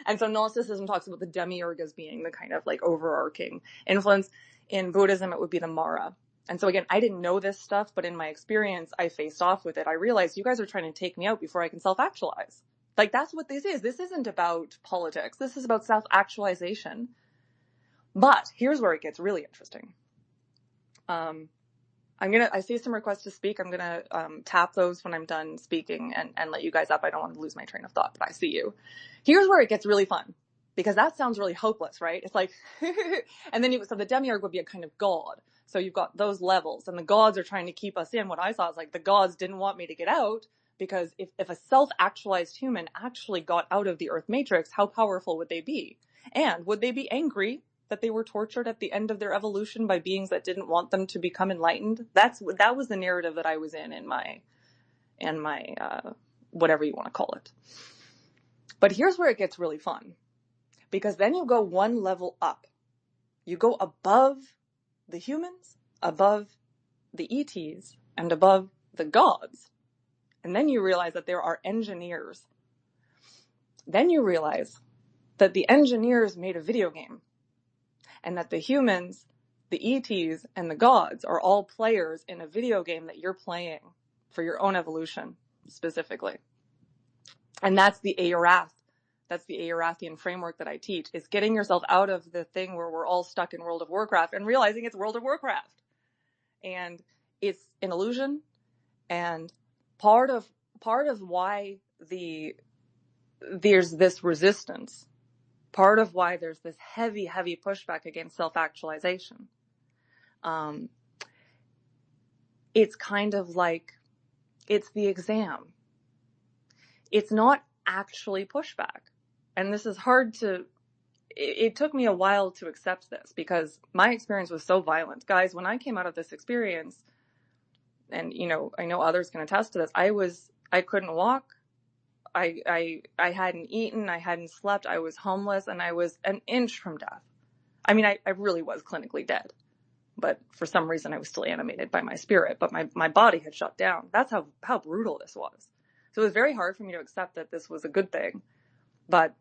And so Gnosticism talks about the demiurge as being the kind of like overarching influence. In Buddhism, it would be the Mara. And so again, I didn't know this stuff, but in my experience, I faced off with it. I realized you guys are trying to take me out before I can self-actualize. Like, that's what this is. This isn't about politics. This is about self-actualization. But here's where it gets really interesting. I see some requests to speak. I'm gonna tap those when I'm done speaking and let you guys up. I don't want to lose my train of thought, but I see you. Here's where it gets really fun, because that sounds really hopeless, right? It's like, and then so the demiurge would be a kind of god. So you've got those levels, and the gods are trying to keep us in. What I saw is like the gods didn't want me to get out, because if a self-actualized human actually got out of the Earth Matrix, how powerful would they be? And would they be angry that they were tortured at the end of their evolution by beings that didn't want them to become enlightened? That was the narrative that I was in my whatever you want to call it. But here's where it gets really fun, because then you go one level up. You go above the humans, above the ETs, and above the gods. And then you realize that there are engineers. Then you realize that the engineers made a video game, and that the humans, the ETs, and the gods are all players in a video game that you're playing for your own evolution, specifically. And that's the AORATH. That's the AORAThian framework that I teach, is getting yourself out of the thing where we're all stuck in World of Warcraft and realizing it's World of Warcraft. And it's an illusion. And part of why there's this resistance, part of why there's this heavy, heavy pushback against self-actualization, it's kind of like, it's the exam. It's not actually pushback. And this is hard to, it took me a while to accept this, because my experience was so violent. Guys, when I came out of this experience, and I know others can attest to this, I couldn't walk. I hadn't eaten, I hadn't slept, I was homeless, and I was an inch from death. I mean, I really was clinically dead, but for some reason I was still animated by my spirit, but my body had shut down. That's how brutal this was. So it was very hard for me to accept that this was a good thing, but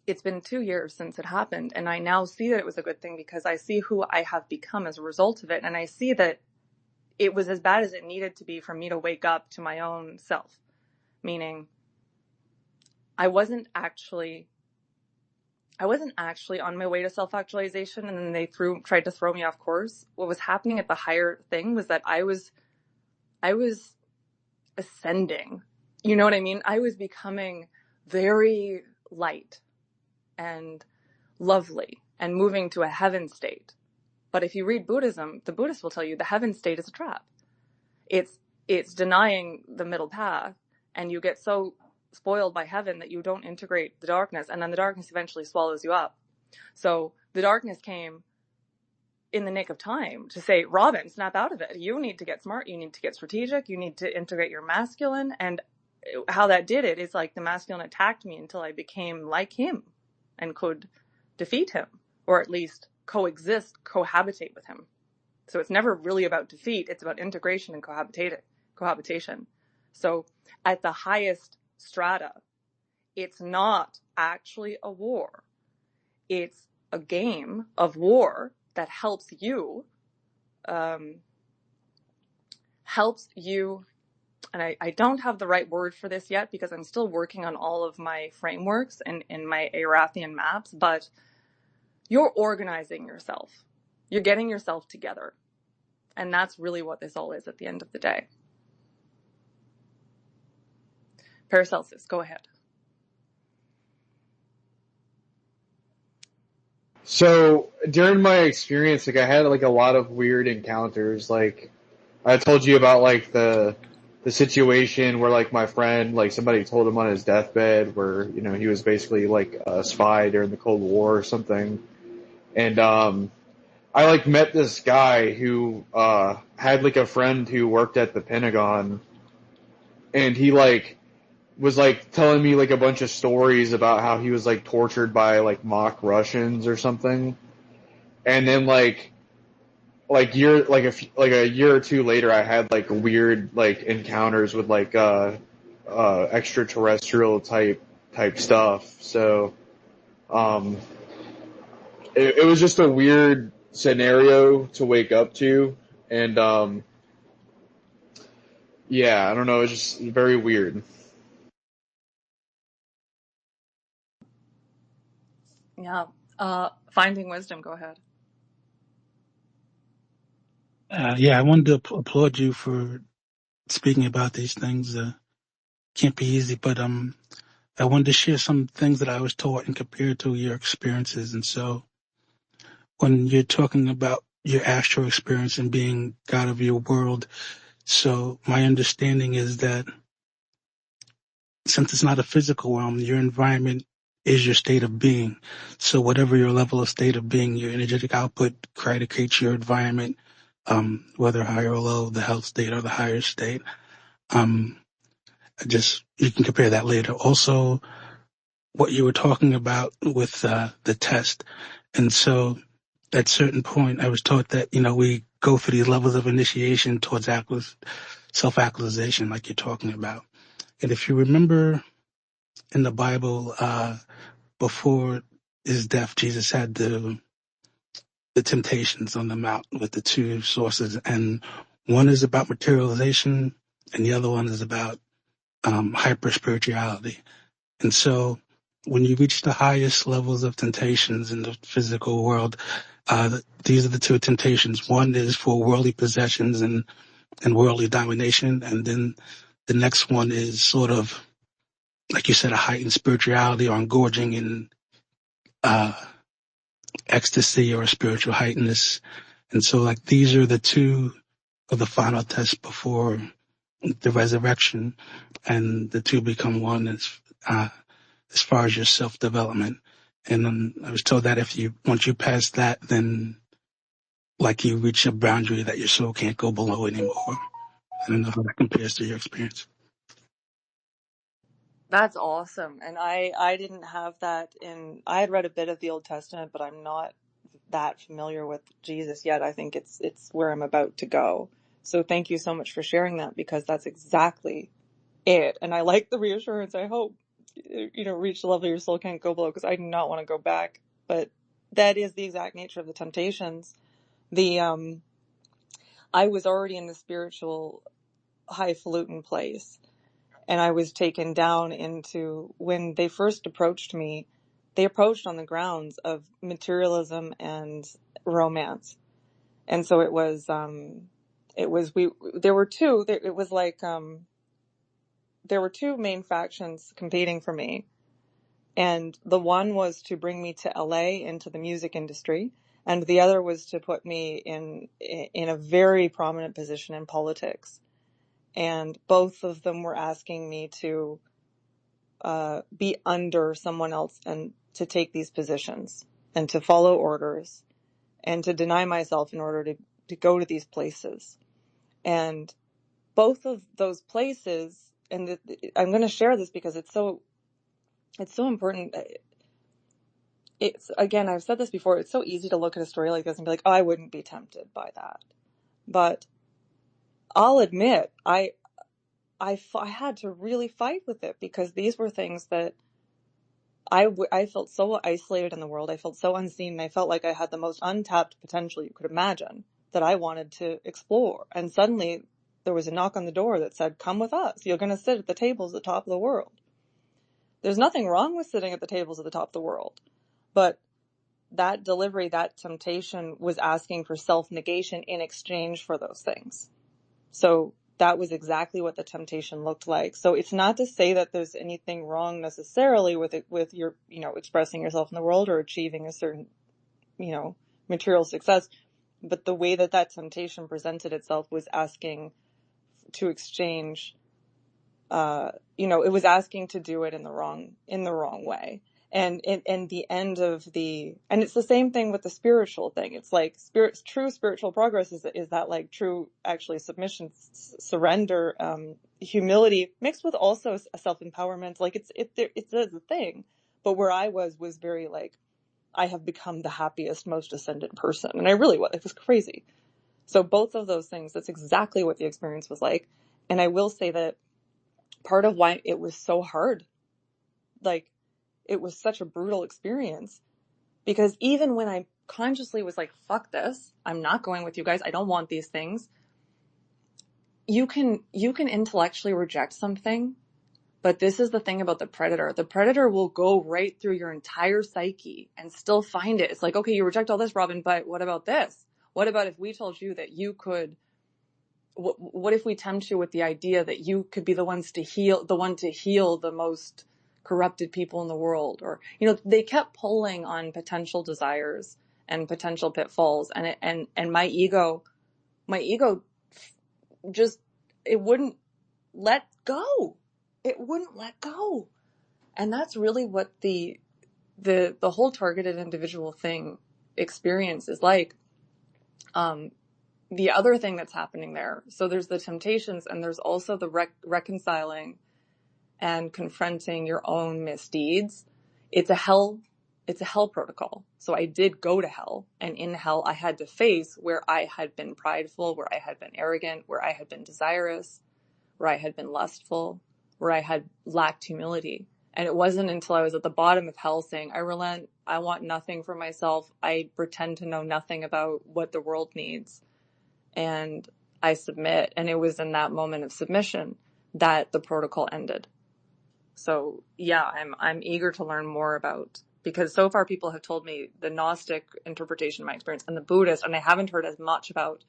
it's been 2 years since it happened, and I now see that it was a good thing, because I see who I have become as a result of it, and I see that it was as bad as it needed to be for me to wake up to my own self, meaning I wasn't actually on my way to self-actualization, and then they tried to throw me off course. What was happening at the higher thing was that I was ascending. You know what I mean? I was becoming very light and lovely and moving to a heaven state. But if you read Buddhism, the Buddhists will tell you the heaven state is a trap. It's denying the middle path, and you get so spoiled by heaven that you don't integrate the darkness, and then the darkness eventually swallows you up. So the darkness came in the nick of time to say, Robin, snap out of it. You need to get smart. You need to get strategic. You need to integrate your masculine. And how that did it is like the masculine attacked me until I became like him and could defeat him, or at least coexist, cohabitate with him. So it's never really about defeat. It's about integration and cohabitation. So at the highest strata, it's not actually a war. It's a game of war that helps you, and I don't have the right word for this yet because I'm still working on all of my frameworks and in my AORAThian maps, but you're organizing yourself. You're getting yourself together. And that's really what this all is at the end of the day. Paracelsus, go ahead. So during my experience, like I had like a lot of weird encounters. Like I told you about like the situation where like my friend, like somebody told him on his deathbed where, you know, he was basically like a spy during the Cold War or something. And I like met this guy who had like a friend who worked at the Pentagon, and he like was like telling me like a bunch of stories about how he was like tortured by like mock Russians or something. And then like a year or two later, I had like weird like encounters with like extraterrestrial type stuff. So um it was just a weird scenario to wake up to. And yeah, I don't know, it's just very weird. Yeah. Finding wisdom, go ahead. Yeah, I wanted to applaud you for speaking about these things. Can't be easy, but I wanted to share some things that I was taught and compared to your experiences. And so, when you're talking about your astral experience and being God of your world, so my understanding is that since it's not a physical realm, your environment is your state of being. So whatever your level of state of being, your energetic output creates your environment, whether high or low, the health state or the higher state. Um, you can compare that later. Also, what you were talking about with the test. And so at a certain point, I was taught that, we go through these levels of initiation towards self-actualization, like you're talking about. And if you remember in the Bible, before his death, Jesus had the temptations on the mount with the two sources. And one is about materialization, and the other one is about hyper spirituality. And so when you reach the highest levels of temptations in the physical world, these are the two temptations. One is for worldly possessions and worldly domination. And then the next one is sort of, like you said, a heightened spirituality or engorging in ecstasy or spiritual heightenedness. And so like these are the two of the final tests before the resurrection, and the two become one as far as your self-development. And I was told that once you pass that, then like you reach a boundary that your soul can't go below anymore. I don't know how that compares to your experience. That's awesome. And I didn't have that I had read a bit of the Old Testament, but I'm not that familiar with Jesus yet. I think it's where I'm about to go. So thank you so much for sharing that, because that's exactly it. And I like the reassurance. I hope, reach the level your soul can't go below, because I do not want to go back. But that is the exact nature of the temptations. I was already in the spiritual highfalutin place, and I was taken down into, when they first approached me, they approached on the grounds of materialism and romance. And so there were two main factions competing for me. And the one was to bring me to LA into the music industry, and the other was to put me in a very prominent position in politics. And both of them were asking me to be under someone else and to take these positions and to follow orders and to deny myself in order to go to these places. And both of those places I'm going to share this because it's so important. It's, again, I've said this before, it's so easy to look at a story like this and be like, oh, I wouldn't be tempted by that. But I'll admit, I had to really fight with it, because these were things that I felt so isolated in the world. I felt so unseen, and I felt like I had the most untapped potential you could imagine that I wanted to explore. And suddenly there was a knock on the door that said, come with us. You're going to sit at the tables at the top of the world. There's nothing wrong with sitting at the tables at the top of the world. But that delivery, that temptation, was asking for self-negation in exchange for those things. So that was exactly what the temptation looked like. So it's not to say that there's anything wrong necessarily with it, with your, expressing yourself in the world or achieving a certain, material success. But the way that temptation presented itself was asking to exchange, it was asking to do it in the wrong way. And the end of and it's the same thing with the spiritual thing. It's like true spiritual progress is that, like, true, actually, submission, surrender, humility, mixed with also a self-empowerment. Like, it's a thing. But where I was very like, I have become the happiest, most ascended person. And I really was. It was crazy. So both of those things, that's exactly what the experience was like. And I will say that part of why it was so hard, like, it was such a brutal experience, because even when I consciously was like, fuck this, I'm not going with you guys, I don't want these things, you can intellectually reject something. But this is the thing about the predator will go right through your entire psyche and still find it. It's like, okay, you reject all this, Robin, but what about this? What about if we told you that you could, what if we tempt you with the idea that you could be the one to heal the most corrupted people in the world? Or, they kept pulling on potential desires and potential pitfalls, and my ego just, it wouldn't let go. And that's really what the whole targeted individual thing experience is like. The other thing that's happening there, so there's the temptations, and there's also the reconciling and confronting your own misdeeds. It's a hell protocol. So I did go to hell, and in hell I had to face where I had been prideful, where I had been arrogant, where I had been desirous, where I had been lustful, where I had lacked humility. And it wasn't until I was at the bottom of hell saying, I relent, I want nothing for myself, I pretend to know nothing about what the world needs, and I submit. And it was in that moment of submission that the protocol ended. So yeah, I'm eager to learn more about, because so far people have told me the Gnostic interpretation of my experience and the Buddhist, and I haven't heard as much about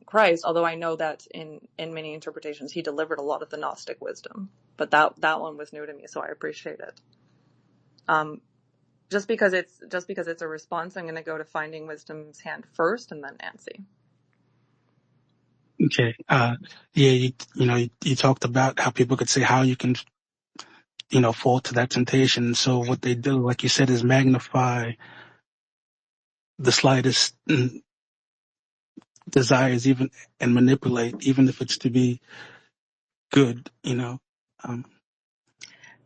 Christ, although I know that in many interpretations he delivered a lot of the Gnostic wisdom. But that one was new to me, so I appreciate it. Just because it's a response, I'm going to go to Finding Wisdom's hand first, and then Nancy. Okay. Yeah, you talked about how people could say how you can, fall to that temptation. So what they do, like you said, is magnify the slightest desires, and manipulate, even if it's to be good, Um,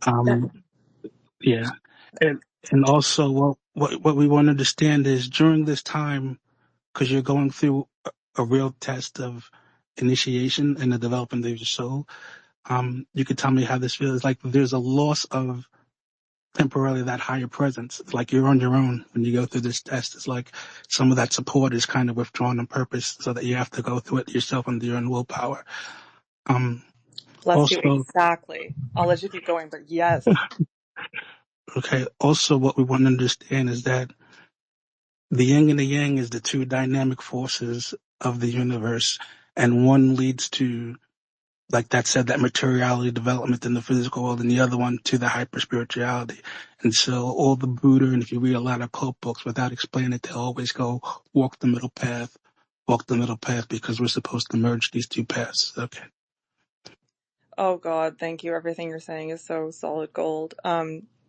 um, yeah. And also what we want to understand is, during this time, because you're going through a real test of initiation and the development of your soul, you could tell me how this feels. Like, there's a loss of temporarily that higher presence. It's like you're on your own when you go through this test. It's like some of that support is kind of withdrawn on purpose, so that you have to go through it yourself under your own willpower. Bless you. Also, Exactly. I'll let you keep going, but yes. okay. Also, what we want to understand is that the yin and the yang is the two dynamic forces of the universe, and one leads to, like that said, that materiality development in the physical world, and the other one to the hyper spirituality. And so all the Buddha, and if you read a lot of cult books, without explaining it, they'll always go, walk the middle path, because we're supposed to merge these two paths. Okay. Oh God, thank you. Everything you're saying is so solid gold.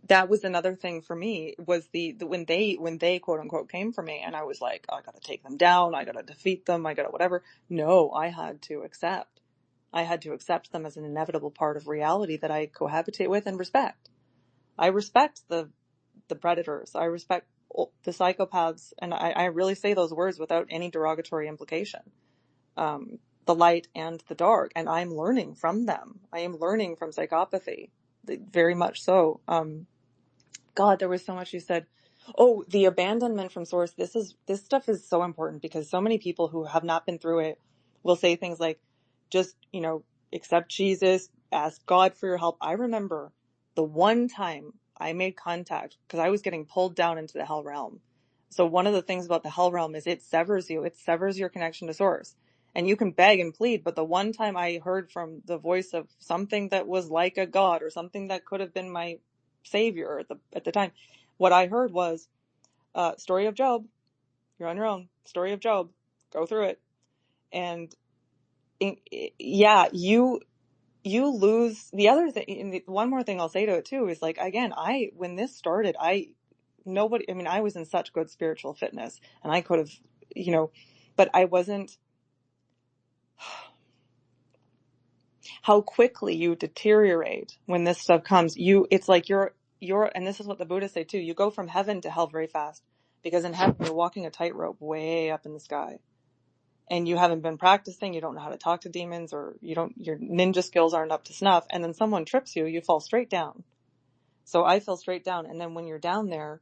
That was another thing for me, was the when they quote unquote came for me, and I was like, oh, I gotta take them down, I gotta defeat them, I gotta whatever. No, I had to accept I had to accept them as an inevitable part of reality that I cohabitate with and respect. I respect the predators. I respect the psychopaths, and I really say those words without any derogatory implication. The light and the dark, and I'm learning from them. I am learning from psychopathy, very much so. God, there was so much you said. Oh, the abandonment from source. This stuff is so important because so many people who have not been through it will say things like, just, accept Jesus, ask God for your help. I remember the one time I made contact because I was getting pulled down into the hell realm. So one of the things about the hell realm is it severs you. It severs your connection to source. And you can beg and plead, but the one time I heard from the voice of something that was like a God or something that could have been my savior at the time, what I heard was, story of Job. You're on your own. Story of Job. Go through it. And yeah, you lose the other thing. One more thing I'll say to it too is, like, again, when this started, I was in such good spiritual fitness and I could have, but I wasn't. How quickly you deteriorate when this stuff comes. It's like you're, and this is what the Buddhists say too, you go from heaven to hell very fast, because in heaven you're walking a tightrope way up in the sky, and you haven't been practicing, you don't know how to talk to demons, or your ninja skills aren't up to snuff, and then someone trips you, you fall straight down. So I fell straight down, and then when you're down there,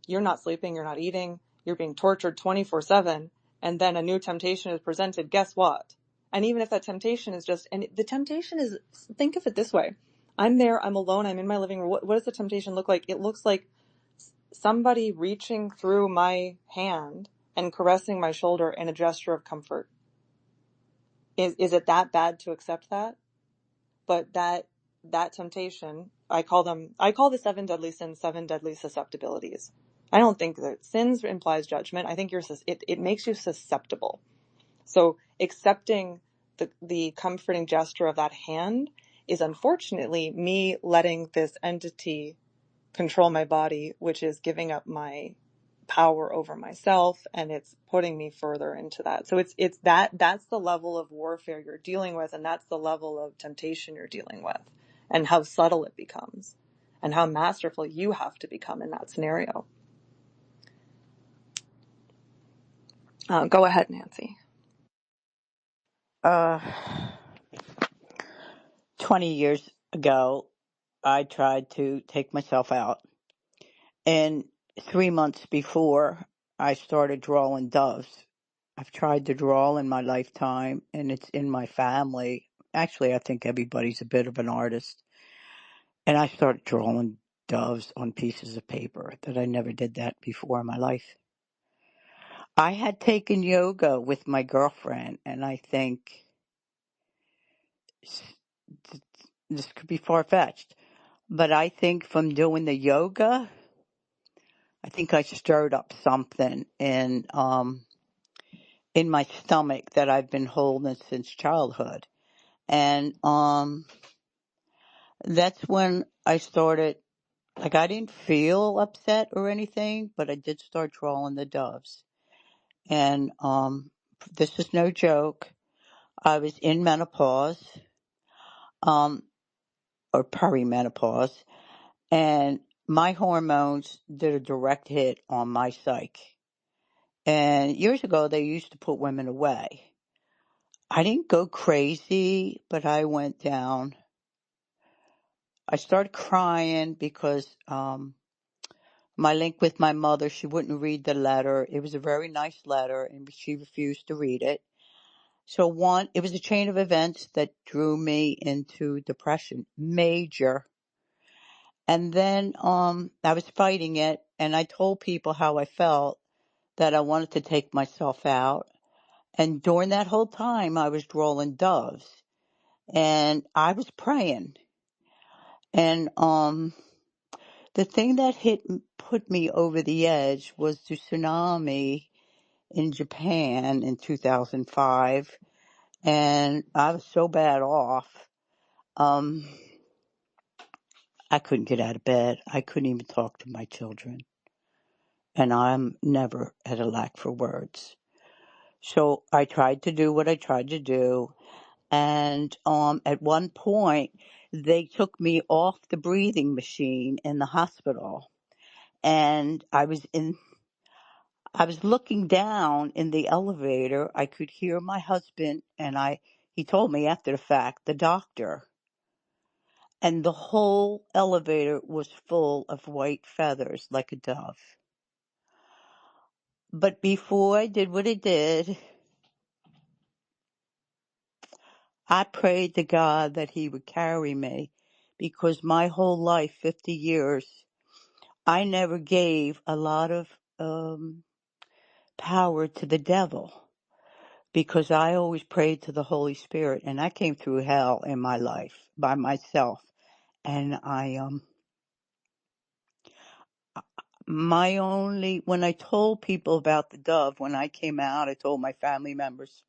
you're not sleeping, you're not eating, you're being tortured 24/7, and then a new temptation is presented. Guess what? And even if that temptation is and the temptation is, think of it this way. I'm there, I'm alone, I'm in my living room. What does the temptation look like? It looks like somebody reaching through my hand and caressing my shoulder in a gesture of comfort. Is it that bad to accept that? But that temptation, I call the 7 deadly sins 7 deadly susceptibilities. I don't think that sins implies judgment. I think it makes you susceptible. So accepting the comforting gesture of that hand is unfortunately me letting this entity control my body, which is giving up my power over myself, and it's putting me further into that. So that's the level of warfare you're dealing with, and that's the level of temptation you're dealing with, and how subtle it becomes, and how masterful you have to become in that scenario. Go ahead, Nancy. 20 years ago, I tried to take myself out. And 3 months before, I started drawing doves. I've tried to draw in my lifetime, and it's in my family. Actually, I think everybody's a bit of an artist. And I started drawing doves on pieces of paper that I never did that before in my life. I had taken yoga with my girlfriend, and I think this could be far-fetched, but I think from doing the yoga, I think I stirred up something in my stomach that I've been holding since childhood. And that's when I started, like, I didn't feel upset or anything, but I did start drawing the doves. And this is no joke. I was in menopause, or perimenopause, and my hormones did a direct hit on my psyche. And years ago, they used to put women away. I didn't go crazy, but I went down. I started crying because my link with my mother, she wouldn't read the letter. It was a very nice letter, and she refused to read it. So it was a chain of events that drew me into depression, major. And then I was fighting it, and I told people how I felt, that I wanted to take myself out. And during that whole time, I was drawing doves, and I was praying. And the thing that put me over the edge was the tsunami in Japan in 2005, and I was so bad off. I couldn't get out of bed. I couldn't even talk to my children, and I'm never at a lack for words. So I tried to do what I tried to do, And at one point, they took me off the breathing machine in the hospital, and I was looking down in the elevator. I could hear my husband, and he told me after the fact, the doctor, and the whole elevator was full of white feathers like a dove. But before I did what I did, I prayed to God that He would carry me, because my whole life, 50 years, I never gave a lot of power to the devil, because I always prayed to the Holy Spirit, and I came through hell in my life by myself. And when I told people about the dove, when I came out, I told my family members,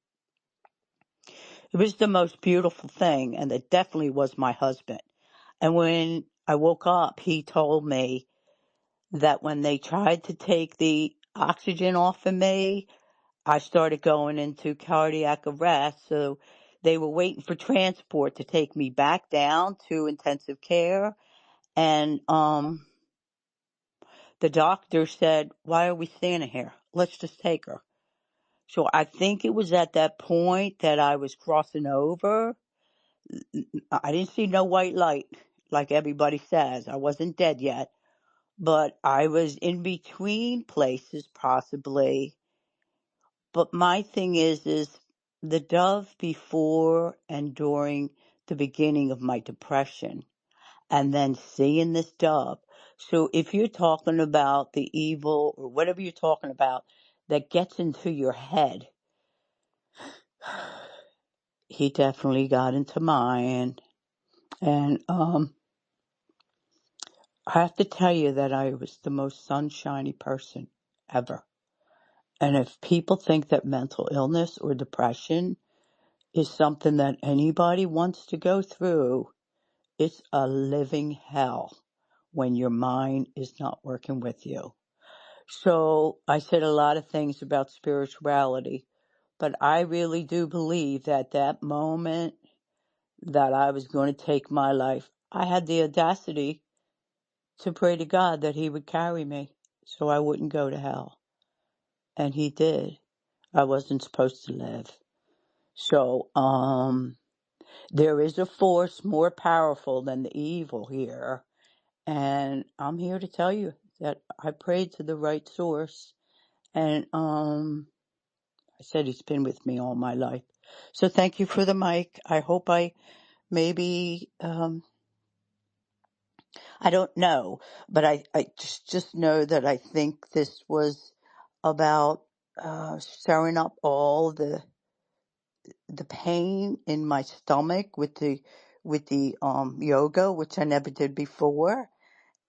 it was the most beautiful thing, and it definitely was my husband. And when I woke up, he told me that when they tried to take the oxygen off of me, I started going into cardiac arrest. So they were waiting for transport to take me back down to intensive care. And the doctor said, "Why are we standing here? Let's just take her." So I think it was at that point that I was crossing over. I didn't see no white light like everybody says. I wasn't dead yet, but I was in between places possibly. But my thing is the dove before and during the beginning of my depression, and then seeing this dove. So if you're talking about the evil or whatever you're talking about that gets into your head, he definitely got into mine. And I have to tell you that I was the most sunshiny person ever. And if people think that mental illness or depression is something that anybody wants to go through, it's a living hell when your mind is not working with you. So I said a lot of things about spirituality, but I really do believe that that moment that I was going to take my life, I had the audacity to pray to God that He would carry me so I wouldn't go to hell. And He did. I wasn't supposed to live. So, there is a force more powerful than the evil here. And I'm here to tell you that I prayed to the right source. And I said He's been with me all my life. So thank you for the mic. I hope I maybe, I don't know, but I just know that I think this was about stirring up all the pain in my stomach with the yoga, which I never did before.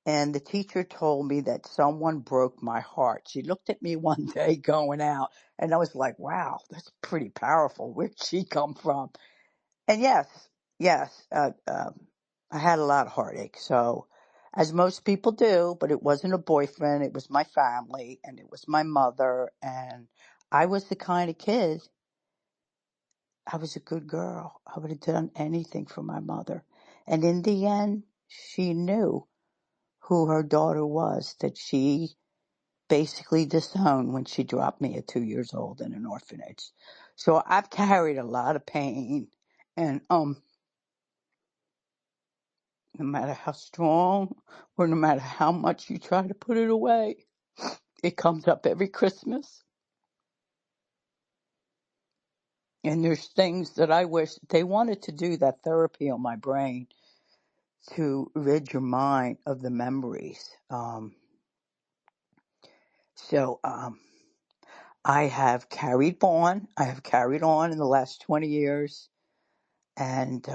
And the teacher told me that someone broke my heart. She looked at me one day going out, and I was like, wow, that's pretty powerful. Where'd she come from? And yes, I had a lot of heartache. So, as most people do, but it wasn't a boyfriend. It was my family, and it was my mother. And I was the kind of kid, I was a good girl. I would have done anything for my mother. And in the end, she knew who her daughter was, that she basically disowned when she dropped me at 2 years old in an orphanage. So I've carried a lot of pain, and no matter how strong or no matter how much you try to put it away, it comes up every Christmas. And there's things that I wish they wanted to do that therapy on my brain to rid your mind of the memories. So I have carried on. I have carried on in the last 20 years. And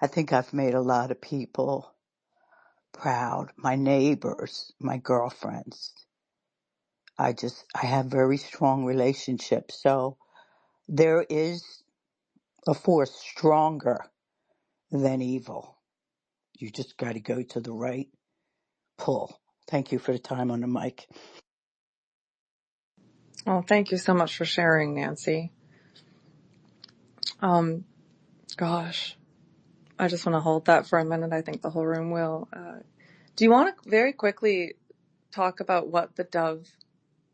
I think I've made a lot of people proud. My neighbors, my girlfriends. I have very strong relationships. So there is a force stronger than evil. You just got to go to the right pull. Thank you for the time on the mic. Well, thank you so much for sharing, Nancy. Um, gosh, I just want to hold that for a minute. I think the whole room will. Do you want to very quickly talk about what the dove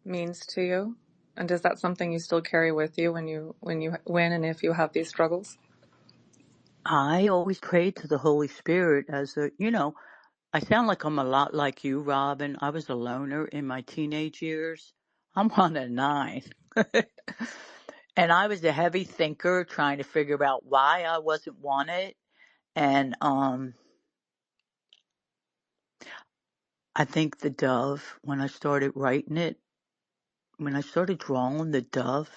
means to you? And is that something you still carry with you when and if you have these struggles? I always prayed to the Holy Spirit I sound like I'm a lot like you, Robin. I was a loner in my teenage years. I'm one of 9. And I was a heavy thinker trying to figure out why I wasn't wanted. And I think the dove, when I started writing it, when I started drawing the dove,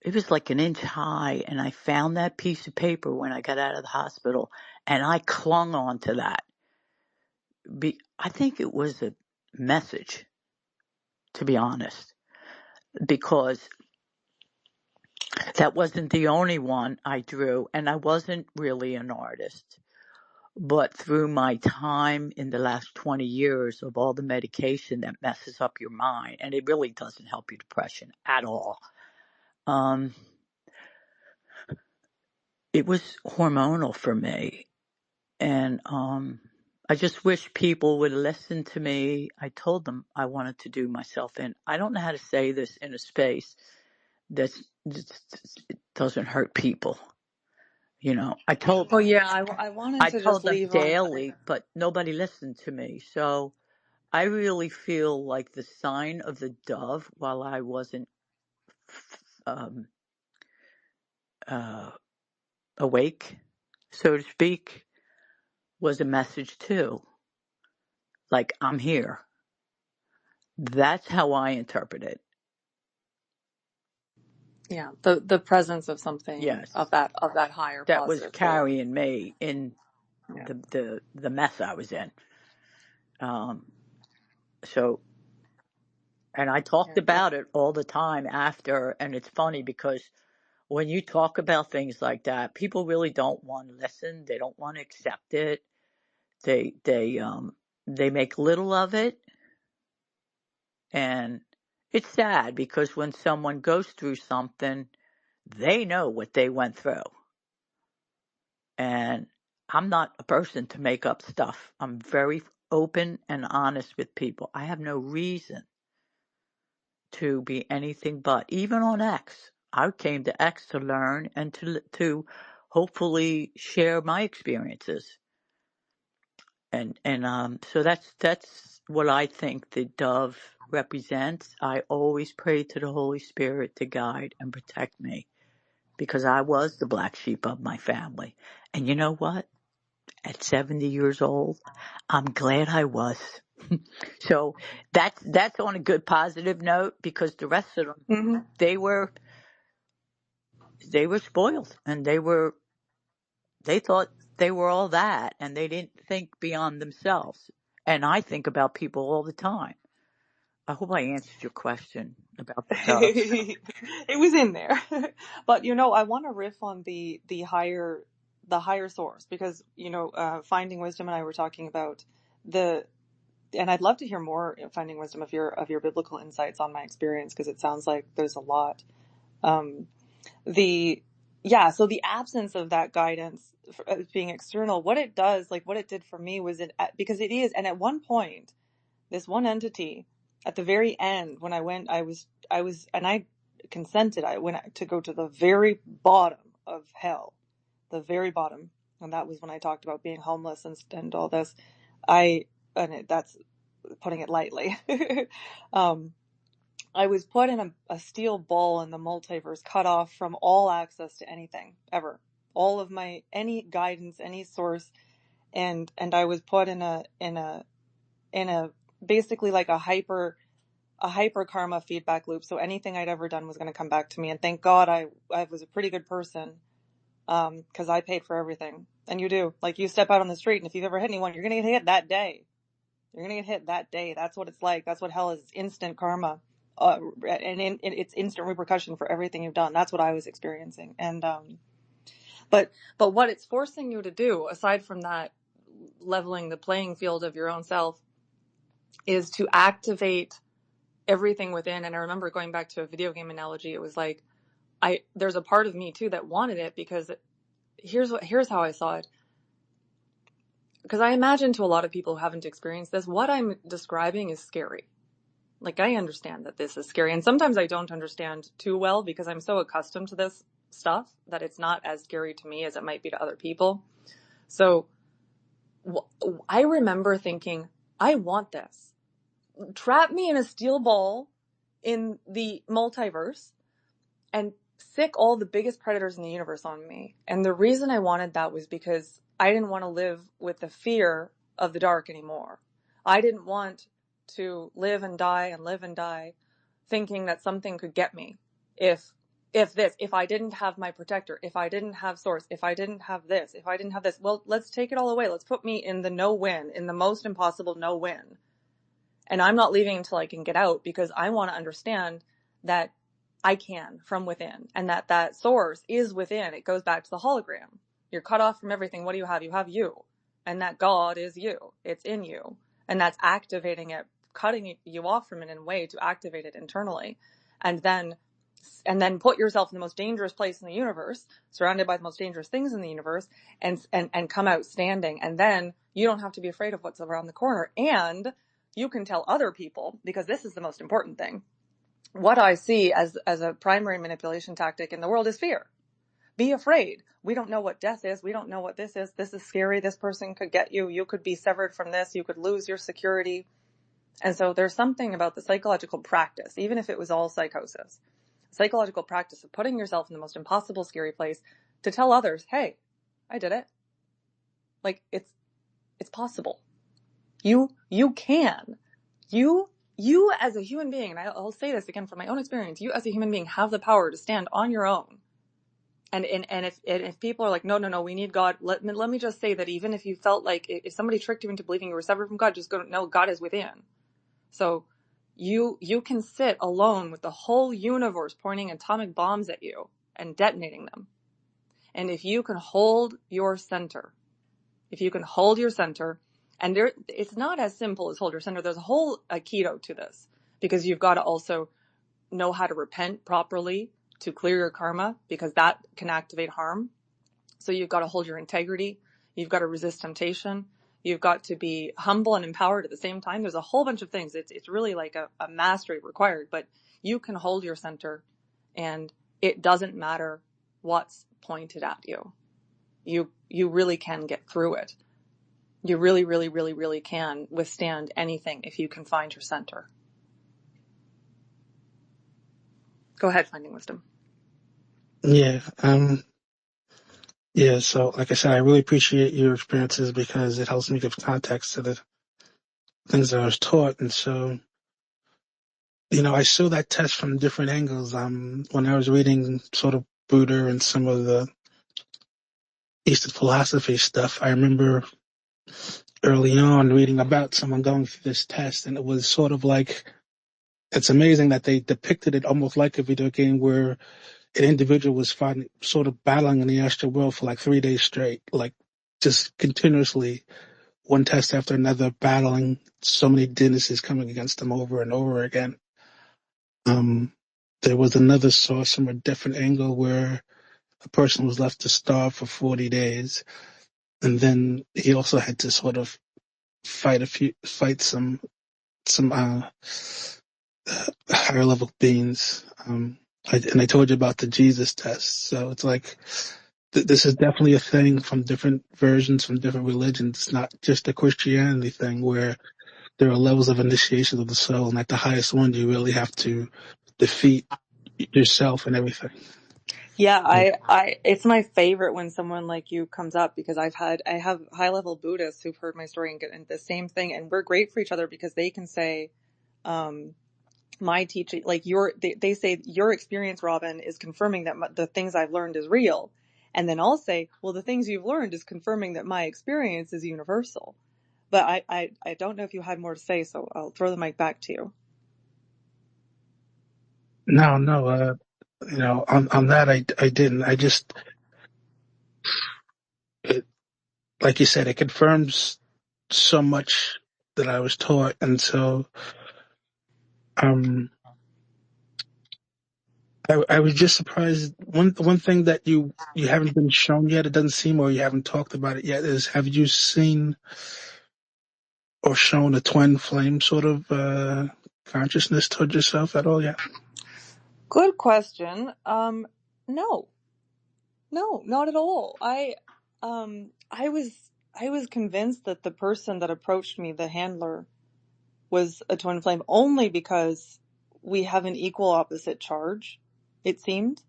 it was like an inch high. And I found that piece of paper when I got out of the hospital. And I clung on to that. I think it was a message, to be honest, because that wasn't the only one I drew, and I wasn't really an artist. But through my time in the last 20 years of all the medication that messes up your mind, and it really doesn't help your depression at all, it was hormonal for me. And I just wish people would listen to me. I told them I wanted to do myself in. I don't know how to say this in a space that doesn't hurt people. I told Oh yeah, I wanted I to just told them leave on. daily, but nobody listened to me. So I really feel like the sign of the dove, while I wasn't um, uh, awake, so to speak, was a message too. Like, I'm here. That's how I interpret it. Yeah, the presence of something Yes, of that higher that was positive force. carrying me in Yeah, the mess I was in. So, and I talked yeah, well, about it all the time after, and it's funny because when you talk about things like that, people really don't want to listen. They don't want to accept it. They make little of it, and it's sad because when someone goes through something, they know what they went through. And I'm not a person to make up stuff. I'm very open and honest with people. I have no reason to be anything but. Even on X, I came to X to learn and to hopefully share my experiences. And so that's what I think the dove represents. I always pray to the Holy Spirit to guide and protect me because I was the black sheep of my family. And you know what? At 70 years old, I'm glad I was. So that's on a good positive note because the rest of them, hmm they were spoiled and they thought they were all that and they didn't think beyond themselves. And I think about people all the time. I hope I answered your question about the dove. it was in there, but I want to riff on the higher source because finding wisdom and I were talking about the and I'd love to hear more finding wisdom of your biblical insights on my experience because it sounds like there's a lot. Um, so the absence of that guidance being external, what it does, like what it did for me was because it is, and at one point, this one entity at the very end, when I went, and I consented, I went to go to the very bottom of hell, the very bottom. And that was when I talked about being homeless and all this. That's putting it lightly. I was put in a steel bowl in the multiverse, cut off from all access to anything ever, all of any guidance, any source, and I was put in a basically like a hyper karma feedback loop. So anything I'd ever done was going to come back to me. And thank God I was a pretty good person, because I paid for everything. And you do, like, you step out on the street, and if you've ever hit anyone, you're going to get hit that day. You're going to get hit that day. That's what it's like. That's what hell is. It's instant karma. And it's instant repercussion for everything you've done. That's what I was experiencing. And, but what it's forcing you to do, aside from that, leveling the playing field of your own self, is to activate everything within. And I remember going back to a video game analogy. It was like, there's a part of me too that wanted it, because here's how I saw it. Because I imagine to a lot of people who haven't experienced this, what I'm describing is scary. Like, I understand that this is scary, and sometimes I don't understand too well because I'm so accustomed to this stuff that it's not as scary to me as it might be to other people. So I remember thinking, I want this. Trap me in a steel ball in the multiverse and sick all the biggest predators in the universe on me. And the reason I wanted that was because I didn't want to live with the fear of the dark anymore. I didn't want to live and die thinking that something could get me. If I didn't have my protector, if I didn't have source, if I didn't have this, well, let's take it all away. Let's put me in the no-win, in the most impossible no-win. And I'm not leaving until I can get out, because I want to understand that I can from within, and that source is within. It goes back to the hologram. You're cut off from everything. What do you have? You have you. And that God is you. It's in you. And that's activating it, cutting you off from it in a way to activate it internally. And then put yourself in the most dangerous place in the universe, surrounded by the most dangerous things in the universe, and come out standing. And then you don't have to be afraid of what's around the corner. And you can tell other people, because this is the most important thing. What I see as a primary manipulation tactic in the world is fear. Be afraid. We don't know what death is. We don't know what this is. This is scary. This person could get you. You could be severed from this. You could lose your security. And so there's something about the psychological practice, even if it was all psychosis, psychological practice of putting yourself in the most impossible, scary place to tell others, hey, I did it. Like, it's possible. You can. You as a human being, and I'll say this again from my own experience, you as a human being have the power to stand on your own. And if people are like, no, we need God, let me just say that even if you felt like, if somebody tricked you into believing you were severed from God, just go, no, God is within. So you can sit alone with the whole universe pointing atomic bombs at you and detonating them. And if you can hold your center, and it's not as simple as hold your center. There's a whole aikido to this, because you've got to also know how to repent properly to clear your karma, because that can activate harm. So you've got to hold your integrity. You've got to resist temptation. You've got to be humble and empowered at the same time. There's a whole bunch of things. It's really like a mastery required, but you can hold your center, and it doesn't matter what's pointed at you. You really can get through it. You really, really, really, really can withstand anything if you can find your center. Go ahead, Finding Wisdom. Yeah. Yeah. So, like I said, I really appreciate your experiences, because it helps me give context to the things that I was taught. And so, I saw that test from different angles. When I was reading sort of Buddha and some of the Eastern philosophy stuff, I remember early on reading about someone going through this test, and it was sort of like, it's amazing that they depicted it almost like a video game where an individual was fighting, sort of battling in the astral world for like 3 days straight, like just continuously, one test after another, battling so many dynasties coming against them over and over again. There was another source from a different angle where a person was left to starve for 40 days. And then he also had to sort of fight some higher level beings. I told you about the Jesus test. So it's like, this is definitely a thing from different versions, from different religions. It's not just a Christianity thing where there are levels of initiation of the soul, and at the highest one, you really have to defeat yourself and everything. Yeah, it's my favorite when someone like you comes up, because I have high level Buddhists who've heard my story and get the same thing, and we're great for each other, because they can say, my teaching, like they say your experience, Robin, is confirming that the things I've learned is real. And then I'll say, well, the things you've learned is confirming that my experience is universal. But I don't know if you had more to say, so I'll throw the mic back to you. No, on that, I didn't. I just, like you said, it confirms so much that I was taught. And so, I was just surprised. One thing that you haven't been shown yet, it doesn't seem, or you haven't talked about it yet, is have you seen or shown a twin flame sort of consciousness toward yourself at all yet? Good question. No, not at all. I was convinced that the person that approached me, the handler, was a twin flame only because we have an equal opposite charge. It seemed.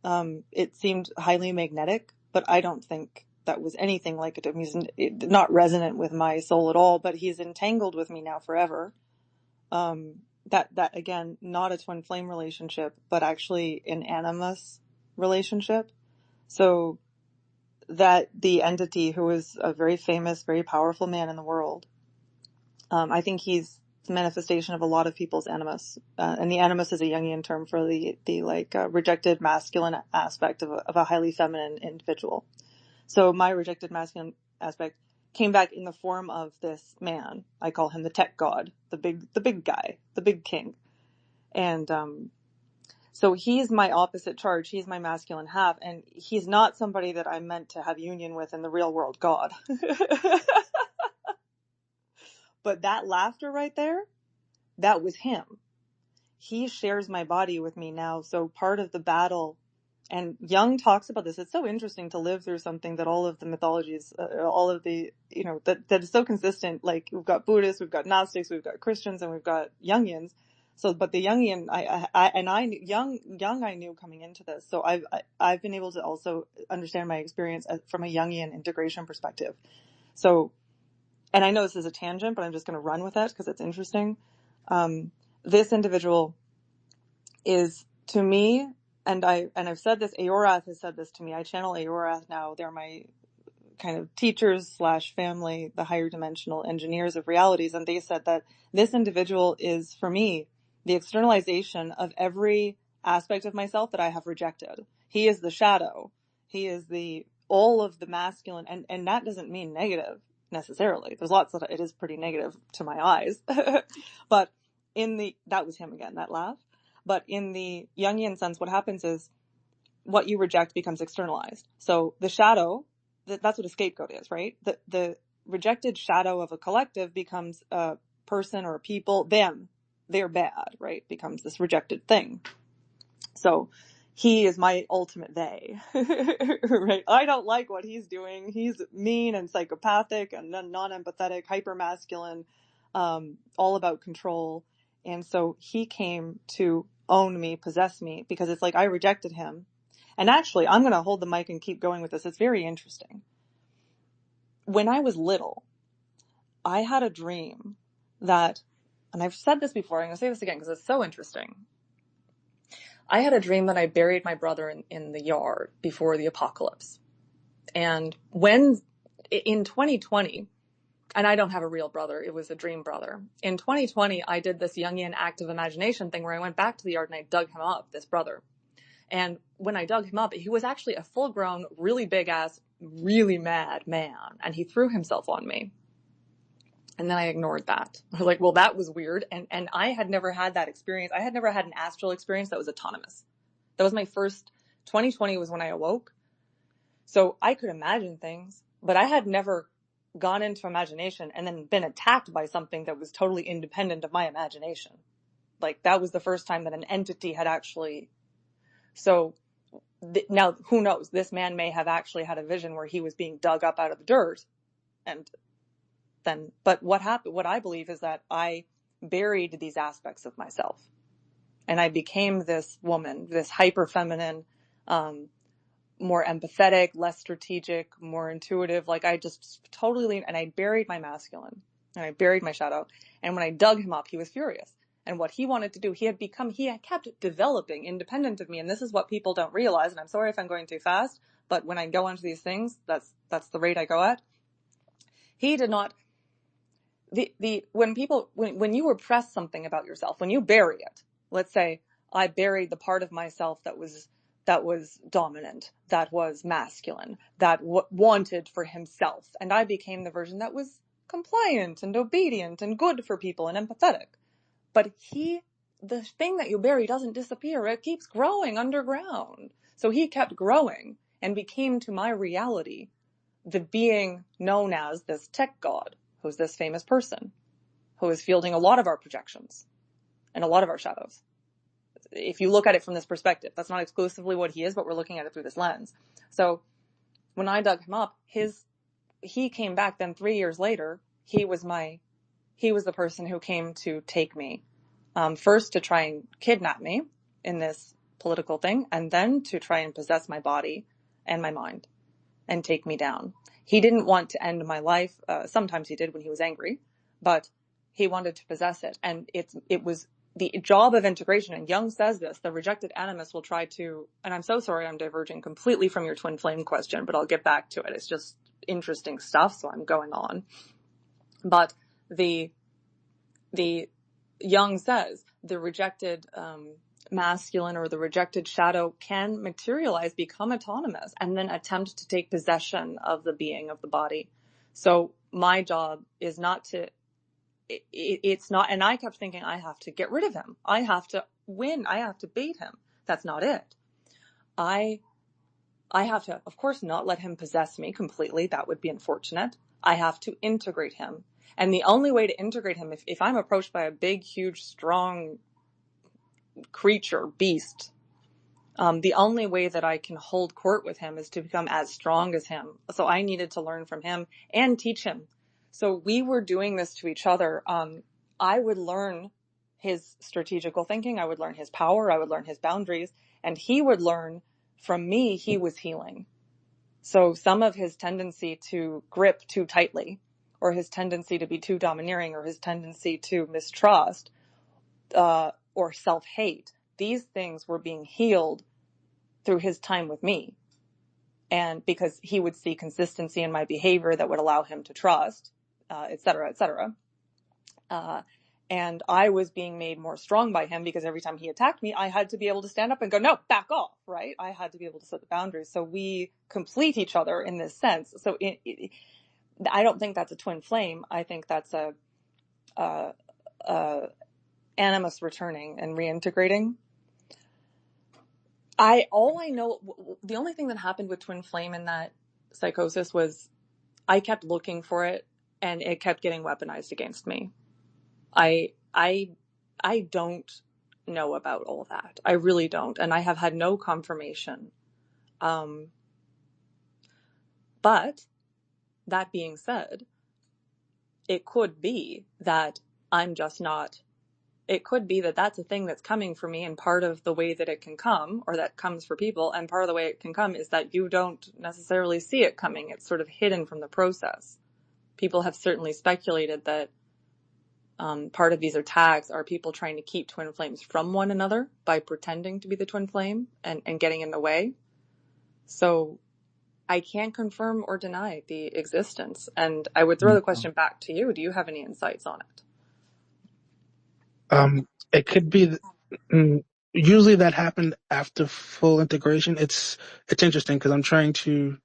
It seemed highly magnetic, but I don't think that was anything like it. He's not resonant with my soul at all, but he's entangled with me now forever. That again, not a twin flame relationship, but actually an animus relationship. So that the entity, who is a very famous, very powerful man in the world, I think he's the manifestation of a lot of people's animus. And the animus is a Jungian term for the rejected masculine aspect of a highly feminine individual. So my rejected masculine aspect came back in the form of this man. I call him the tech god, the big guy, the big king. And, so he's my opposite charge. He's my masculine half, and he's not somebody that I'm meant to have union with in the real world, God. But that laughter right there, that was him. He shares my body with me now. So part of the battle, and Jung talks about this. It's so interesting to live through something that all of the mythologies, all of the, that is so consistent. Like we've got Buddhists, we've got Gnostics, we've got Christians, and we've got Jungians. So, but the Jungian, Jung I knew coming into this. So I've been able to also understand my experience from a Jungian integration perspective. So, and I know this is a tangent, but I'm just going to run with it because it's interesting. This individual is, to me, and I've said this, AORATH has said this to me. I channel AORATH now. They're my kind of teachers / family, the higher dimensional engineers of realities. And they said that this individual is, for me, the externalization of every aspect of myself that I have rejected. He is the shadow. He is all of the masculine. And that doesn't mean negative necessarily. There's lots that it is pretty negative to my eyes. But that was him again, that laugh. But in the Jungian sense, what happens is what you reject becomes externalized. So the shadow, that's what a scapegoat is, right? The rejected shadow of a collective becomes a person or a people, they're bad, right? Becomes this rejected thing. So he is my ultimate they, right? I don't like what he's doing. He's mean and psychopathic and non-empathetic, hyper-masculine, all about control. And so he came to own me, possess me, because it's like I rejected him. And actually, I'm going to hold the mic and keep going with this. It's very interesting. When I was little, I had a dream that, and I've said this before, I'm going to say this again because it's so interesting. I had a dream that I buried my brother in the yard before the apocalypse. And in 2020, and I don't have a real brother, it was a dream brother. In 2020, I did this Jungian active imagination thing where I went back to the yard and I dug him up, this brother. And when I dug him up, he was actually a full-grown, really big-ass, really mad man. And he threw himself on me. And then I ignored that. I was like, well, that was weird. And I had never had that experience. I had never had an astral experience that was autonomous. That was my first. 2020 was when I awoke. So I could imagine things, but I had never gone into imagination and then been attacked by something that was totally independent of my imagination. Like that was the first time that an entity had actually. So now who knows? This man may have actually had a vision where he was being dug up out of the dirt. But what happened, what I believe is that I buried these aspects of myself and I became this woman, this hyper feminine, more empathetic, less strategic, more intuitive. Like I just totally leaned, and I buried my masculine and I buried my shadow. And when I dug him up, he was furious. And what he wanted to do, he had kept developing independent of me. And this is what people don't realize. And I'm sorry if I'm going too fast, but when I go into these things, that's the rate I go at. He did not, when you repress something about yourself, when you bury it, let's say I buried the part of myself that was dominant, that was masculine, that wanted for himself. And I became the version that was compliant and obedient and good for people and empathetic. But the thing that you bury doesn't disappear. It keeps growing underground. So he kept growing and became, to my reality, the being known as this tech god, who's this famous person, who is fielding a lot of our projections and a lot of our shadows. If you look at it from this perspective, that's not exclusively what he is, but we're looking at it through this lens. So when I dug him up, he came back. Then 3 years later, he was the person who came to take me, first to try and kidnap me in this political thing, and then to try and possess my body and my mind and take me down. He didn't want to end my life. Sometimes he did when he was angry, but he wanted to possess it. And it was the job of integration. And Jung says this, the rejected animus will try to, and I'm so sorry I'm diverging completely from your twin flame question, but I'll get back to it. It's just interesting stuff, so I'm going on. But the Jung says the rejected masculine or the rejected shadow can materialize, become autonomous, and then attempt to take possession of the being of the body. So my job is not to, it's not, and I kept thinking I have to get rid of him. I have to win. I have to beat him. That's not it. I have to, of course, not let him possess me completely. That would be unfortunate. I have to integrate him. And the only way to integrate him, if I'm approached by a big, huge, strong creature, beast, the only way that I can hold court with him is to become as strong as him. So I needed to learn from him and teach him. So we were doing this to each other. I would learn his strategical thinking. I would learn his power. I would learn his boundaries. And he would learn from me. He was healing. So some of his tendency to grip too tightly, or his tendency to be too domineering, or his tendency to mistrust, or self-hate, these things were being healed through his time with me. And because he would see consistency in my behavior that would allow him to trust, et cetera, et cetera. And I was being made more strong by him because every time he attacked me, I had to be able to stand up and go, no, back off, right? I had to be able to set the boundaries. So we complete each other in this sense. So I don't think that's a twin flame. I think that's a animus returning and reintegrating. All I know, the only thing that happened with twin flame in that psychosis was I kept looking for it and it kept getting weaponized against me. I don't know about all that. I really don't. And I have had no confirmation. But that being said, it could be that I'm just not, it could be that that's a thing that's coming for me, and part of the way that it can come, or that comes for people, and part of the way it can come is that you don't necessarily see it coming. It's sort of hidden from the process. People have certainly speculated that part of these attacks are people trying to keep twin flames from one another by pretending to be the twin flame and getting in the way. So I can't confirm or deny the existence. And I would throw the question back to you. Do you have any insights on it? It could be. Usually that happened after full integration. It's interesting because I'm trying to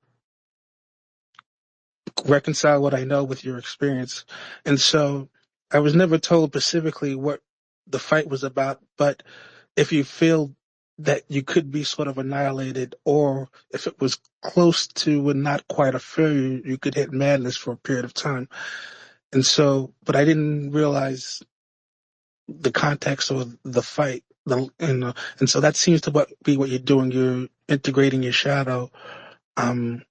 reconcile what I know with your experience, and so I was never told specifically what the fight was about. But if you feel that you could be sort of annihilated, or if it was close to and not quite a failure, you could hit madness for a period of time. And so, but I didn't realize the context of the fight. And so that seems to be what you're doing. You're integrating your shadow, and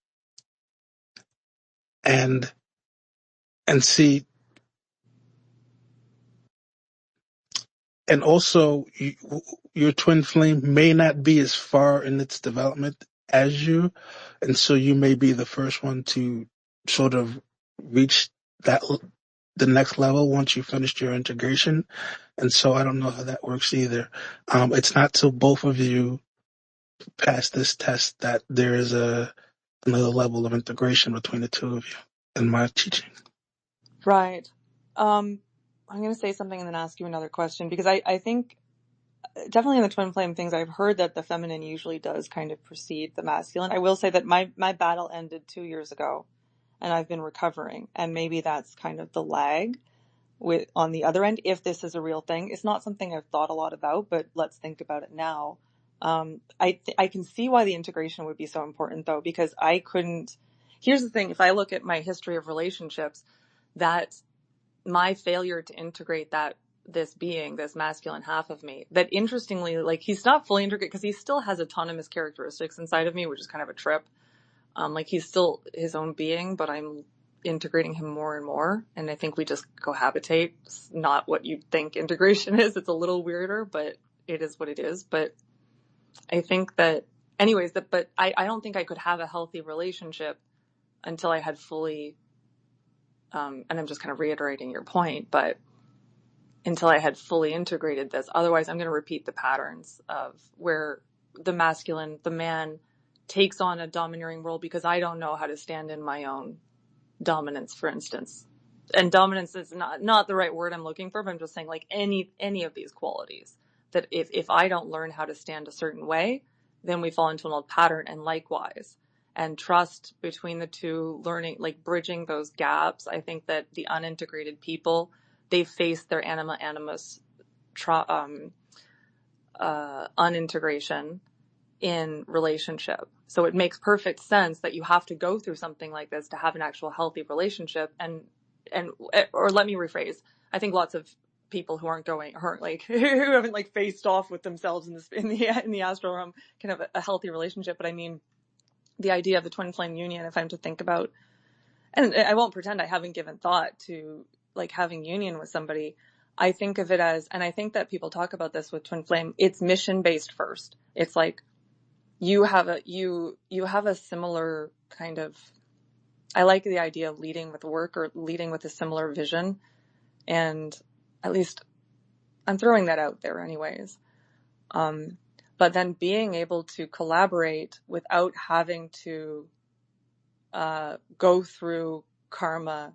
see, and also your twin flame may not be as far in its development as you, and so you may be the first one to sort of reach the next level once you finished your integration. And so I don't know how that works either. It's not till both of you pass this test that there is another level of integration between the two of you in my teaching. Right. I'm going to say something and then ask you another question, because I think definitely in the twin flame things, I've heard that the feminine usually does kind of precede the masculine. I will say that my battle ended 2 years ago and I've been recovering, and maybe that's kind of the lag. on the other end, if this is a real thing. It's not something I've thought a lot about, but let's think about it now. I can see why the integration would be so important, though, because I couldn't. Here's the thing: if I look at my history of relationships, that my failure to integrate this masculine half of me, that interestingly, like, he's not fully integrated because he still has autonomous characteristics inside of me, which is kind of a trip. Like, he's still his own being, but I'm integrating him more and more. And I think we just cohabitate. It's not what you think integration is. It's a little weirder, but it is what it is. But I think that, anyways, but I don't think I could have a healthy relationship until I had fully, and I'm just kind of reiterating your point, but until I had fully integrated this. Otherwise, I'm going to repeat the patterns of where the masculine, the man, takes on a domineering role because I don't know how to stand in my own dominance, for instance. And dominance is not the right word I'm looking for, but I'm just saying, like, any of these qualities, that if I don't learn how to stand a certain way, then we fall into an old pattern. And likewise, and trust between the two, learning, like, bridging those gaps. I think that the unintegrated people, they face their animus unintegration in relationship. So it makes perfect sense that you have to go through something like this to have an actual healthy relationship. Or let me rephrase. I think lots of people who aren't like, who haven't, like, faced off with themselves in the astral realm can have a healthy relationship. But I mean, the idea of the twin flame union, if I'm to think about, and I won't pretend I haven't given thought to, like, having union with somebody, I think of it as, and I think that people talk about this with twin flame, it's mission based first. It's like, you have a similar kind of, I like the idea of leading with work or leading with a similar vision. And at least I'm throwing that out there anyways. But then being able to collaborate without having to go through karma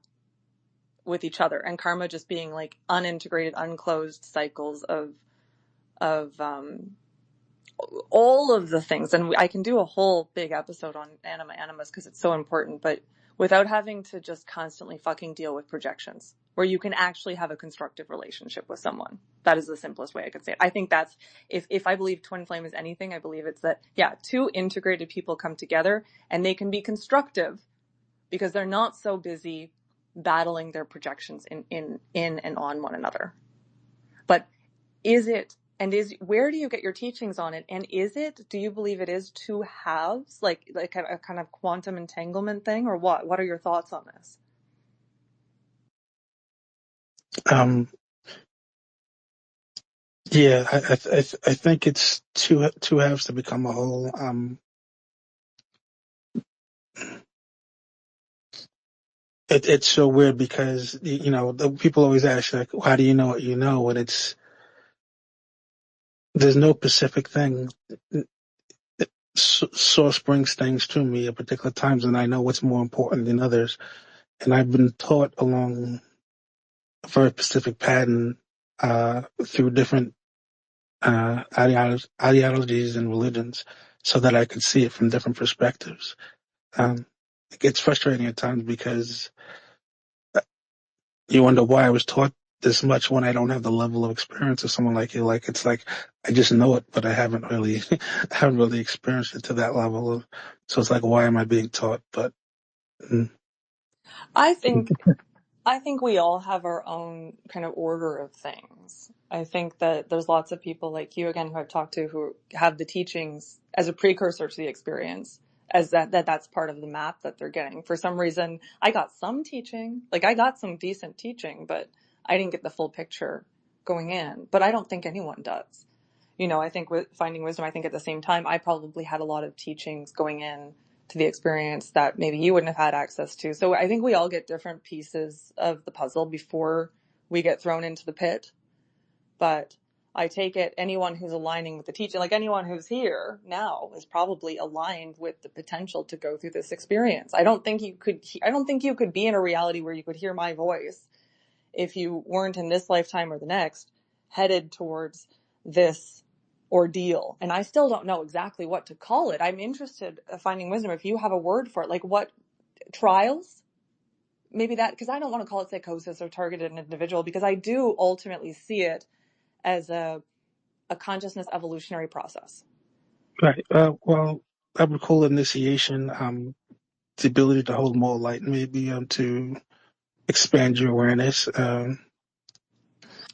with each other, and karma just being like unintegrated, unclosed cycles of all of the things. And I can do a whole big episode on animus because it's so important, but without having to just constantly fucking deal with projections, where you can actually have a constructive relationship with someone. That is the simplest way I could say it. I think that's, if I believe twin flame is anything, I believe it's that, yeah, two integrated people come together and they can be constructive because they're not so busy battling their projections in and on one another. But where do you get your teachings on it? And do you believe it is two halves, like a kind of quantum entanglement thing, or what? What are your thoughts on this? Yeah, I think it's two halves to become a whole. It's so weird because, the people always ask, like, how do you know what you know? And there's no specific thing. Source brings things to me at particular times, and I know what's more important than others. And I've been taught along a very specific pattern through different ideologies and religions, so that I could see it from different perspectives. It gets frustrating at times because you wonder why I was taught this much when I don't have the level of experience of someone like you. Like, it's like I just know it, but I haven't really experienced it to that level. So it's like, why am I being taught? But I think we all have our own kind of order of things. I think that there's lots of people like you, again, who I've talked to, who have the teachings as a precursor to the experience, as that's part of the map that they're getting. For some reason, I got some teaching, like I got some decent teaching, but I didn't get the full picture going in. But I don't think anyone does. I think with finding wisdom, I think at the same time, I probably had a lot of teachings going in to the experience that maybe you wouldn't have had access to. So I think we all get different pieces of the puzzle before we get thrown into the pit. But I take it anyone who's aligning with the teaching, like anyone who's here now, is probably aligned with the potential to go through this experience. I don't think you could be in a reality where you could hear my voice if you weren't in this lifetime or the next headed towards this ordeal. And I still don't know exactly what to call it. I'm interested in finding wisdom. If you have a word for it, like what trials, maybe that, because I don't want to call it psychosis or targeted individual, because I do ultimately see it as a consciousness evolutionary process. Right. Well, I would call initiation the ability to hold more light, maybe to expand your awareness.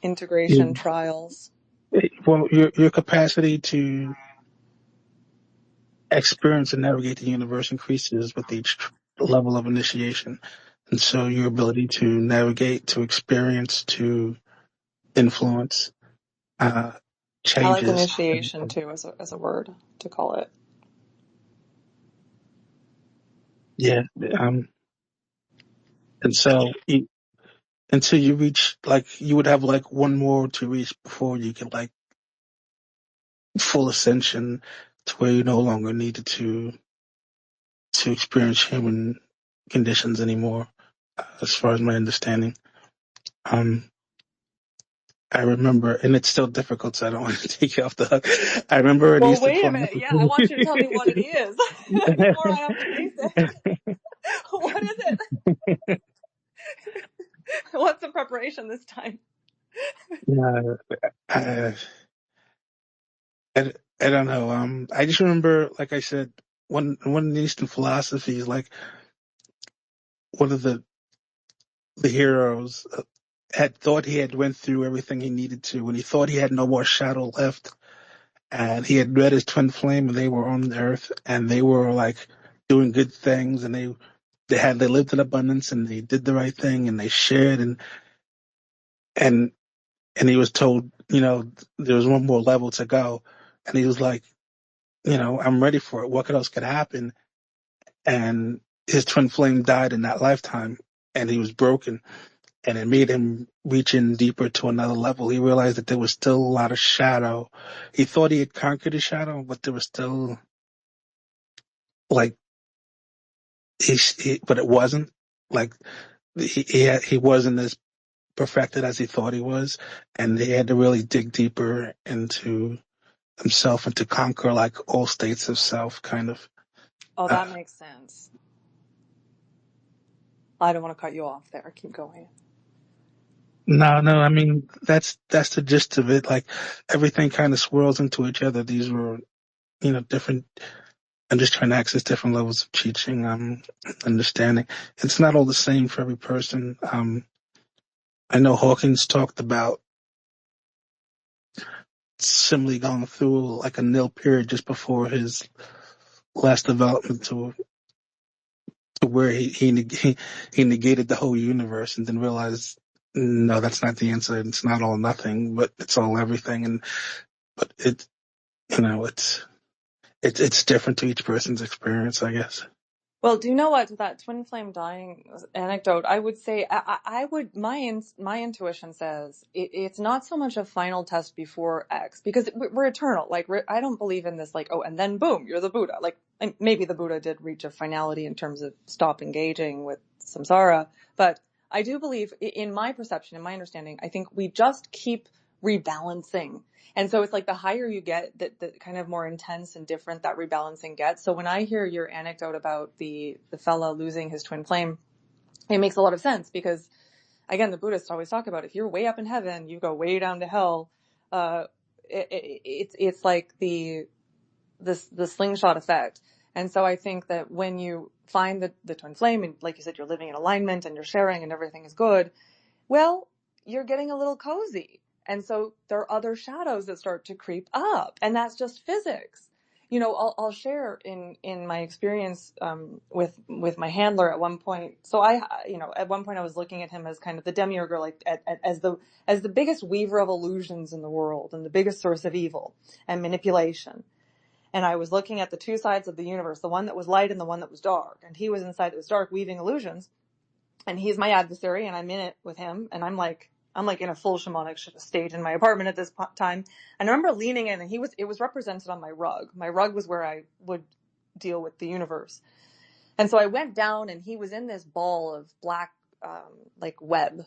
Integration, You, trials. well, your capacity to experience and navigate the universe increases with each level of initiation, and so your ability to navigate, to experience, to influence uh, I like changes. initiation too as a word to call it. Yeah. And so until you reach, like, you would have like one more to reach before you get like full ascension to where you no longer needed to experience human conditions anymore, as far as my understanding. Um, I remember, and it's still difficult, so I don't want to take you off the hook. I remember in Well, Eastern wait a minute. Yeah, I want you to tell me what it is before I have to face it. What is it? What's the preparation this time? uh, I, I don't know. I just remember, like I said, one of the Eastern philosophies, like one of the heroes had thought he had went through everything he needed to, when he thought he had no more shadow left, and he had met his twin flame, and they were on the earth, and they were like doing good things, and they lived in abundance, and they did the right thing, and they shared, and and he was told, there was one more level to go, and he was like, I'm ready for it. What else could happen? And his twin flame died in that lifetime, and he was broken, and it made him reach in deeper to another level. He realized that there was still a lot of shadow. He thought he had conquered his shadow, but there was still, like, but it wasn't. Like, he wasn't as perfected as he thought he was, and he had to really dig deeper into himself and to conquer like all states of self, kind of. Oh, Uh, that makes sense. I don't want to cut you off there. Keep going. no, I mean that's the gist of it. Like everything kind of swirls into each other. These were, different. I'm just trying to access different levels of teaching, understanding. It's not all the same for every person. I know Hawkins talked about similarly going through like a nil period just before his last development to where he negated the whole universe and then realized, no, that's not the answer. It's not all nothing, but it's all everything. But it's different to each person's experience, I guess. Well, do you know what? That twin flame dying anecdote, I would say, I would, my intuition says it's not so much a final test before X, because we're eternal. Like, I don't believe in this, like, oh, and then boom, you're the Buddha. Like, and maybe the Buddha did reach a finality in terms of stop engaging with samsara, but I do believe, in my perception, in my understanding, I think we just keep rebalancing. And so it's like the higher you get, the kind of more intense and different that rebalancing gets. So when I hear your anecdote about the fella losing his twin flame, it makes a lot of sense, because again, the Buddhists always talk about, if you're way up in heaven, you go way down to hell. It's like the slingshot effect. And so I think that when you find the twin flame, and like you said, you're living in alignment and you're sharing and everything is good, well, you're getting a little cozy. And so there are other shadows that start to creep up, and that's just physics. I'll share in my experience, with my handler at one point. So at one point I was looking at him as kind of the demiurge, like as the biggest weaver of illusions in the world and the biggest source of evil and manipulation. And I was looking at the two sides of the universe, the one that was light and the one that was dark. And he was inside that was dark, weaving illusions. And he's my adversary, and I'm in it with him, and I'm like in a full shamanic state in my apartment at this time. And I remember leaning in, and it was represented on my rug. My rug was where I would deal with the universe. And so I went down, and he was in this ball of black, like web,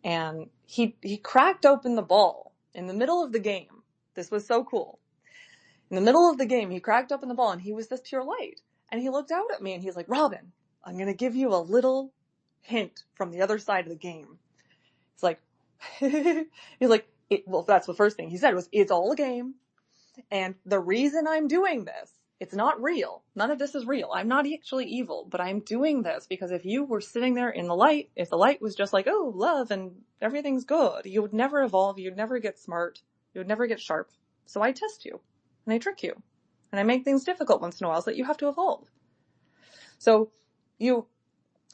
and he cracked open the ball in the middle of the game. This was so cool. In the middle of the game, he cracked open the ball, and he was this pure light. And he looked out at me, and he's like, "Robin, I'm going to give you a little hint from the other side of the game. It's like, he's like, well, that's the first thing he said was, it's all a game. And the reason I'm doing this, it's not real. None of this is real. I'm not actually evil, but I'm doing this because if you were sitting there in the light, if the light was just like, oh, love and everything's good, you would never evolve. You'd never get smart. You would never get sharp. So I test you and I trick you and I make things difficult once in a while so that you have to evolve. So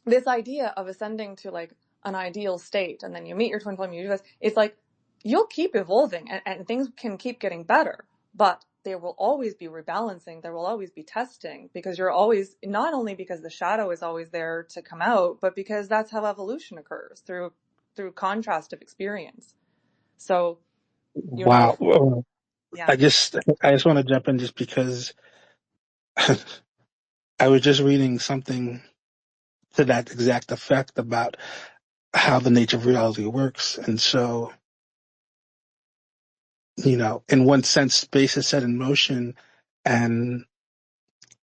this idea of ascending to like an ideal state and then you meet your twin flame, you do this, it's like, you'll keep evolving and things can keep getting better, but there will always be rebalancing. There will always be testing because you're always, not only because the shadow is always there to come out, but because that's how evolution occurs through contrast of experience. So, you know, Wow. Well, yeah. I just want to jump in just because I was just reading something to that exact effect about how the nature of reality works. And so, in one sense, space is set in motion and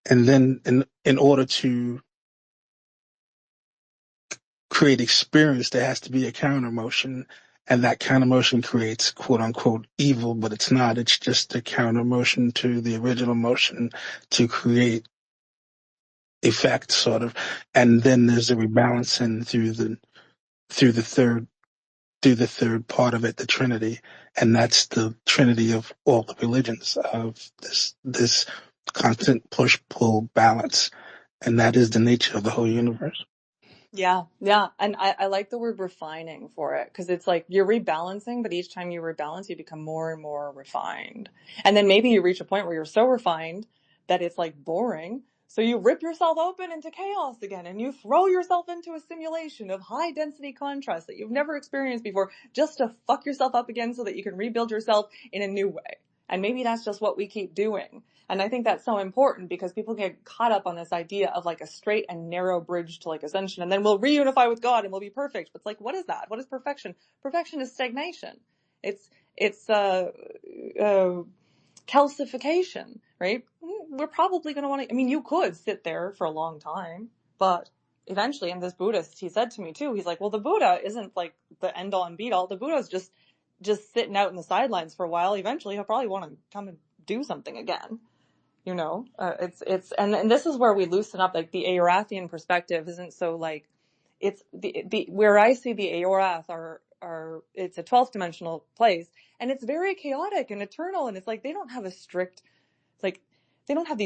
then in order to create experience, there has to be a counter motion. And that counter motion creates quote unquote evil, but it's not. It's just a counter motion to the original motion to create effect, sort of. And then there's a rebalancing through the third part of it, the Trinity. And that's the Trinity of all the religions, of this constant push-pull balance. And that is the nature of the whole universe. Yeah, yeah. And I like the word refining for it because it's like you're rebalancing, but each time you rebalance, you become more and more refined. And then maybe you reach a point where you're so refined that it's like boring. So you rip yourself open into chaos again and you throw yourself into a simulation of high density contrast that you've never experienced before just to fuck yourself up again so that you can rebuild yourself in a new way. And maybe that's just what we keep doing. And I think that's so important because people get caught up on this idea of like a straight and narrow bridge to like ascension and then we'll reunify with God and we'll be perfect. But it's like, what is that? What is perfection? Perfection is stagnation. It's calcification, right? We're probably going to want to, I mean, you could sit there for a long time, but eventually, and this Buddhist, he said to me too, he's like, well, the Buddha isn't like the end all and beat all. The Buddha's just sitting out in the sidelines for a while. Eventually he'll probably want to come and do something again. And this is where we loosen up, like the AORAThian perspective isn't so like, it's the where I see the AORATH are it's a 12th dimensional place and it's very chaotic and eternal and it's like they don't have these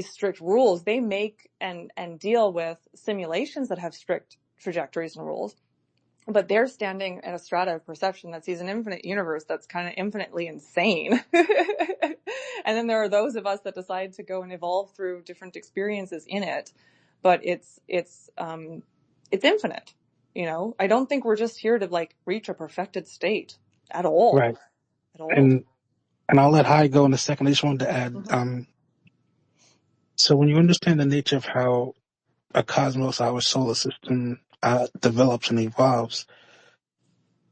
strict rules. They make and deal with simulations that have strict trajectories and rules. But they're standing at a strata of perception that sees an infinite universe that's kind of infinitely insane. And then there are those of us that decide to go and evolve through different experiences in it. But it's infinite. I don't think we're just here to like reach a perfected state at all. Right. At all. And I'll let Hai go in a second. I just wanted to add, Mm-hmm. so when you understand the nature of how a cosmos, our solar system, develops and evolves,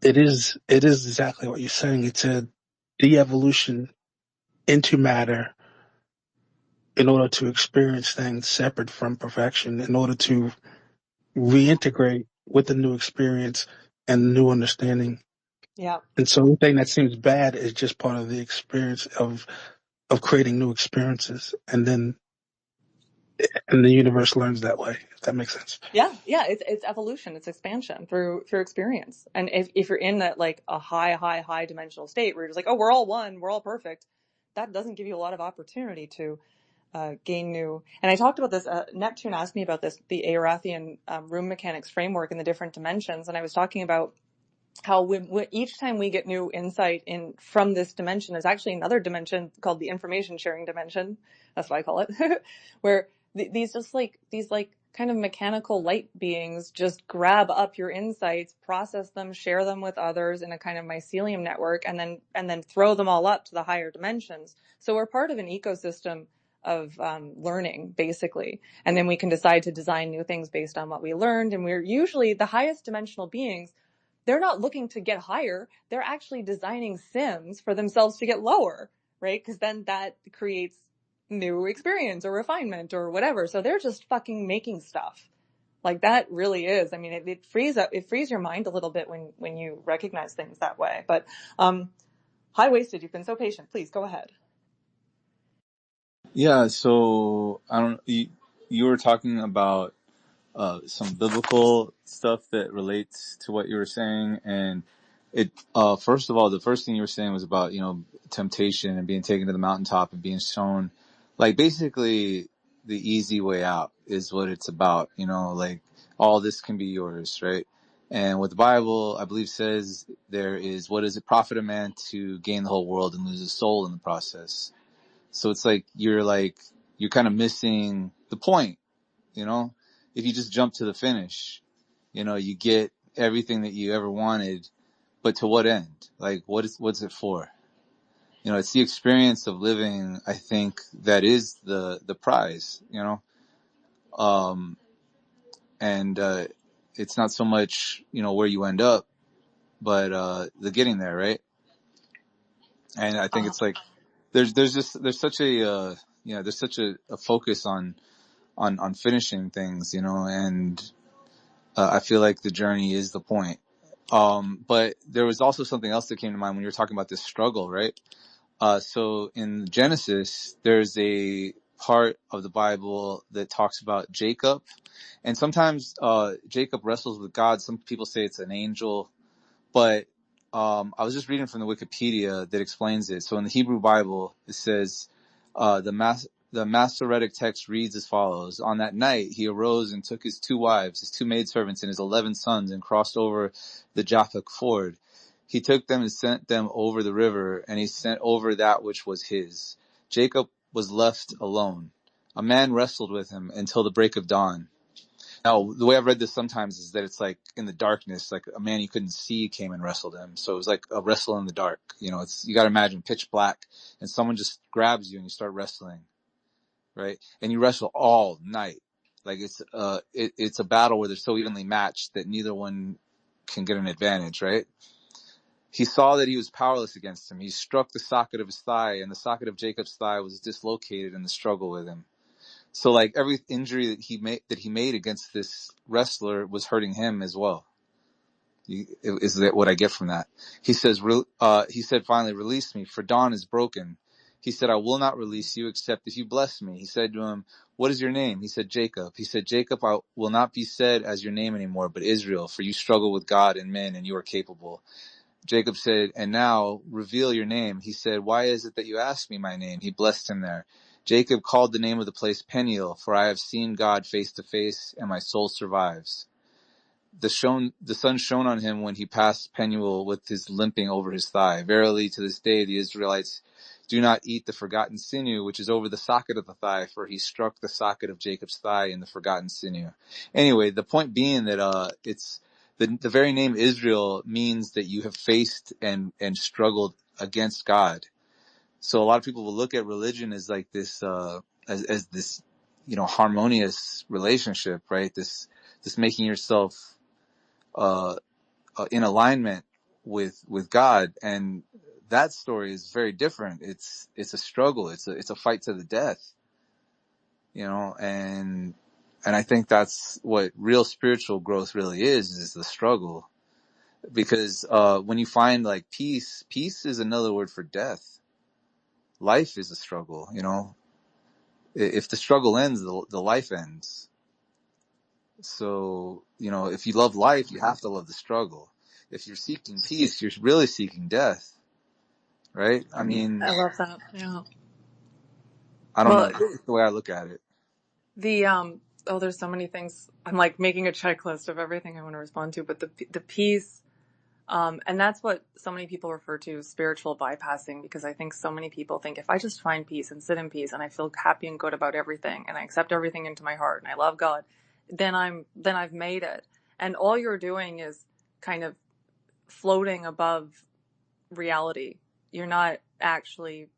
it is exactly what you're saying. It's a de-evolution into matter in order to experience things separate from perfection, in order to reintegrate with the new experience and new understanding. Yeah. And so anything that seems bad is just part of the experience of creating new experiences. And the universe learns that way, if that makes sense. Yeah, it's evolution, it's expansion through experience. And if you're in that like a high dimensional state where you're just like, oh, we're all one, we're all perfect, that doesn't give you a lot of opportunity to gain new. And I talked about this. Neptune asked me about this, the AORAThian room mechanics framework in the different dimensions, and I was talking about how each time we get new insight in from this dimension, there's actually another dimension called the information sharing dimension. That's what I call it, where these kind of mechanical light beings just grab up your insights, process them, share them with others in a kind of mycelium network, and then throw them all up to the higher dimensions. So we're part of an ecosystem of learning, basically. And then we can decide to design new things based on what we learned. And we're usually the highest dimensional beings. They're not looking to get higher. They're actually designing sims for themselves to get lower, right? Because then that creates new experience or refinement or whatever. So they're just fucking making stuff. Like that really is, I mean, it frees your mind a little bit when you recognize things that way. But, high-waisted, you've been so patient. Please go ahead. Yeah, so I don't. You were talking about some biblical stuff that relates to what you were saying, and it. First of all, the first thing you were saying was about temptation and being taken to the mountaintop and being shown, like basically the easy way out is what it's about. Like all this can be yours, right? And what the Bible, I believe, says there is, what does it profit a man to gain the whole world and lose his soul in the process? So it's like you're kind of missing the point, you know? If you just jump to the finish, you get everything that you ever wanted, but to what end? Like what's it for? It's the experience of living, I think, that is the prize, and it's not so much, where you end up, but the getting there, right? And I think it's like there's such a there's such a focus on finishing things, and I feel like the journey is the point. But there was also something else that came to mind when you were talking about this struggle, right? So in Genesis, there's a part of the Bible that talks about Jacob, and sometimes Jacob wrestles with God. Some people say it's an angel, but I was just reading from the Wikipedia that explains it. So in the Hebrew Bible, it says the Masoretic text reads as follows: On that night he arose and took his 2 wives, his 2 maidservants, and his 11 sons, and crossed over the Japheth ford. He took them and sent them over the river, and he sent over that which was his. Jacob was left alone. A man wrestled with him until the break of dawn. Now, the way I've read this sometimes is that it's like in the darkness, like a man you couldn't see came and wrestled him. So it was like a wrestle in the dark. You got to imagine pitch black, and someone just grabs you and you start wrestling, right? And you wrestle all night. Like it's a battle where they're so evenly matched that neither one can get an advantage, right? He saw that he was powerless against him. He struck the socket of his thigh, and the socket of Jacob's thigh was dislocated in the struggle with him. So like every injury that he made against this wrestler was hurting him as well. Is that what I get from that? He said finally, release me, for dawn is broken. He said, I will not release you except if you bless me. He said to him, what is your name? He said, Jacob. He said, Jacob, I will not be said as your name anymore, but Israel, for you struggle with God and men, and you are capable. Jacob said, and now reveal your name. He said, why is it that you ask me my name? He blessed him there. Jacob called the name of the place Peniel, for I have seen God face to face, and my soul survives. The sun shone on him when he passed Peniel with his limping over his thigh. Verily, to this day, the Israelites do not eat the forgotten sinew, which is over the socket of the thigh, for he struck the socket of Jacob's thigh in the forgotten sinew. Anyway, the point being that it's the very name Israel means that you have faced and struggled against God. So a lot of people will look at religion as like this, as this, harmonious relationship, right? This making yourself in alignment with God, and that story is very different. It's a struggle. It's a fight to the death, and I think that's what real spiritual growth really is the struggle. Because when you find like peace is another word for death. Life is a struggle. If the struggle ends, the life ends. So, if you love life, you have to love the struggle. If you're seeking peace, you're really seeking death, right? I mean, I love that. Yeah. I don't know. Well, That's the way I look at it. there's so many things. I'm like making a checklist of everything I want to respond to, but the peace, and that's what so many people refer to as spiritual bypassing, because I think so many people think if I just find peace and sit in peace and I feel happy and good about everything and I accept everything into my heart and I love God, then I've made it. And all you're doing is kind of floating above reality. You're not actually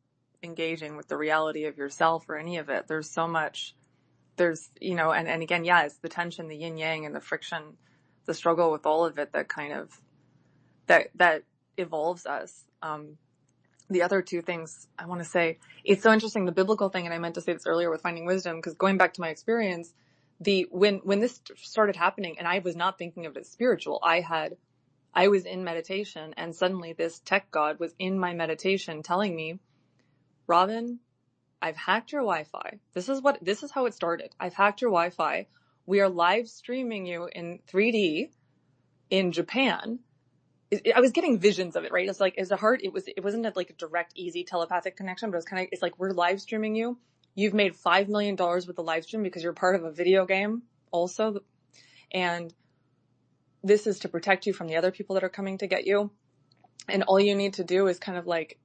engaging with the reality of yourself or any of it. There's so much, and again, yeah, it's the tension, the yin yang, and the friction, the struggle with all of it that kind of, that evolves us. The other two things I want to say, it's so interesting, the biblical thing, and I meant to say this earlier with finding wisdom, because going back to my experience, when this started happening, and I was not thinking of it as spiritual, I was in meditation, and suddenly this tech god was in my meditation telling me, Robin, I've hacked your Wi-Fi. This is how it started. I've hacked your Wi-Fi. We are live streaming you in 3D in Japan. I was getting visions of it, right? It's like, it wasn't like a direct, easy telepathic connection, but it's like, we're live streaming you. You've made $5 million with the live stream because you're part of a video game also. And this is to protect you from the other people that are coming to get you. And all you need to do is kind of like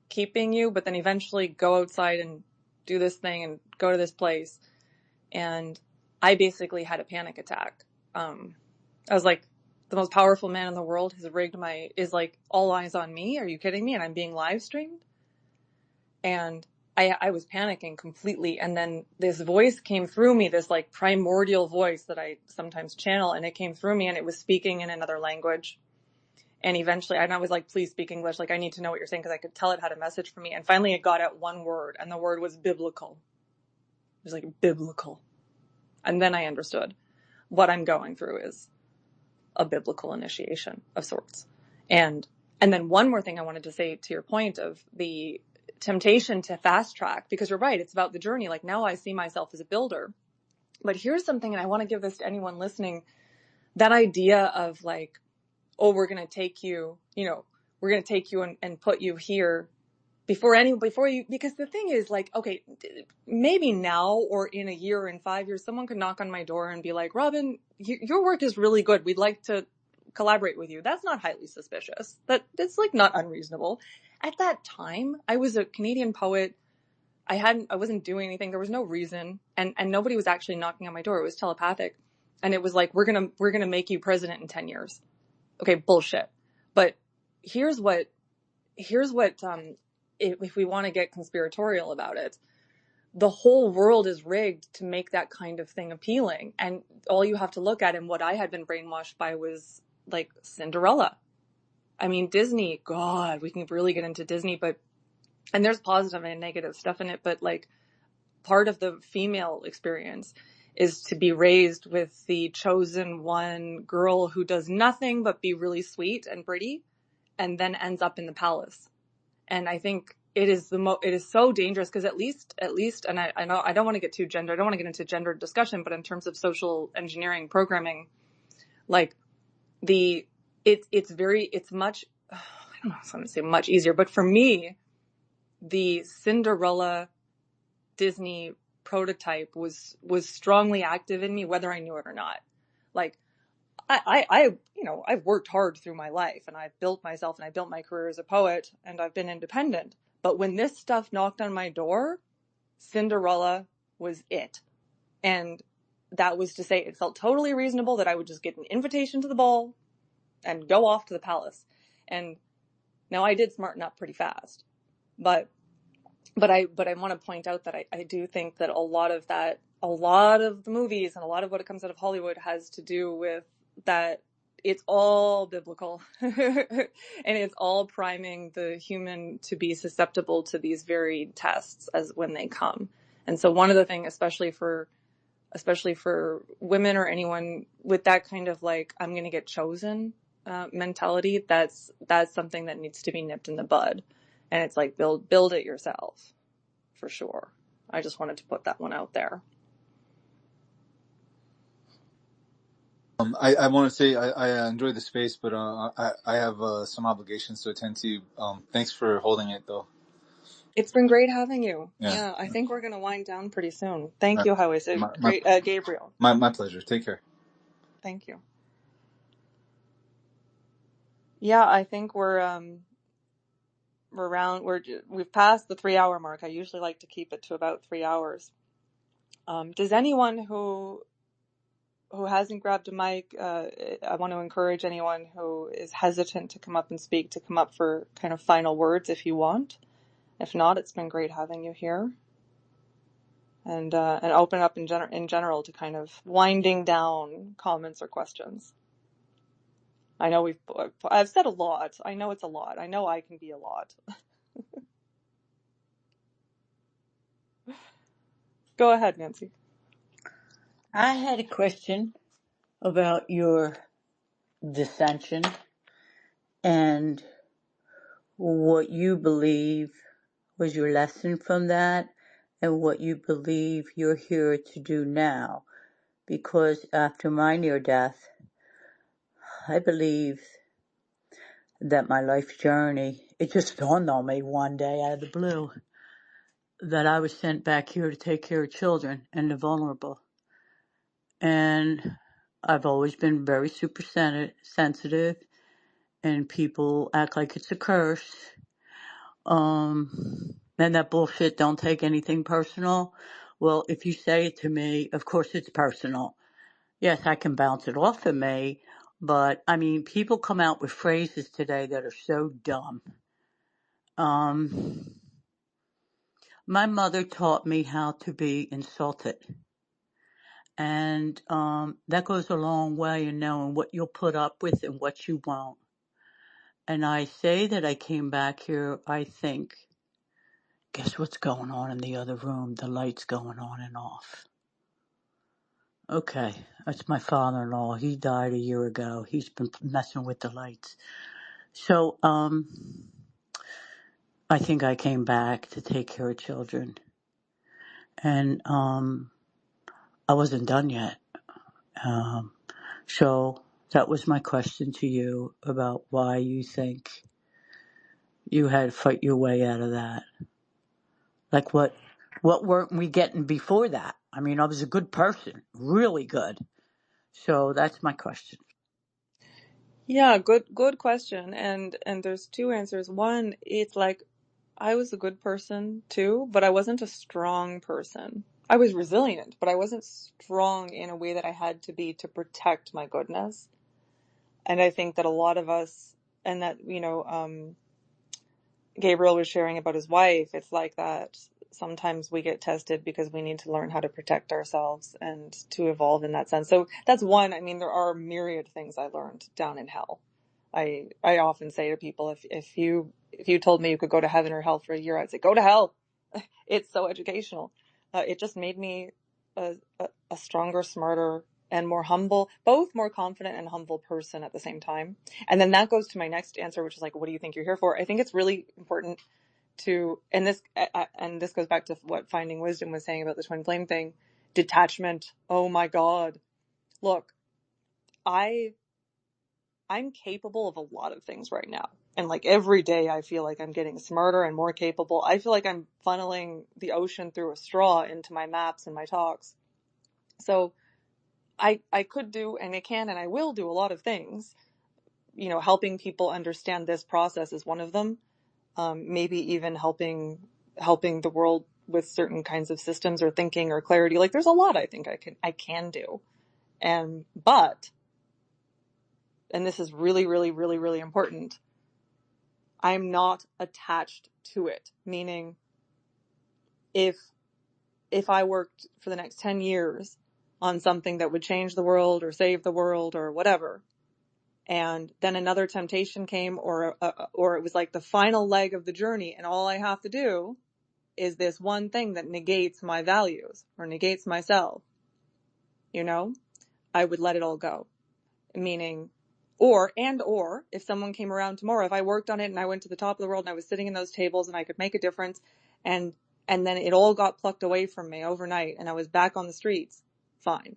keeping you, but then eventually go outside and do this thing and go to this place. And I basically had a panic attack. I was like, the most powerful man in the world has rigged is like all eyes on me. Are you kidding me? And I'm being live streamed. And I was panicking completely. And then this voice came through me, this like primordial voice that I sometimes channel. And it came through me and it was speaking in another language. And eventually, I was like, please speak English. Like, I need to know what you're saying because I could tell it had a message for me. And finally it got out one word, and the word was biblical. It was like biblical. And then I understood what I'm going through is a biblical initiation of sorts. And then one more thing I wanted to say to your point of the temptation to fast track, because you're right, it's about the journey. Like, now I see myself as a builder. But here's something, and I want to give this to anyone listening, that idea of like, oh, we're going to take you, we're going to take you and put you here before you, because the thing is like, okay, maybe now or in a year or in 5 years, someone could knock on my door and be like, Robin, your work is really good. We'd like to collaborate with you. That's not highly suspicious. That's like not unreasonable. At that time, I was a Canadian poet. I wasn't doing anything. There was no reason. And nobody was actually knocking on my door. It was telepathic. And it was like, we're going to make you president in 10 years. Okay, bullshit. But here's what, if we want to get conspiratorial about it, the whole world is rigged to make that kind of thing appealing. And all you have to look at, and what I had been brainwashed by, was like Cinderella. I mean, Disney, God, we can really get into Disney, and there's positive and negative stuff in it, but like part of the female experience is to be raised with the chosen one girl who does nothing but be really sweet and pretty and then ends up in the palace. And I think it is so dangerous, because at least, and I know I don't want to get too gender, I don't want to get into gender discussion, but in terms of social engineering programming, like it's much, I don't know if I'm going to say much easier, but for me, the Cinderella Disney prototype was strongly active in me, whether I knew it or not. Like, I've worked hard through my life, and I've built myself, and I built my career as a poet, and I've been independent. But when this stuff knocked on my door, Cinderella was it. And that was to say, it felt totally reasonable that I would just get an invitation to the ball and go off to the palace. And now I did smarten up pretty fast. But I want to point out that I do think that a lot of the movies and a lot of what comes out of Hollywood has to do with that. It's all biblical and it's all priming the human to be susceptible to these very tests as when they come. And so one of the things, especially for women or anyone with that kind of like, I'm going to get chosen mentality, that's something that needs to be nipped in the bud. And it's like, build it yourself, for sure. I just wanted to put that one out there. I want to say I enjoy the space, but I have some obligations to attend to. Thanks for holding it, though. It's been great having you. Yeah. I think we're going to wind down pretty soon. Thank you, how is it? Great, Gabriel. My pleasure. Take care. Thank you. Yeah, I think we've passed the 3 hour mark. I usually like to keep it to about 3 hours. Does anyone who hasn't grabbed a mic, I want to encourage anyone who is hesitant to come up and speak to come up for kind of final words if you want. If not, it's been great having you here. And open up in general to kind of winding down comments or questions. I know I've said a lot. I know it's a lot. I know I can be a lot. Go ahead, Nancy. I had a question about your dissension and what you believe was your lesson from that and what you believe you're here to do now. Because after my near death, I believe that my life journey, it just dawned on me one day out of the blue that I was sent back here to take care of children and the vulnerable. And I've always been very super sensitive, and people act like it's a curse. And that bullshit, don't take anything personal. Well, if you say it to me, of course it's personal. Yes, I can bounce it off of me, but I mean, people come out with phrases today that are so dumb. My mother taught me how to be insulted. And that goes a long way in knowing what you'll put up with and what you won't. And I say that I came back here, I think, guess what's going on in the other room? The light's going on and off. Okay, that's my father-in-law. He died a year ago. He's been messing with the lights. So, I think I came back to take care of children. And I wasn't done yet. So that was my question to you about why you think you had to fight your way out of that. Like what weren't we getting before that? I mean, I was a good person, really good. So that's my question. Yeah, good question. And there's two answers. One, it's like I was a good person too, but I wasn't a strong person. I was resilient, but I wasn't strong in a way that I had to be to protect my goodness. And I think that a lot of us, and that, Gabriel was sharing about his wife, it's like that. Sometimes we get tested because we need to learn how to protect ourselves and to evolve in that sense. So that's one. I mean, there are myriad things I learned down in hell. I often say to people, if you told me you could go to heaven or hell for a year, I'd say go to hell. It's so educational. It just made me a stronger, smarter, and more humble, both more confident and humble person at the same time. And then that goes to my next answer, which is like, what do you think you're here for? I think it's really important to, and this goes back to what Finding Wisdom was saying about the twin flame thing, detachment. Oh my God. Look, I'm capable of a lot of things right now. And like every day I feel like I'm getting smarter and more capable. I feel like I'm funneling the ocean through a straw into my maps and my talks. So I could do, and I can, and I will do a lot of things. Helping people understand this process is one of them. Maybe even helping the world with certain kinds of systems or thinking or clarity. Like there's a lot I think I can do. But this is really, really, really, really important, I'm not attached to it. Meaning, if I worked for the next 10 years on something that would change the world or save the world or whatever, and then another temptation came, or it was like the final leg of the journey, and all I have to do is this one thing that negates my values or negates myself, I would let it all go. Meaning, or if someone came around tomorrow, if I worked on it and I went to the top of the world and I was sitting in those tables and I could make a difference, and then it all got plucked away from me overnight and I was back on the streets, fine.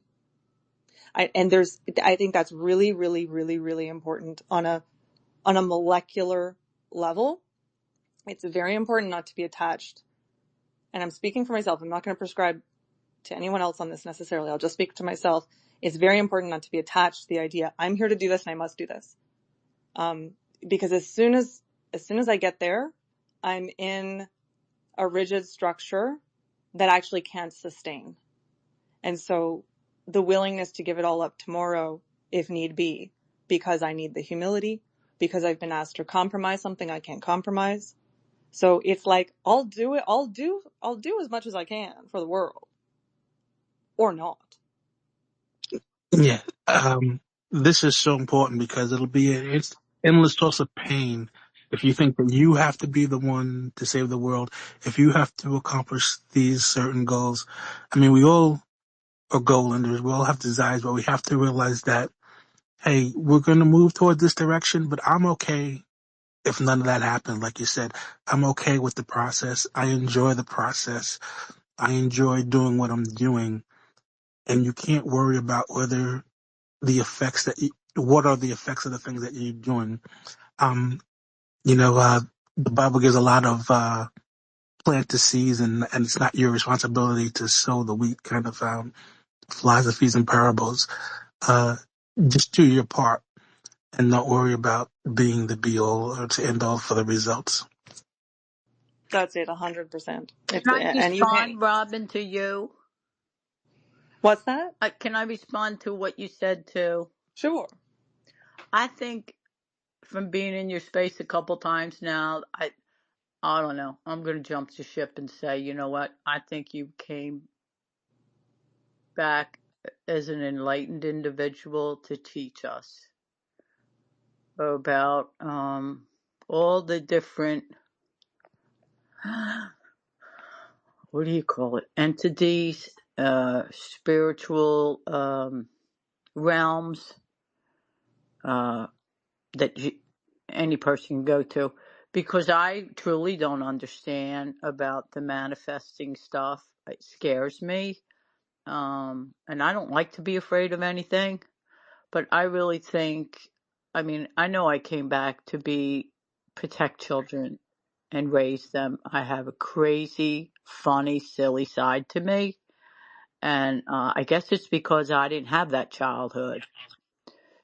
I think that's really, really, really, really important on a molecular level. It's very important not to be attached. And I'm speaking for myself. I'm not going to prescribe to anyone else on this necessarily. I'll just speak to myself. It's very important not to be attached to the idea, I'm here to do this and I must do this. Because as soon as I get there, I'm in a rigid structure that actually can't sustain. And so the willingness to give it all up tomorrow, if need be, because I need the humility, because I've been asked to compromise something I can't compromise. So it's like, I'll do it. I'll do as much as I can for the world, or not. Yeah. This is so important because it's endless source of pain if you think that you have to be the one to save the world, if you have to accomplish these certain goals. I mean, we all or goal, and we all have desires, but we have to realize that, hey, we're going to move toward this direction, but I'm okay if none of that happened. Like you said, I'm okay with the process. I enjoy the process. I enjoy doing what I'm doing, and you can't worry about whether what are the effects of the things that you're doing. Um, the Bible gives a lot of, plant the seeds, and it's not your responsibility to sow the wheat kind of, philosophies and parables. Uh, just do your part and not worry about being the be all or to end all for the results. That's it, 100%. Can It's I and you can't. respond, Robin, to you? What's that? Can I respond to what you said too? Sure. I think from being in your space a couple times now, I don't know. I'm going to jump the ship and say, you know what? I think you came back as an enlightened individual to teach us about all the different, what do you call it? Entities, spiritual realms that any person can go to. Because I truly don't understand about the manifesting stuff. It scares me. And I don't like to be afraid of anything. But I really think, I know I came back to protect children and raise them. I have a crazy, funny, silly side to me. And I guess it's because I didn't have that childhood.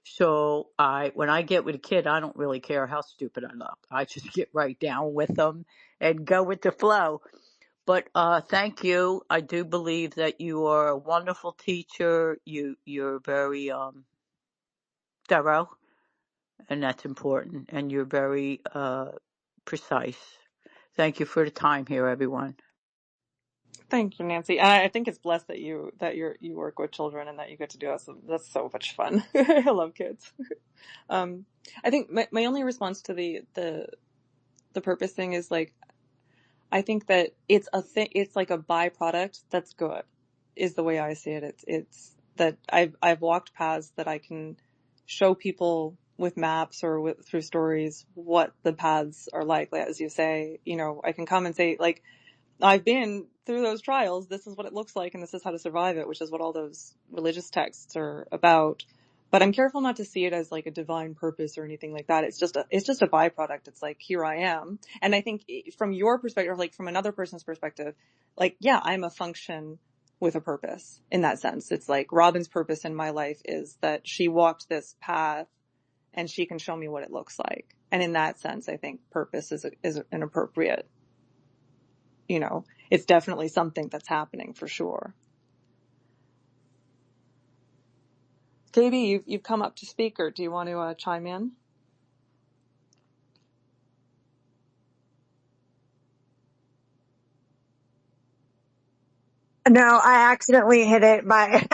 So when I get with a kid, I don't really care how stupid I look. I just get right down with them and go with the flow. But thank you. I do believe that you are a wonderful teacher. You're very thorough, and that's important. And you're very precise. Thank you for the time here, everyone. Thank you, Nancy. And I think it's blessed that you work with children and that you get to do that. So that's so much fun. I love kids. I think my only response to the purpose thing is like, I think that it's a thing. It's like a byproduct that's good, is the way I see it. It's that I've walked paths that I can show people with maps or through stories what the paths are like as you say. I can come and say, like, I've been through those trials. This is what it looks like, and this is how to survive it, which is what all those religious texts are about. But I'm careful not to see it as like a divine purpose or anything like that. It's just a byproduct. It's like, here I am. And I think from your perspective, like from another person's perspective, like, yeah, I'm a function with a purpose in that sense. It's like Robin's purpose in my life is that she walked this path and she can show me what it looks like. And in that sense, I think purpose is an appropriate, it's definitely something that's happening for sure. KB, you've come up to speak, or do you want to chime in? No, I accidentally hit it by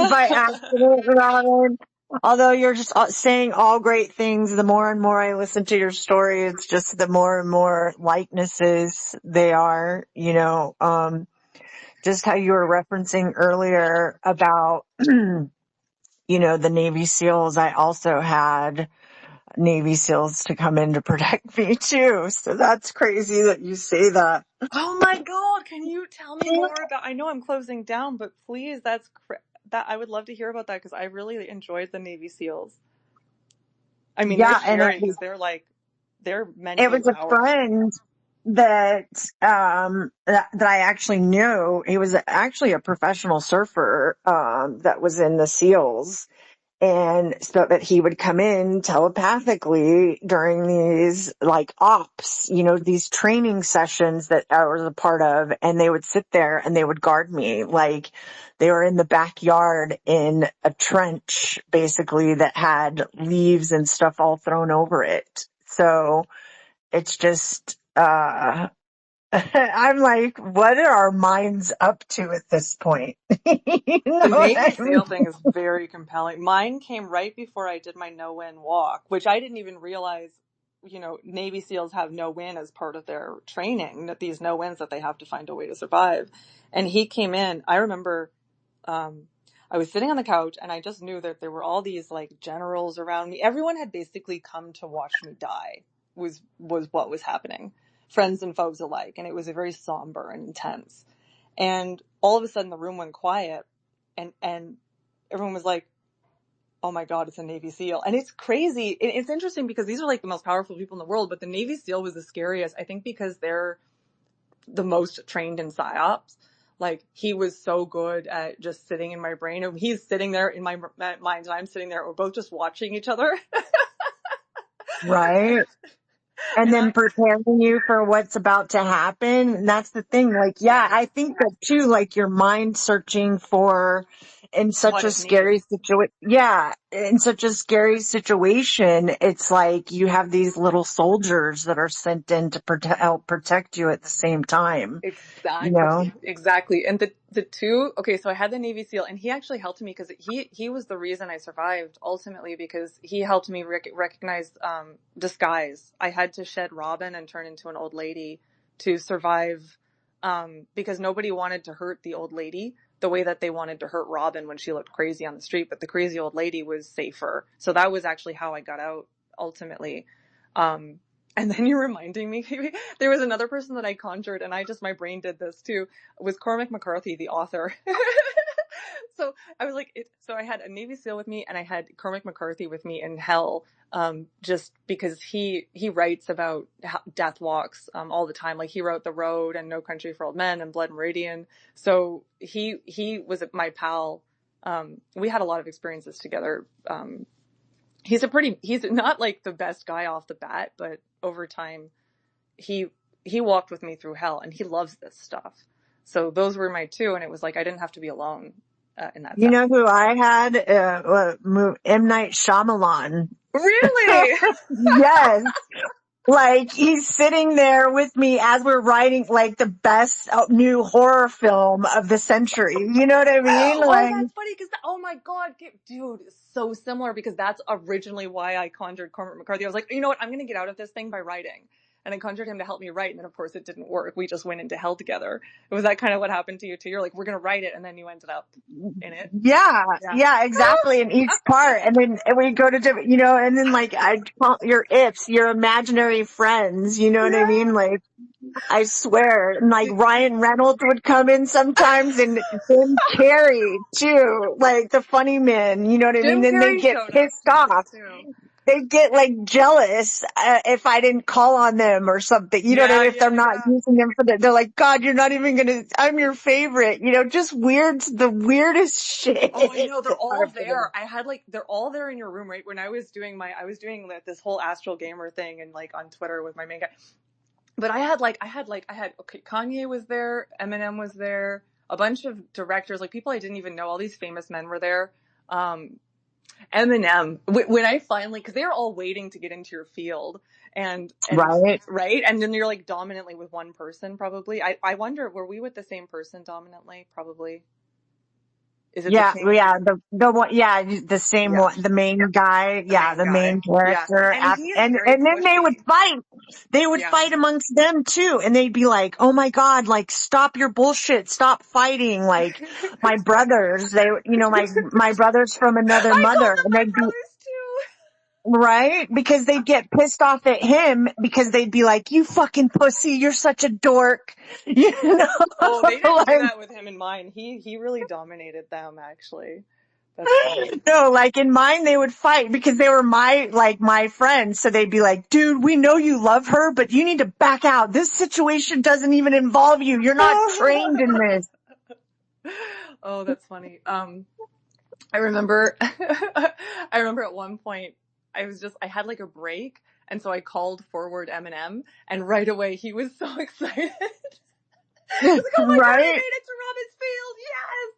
by accident, Robin. Although you're just saying all great things, the more and more I listen to your story, it's just the more and more likenesses they are, just how you were referencing earlier about, the Navy SEALs. I also had Navy SEALs to come in to protect me too. So that's crazy that you say that. Oh my God, can you tell me more about, I know I'm closing down, but please, that I would love to hear about that because I really enjoyed the Navy SEAls. I mean, they're Yeah, and scary because they're it mentally was a powerful. friend that I actually knew. He was actually a professional surfer that was in the SEALs, and so that he would come in telepathically during these like ops, these training sessions that I was a part of, and they would sit there and they would guard me like they were in the backyard in a trench basically that had leaves and stuff all thrown over it. So it's just, I'm like, what are our minds up to at this point? You know The what Navy I mean? SEAL thing is very compelling. Mine came right before I did my no-win walk, which I didn't even realize, Navy SEALs have no-win as part of their training, that these no-wins that they have to find a way to survive. And he came in, I remember, I was sitting on the couch and I just knew that there were all these like generals around me. Everyone had basically come to watch me die was what was happening. Friends and foes alike. And it was a very somber and intense. And all of a sudden the room went quiet and everyone was like, oh my God, it's a Navy SEAL. And it's crazy. It's interesting because these are like the most powerful people in the world, but the Navy SEAL was the scariest, I think, because they're the most trained in psyops. Like, he was so good at just sitting in my brain. And he's sitting there in my mind and I'm sitting there. We're both just watching each other. Right. And And then I, preparing you for what's about to happen. And that's the thing. Like, yeah, yeah, I think that too, like your mind searching for in such what a it needs. scary situation. Yeah. In such a scary situation, it's like you have these little soldiers that are sent in to help protect you at the same time, you know? Exactly. And the two, okay, so I had the Navy SEAL and he actually helped me because he was the reason I survived ultimately because he helped me recognize, disguise. I had to shed Robin and turn into an old lady to survive, because nobody wanted to hurt the old lady the way that they wanted to hurt Robin when she looked crazy on the street, but the crazy old lady was safer. So that was actually how I got out ultimately. And then you're reminding me, there was another person that I conjured, and my brain did this too, was Cormac McCarthy, the author. So I was like, so I had a Navy SEAL with me, and I had Cormac McCarthy with me in hell, just because he writes about death walks, all the time. Like, he wrote The Road and No Country for Old Men and Blood Meridian. So he was my pal. We had a lot of experiences together. He's not like the best guy off the bat, but over time, he walked with me through hell and he loves this stuff. So those were my two. And it was like, I didn't have to be alone, in that You sense. know who I had? M. Night Shyamalan. Really? Yes. Like, he's sitting there with me as we're writing, like, the best new horror film of the century. You know what I mean? Oh, Like, that's funny because, oh my God, dude, so similar because that's originally why I conjured Cormac McCarthy. I was like, you know what? I'm going to get out of this thing by writing. And I conjured him to help me write. And then, of course, it didn't work. We just went into hell together. Was that kind of what happened to you too? You're like, we're going to write it. And then you ended up in it. yeah, Yeah. yeah, exactly. In each part. And then we go to different, and then like, I call your ifs, your imaginary friends. You know what I mean? Yeah. Like, I swear. And like Ryan Reynolds would come in sometimes and Jim Carrey too. Like the funny men, you know what I mean? Jim Then they Carrey get showed up pissed once off. too. They get like jealous if I didn't call on them or something. You know what I Yeah, mean? If they're yeah, not yeah. using them they're like, God, you're not even gonna. I'm your favorite. Just the weirdest shit Oh, I know. They're all happening. there. They're all there in your room, right? When I was doing like this whole Astral Gamer thing and like on Twitter with my main guy. But okay, Kanye was there, Eminem was there, a bunch of directors, like people I didn't even know, all these famous men were there. Eminem, when I finally, cause they're all waiting to get into your field and, Right? right. And then you're like dominantly with one person, probably. I wonder, were we with the same person dominantly? Probably. Is it the Yeah, king? yeah. The one, yeah, the same Yeah. one, the main guy, The yeah, main the guy. main Yeah. character, And he is and very then they would pushy. fight. They would Yeah. fight amongst them too, and they'd be like, "Oh my God, like stop your bullshit, stop fighting!" Like my brothers, my brothers from another I called mother, them and my they'd be brothers too. right because they'd get pissed off at him because they'd be like, "You fucking pussy, you're such a dork," you know, Oh, they didn't do like. that with him in mine. He really dominated them, actually. That's funny. No, like in mine, they would fight because they were my friends. So they'd be like, dude, we know you love her, but you need to back out. This situation doesn't even involve you. You're not trained in this. Oh, that's funny. I remember, I remember at one point, I had like a break, and so I called forward Eminem, and right away he was so excited. He was like, "Oh my God, I Right? made it to Robin's Field! Yes!"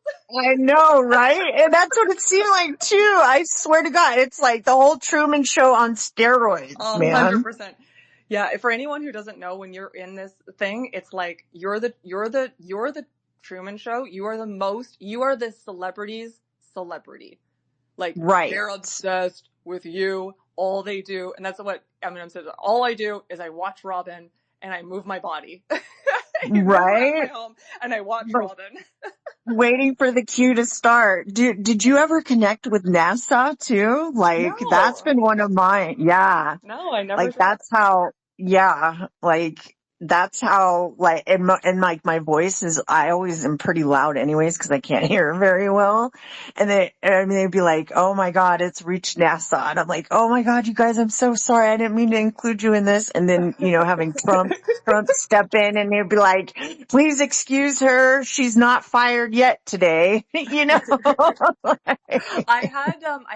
I know, right? And that's what it seemed like too. I swear to God, it's like the whole Truman Show on steroids, man. 100%. Yeah, for anyone who doesn't know, when you're in this thing, it's like you're the Truman Show. You are the celebrity's celebrity. Like, Right. they're obsessed with you. All they do, and that's what Eminem says, all I do is I watch Robin and I move my body. I move around my Right? home and I watch Robin. waiting for the cue to start. Did you ever connect with NASA too? Like that's No, been one of mine. Yeah. no, I never Like did. that's how like and like my voice is, I always am pretty loud anyways because I can't hear very well. And they'd be like, "Oh my God, it's reached NASA." And I'm like, "Oh my God, you guys, I'm so sorry. I didn't mean to include you in this." And then, having Trump step in and they'd be like, "Please excuse her. She's not fired yet today." I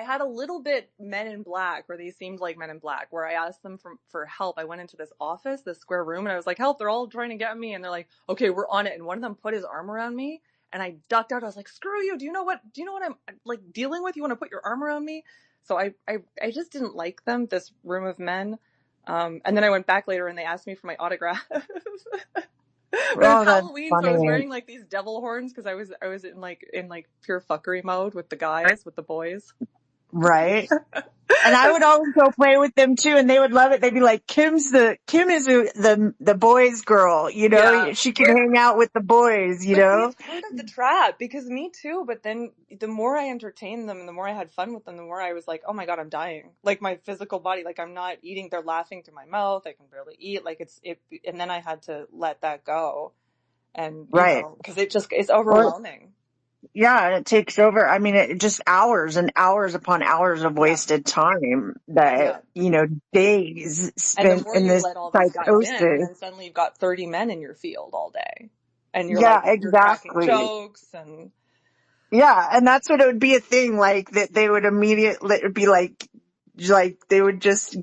had a little bit Men in Black, where they seemed like Men in Black, where I asked them for help. I went into this office, this square room, and I was like, "Help, they're all trying to get me." And they're like, "Okay, we're on it." And one of them put his arm around me and I ducked out. I was like, "Screw you. Do you know what I'm like dealing with? You want to put your arm around me?" So I just didn't like them, this room of men. And then I went back later and they asked me for my autograph. But it was Oh, that's Halloween, so I was funny. wearing like these devil horns because I was in like pure fuckery mode with the guys, with the boys. Right. And I would always go play with them too, and they would love it. They'd be like, Kim is the boys' girl, Yeah. she can hang out with the boys, But see, it's part of the trap, because me too, but then the more I entertained them and the more I had fun with them, the more I was like, oh my God, I'm dying. Like my physical body, like I'm not eating, they're laughing through my mouth, I can barely eat, like and then I had to let that go. And, Right. because it's Well, overwhelming. yeah, and it takes over. I mean, it just hours and hours upon hours of Yeah. wasted time that, Yeah. days And the spent more in you this let all these guys in, psychosis. then suddenly you've got 30 men in your field all day. And Yeah, you're cracking exactly. jokes and Yeah, and that's what it would be a thing, like that they would immediately, it would be like they would just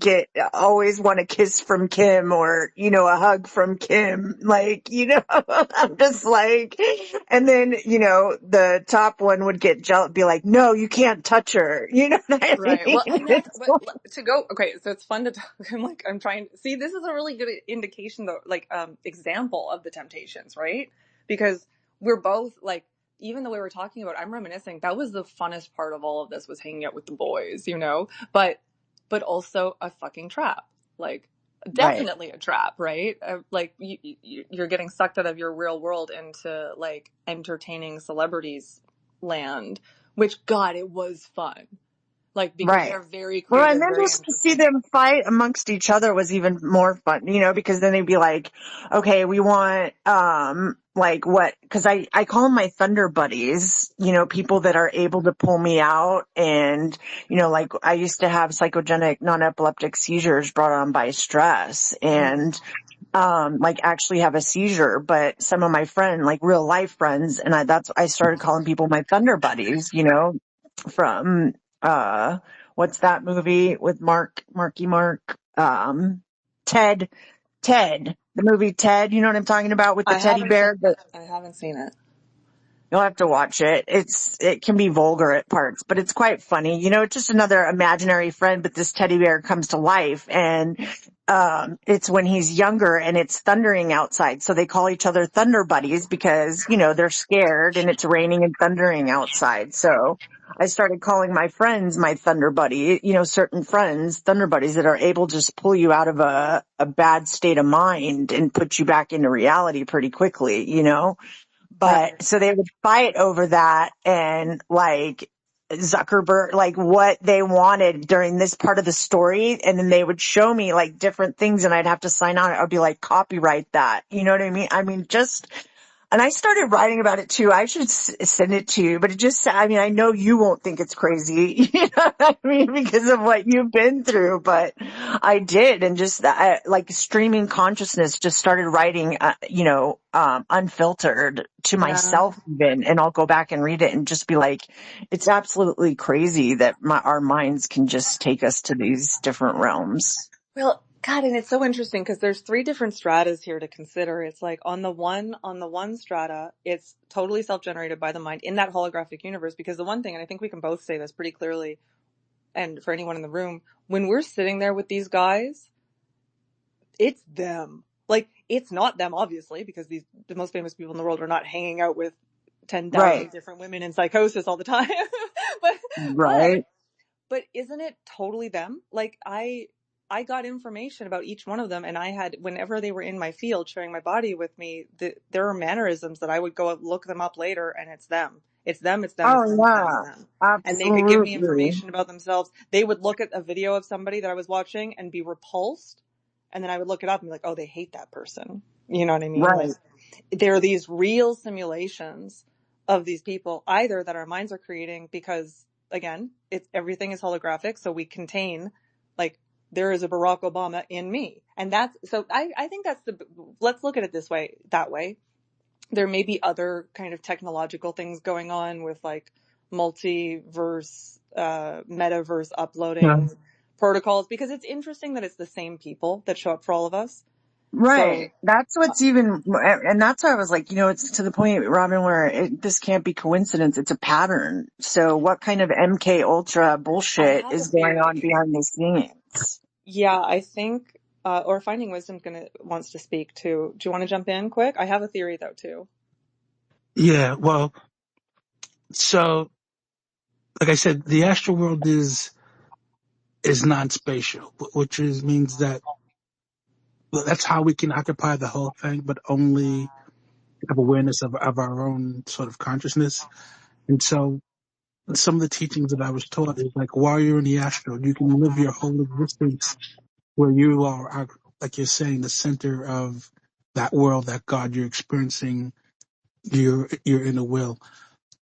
always want a kiss from Kim or, a hug from Kim. Like, I'm just like, and then, the top one would get jealous, be like, "No, you can't touch her." You know what I mean? right. Well, and that's It's but to go. Okay, so it's fun to talk. I'm trying. See, this is a really good indication, though, like example of the temptations, right? Because we're both like, even the way we're talking about, I'm reminiscing. That was the funnest part of all of this, was hanging out with the boys, but also a fucking trap. Like, right, definitely a trap, right? Like you're getting sucked out of your real world into like entertaining celebrities land, which, God, it was fun. Like, because right. they're very Well, and creative, then very just to see interesting. them fight amongst each other was even more fun, because then they'd be like, "Okay, we want, like what?" Because I call them my thunder buddies, people that are able to pull me out, and like I used to have psychogenic non-epileptic seizures brought on by stress, Mm. and like actually have a seizure. But some of my friends, like real life friends, and I started calling people my thunder buddies, from what's that movie with Marky Mark? Ted, the movie Ted, you know what I'm talking about, with the I teddy haven't seen bear? it. I haven't seen it. You'll have to watch it. It can be vulgar at parts, but it's quite funny. It's just another imaginary friend, but this teddy bear comes to life, and it's when he's younger and it's thundering outside. So they call each other Thunder Buddies because, they're scared and it's raining and thundering outside. So I started calling my friends my Thunder Buddy, certain friends, Thunder Buddies, that are able to just pull you out of a bad state of mind and put you back into reality pretty quickly. Right. But so they would fight over that, and like Zuckerberg, like what they wanted during this part of the story. And then they would show me like different things and I'd have to sign on. I'd be like, copyright that. You know what I mean? I mean, and I started writing about it too. I should send it to you, but I know you won't think it's crazy, you know what I mean, because of what you've been through, but I did. And just like streaming consciousness, just started writing, unfiltered to Yeah. myself even. And I'll go back and read it and just be like, it's absolutely crazy that our minds can just take us to these different realms. Well, God, and it's so interesting because there's three different stratas here to consider. It's like on the one strata, it's totally self-generated by the mind in that holographic universe. Because the one thing, and I think we can both say this pretty clearly, and for anyone in the room, when we're sitting there with these guys, it's them. Like, it's not them, obviously, because the most famous people in the world are not hanging out with Right. 10,000 different women in psychosis all the time. but, but, Right. but isn't it totally them? Like, I got information about each one of them, and I had, whenever they were in my field sharing my body with me, there are mannerisms that I would go look them up later, and it's them. It's them, it's them, it's Oh them, it's them, it's yeah, them. And they could give me absolutely. information about themselves. They would look at a video of somebody that I was watching and be repulsed, and then I would look it up and be like, oh, they hate that person. You know what I mean? Like, Right. there are these real simulations of these people, either that our minds are creating because, again, everything is holographic, so we contain, like, there is a Barack Obama in me. And I think let's look at it that way. There may be other kind of technological things going on with like multiverse, metaverse Yeah. uploading protocols, because it's interesting that it's the same people that show up for all of us. So, Right. That's what's even, and that's why I was like, it's to the point, Robin, where this can't be coincidence. It's a pattern. So what kind of MK Ultra I bullshit have a is going on theory. behind the scenes? Yeah, I think, or Finding Wisdom's wants to speak too. Do you want to jump in quick? I have a theory though too. Yeah. Well, so like I said, the astral world is non-spatial, means that that's how we can occupy the whole thing, but only have awareness of our own sort of consciousness. And so some of the teachings that I was taught is like, while you're in the astral, you can live your whole existence where you are, like you're saying, the center of that world, that God you're experiencing, your inner will.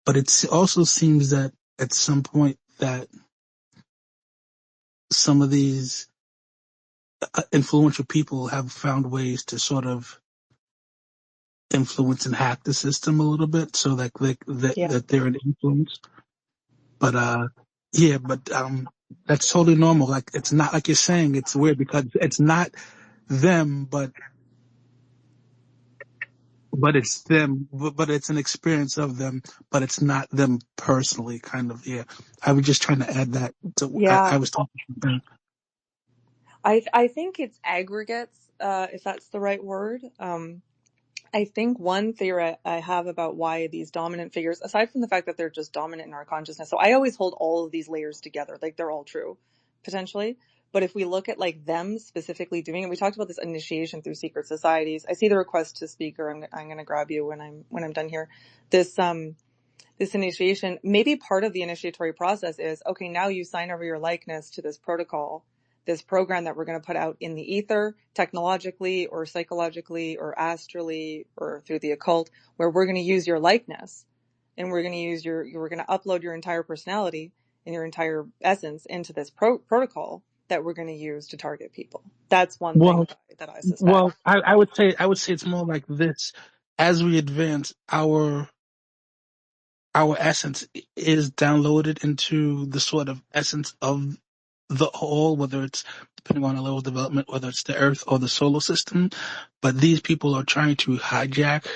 But it also seems that at some point that some of these influential people have found ways to sort of influence and hack the system a little bit, so Yeah. that they're an influence. But yeah, but that's totally normal. Like, it's not like you're saying. It's weird because it's not them, but it's them. But it's an experience of them. But it's not them personally. Kind of. Yeah. I was just trying to add that. I Yeah. was talking about. I think it's aggregates, if that's the right word. I think one theory I have about why these dominant figures, aside from the fact that they're just dominant in our consciousness, so I always hold all of these layers together, like they're all true, potentially. But if we look at like them specifically doing it, we talked about this initiation through secret societies. I see the request to speak, or I'm going to grab you when I'm done here. This initiation, maybe part of the initiatory process is, okay, now you sign over your likeness to this protocol, this program that we're going to put out in the ether, technologically or psychologically or astrally or through the occult, where we're going to use your likeness, and we're going to we're going to upload your entire personality and your entire essence into this protocol that we're going to use to target people. That's one thing Well, that I suspect. I would say it's more like this. As we advance, our essence is downloaded into the sort of essence of the whole, whether it's depending on the level of development, whether it's the Earth or the solar system. But these people are trying to hijack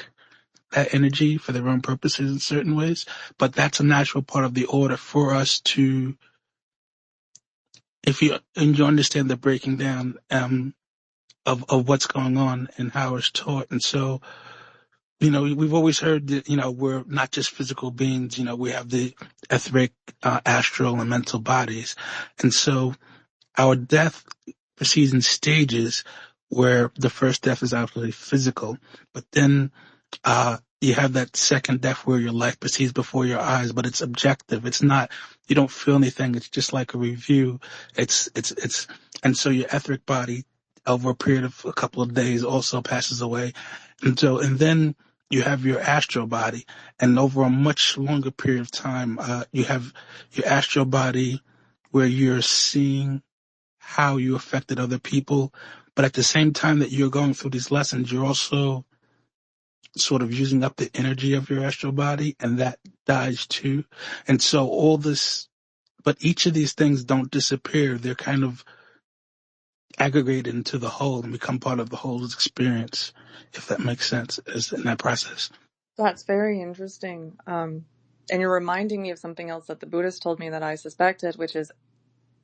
that energy for their own purposes in certain ways. But that's a natural part of the order for us to, if you understand the breaking down of what's going on and how it's taught. And so, we've always heard that, we're not just physical beings. We have the etheric, astral, and mental bodies. And so our death proceeds in stages where the first death is absolutely physical, but then you have that second death where your life proceeds before your eyes, but it's objective. It's not, you don't feel anything. It's just like a review. And so your etheric body over a period of a couple of days also passes away. And then you have your astral body, and over a much longer period of time, you have your astral body where you're seeing how you affected other people. But at the same time that you're going through these lessons, you're also sort of using up the energy of your astral body, and that dies too. And so but each of these things don't disappear. They're kind of aggregated into the whole and become part of the whole experience, if that makes sense, is in that process. That's very interesting. And you're reminding me of something else that the Buddhist told me that I suspected, which is,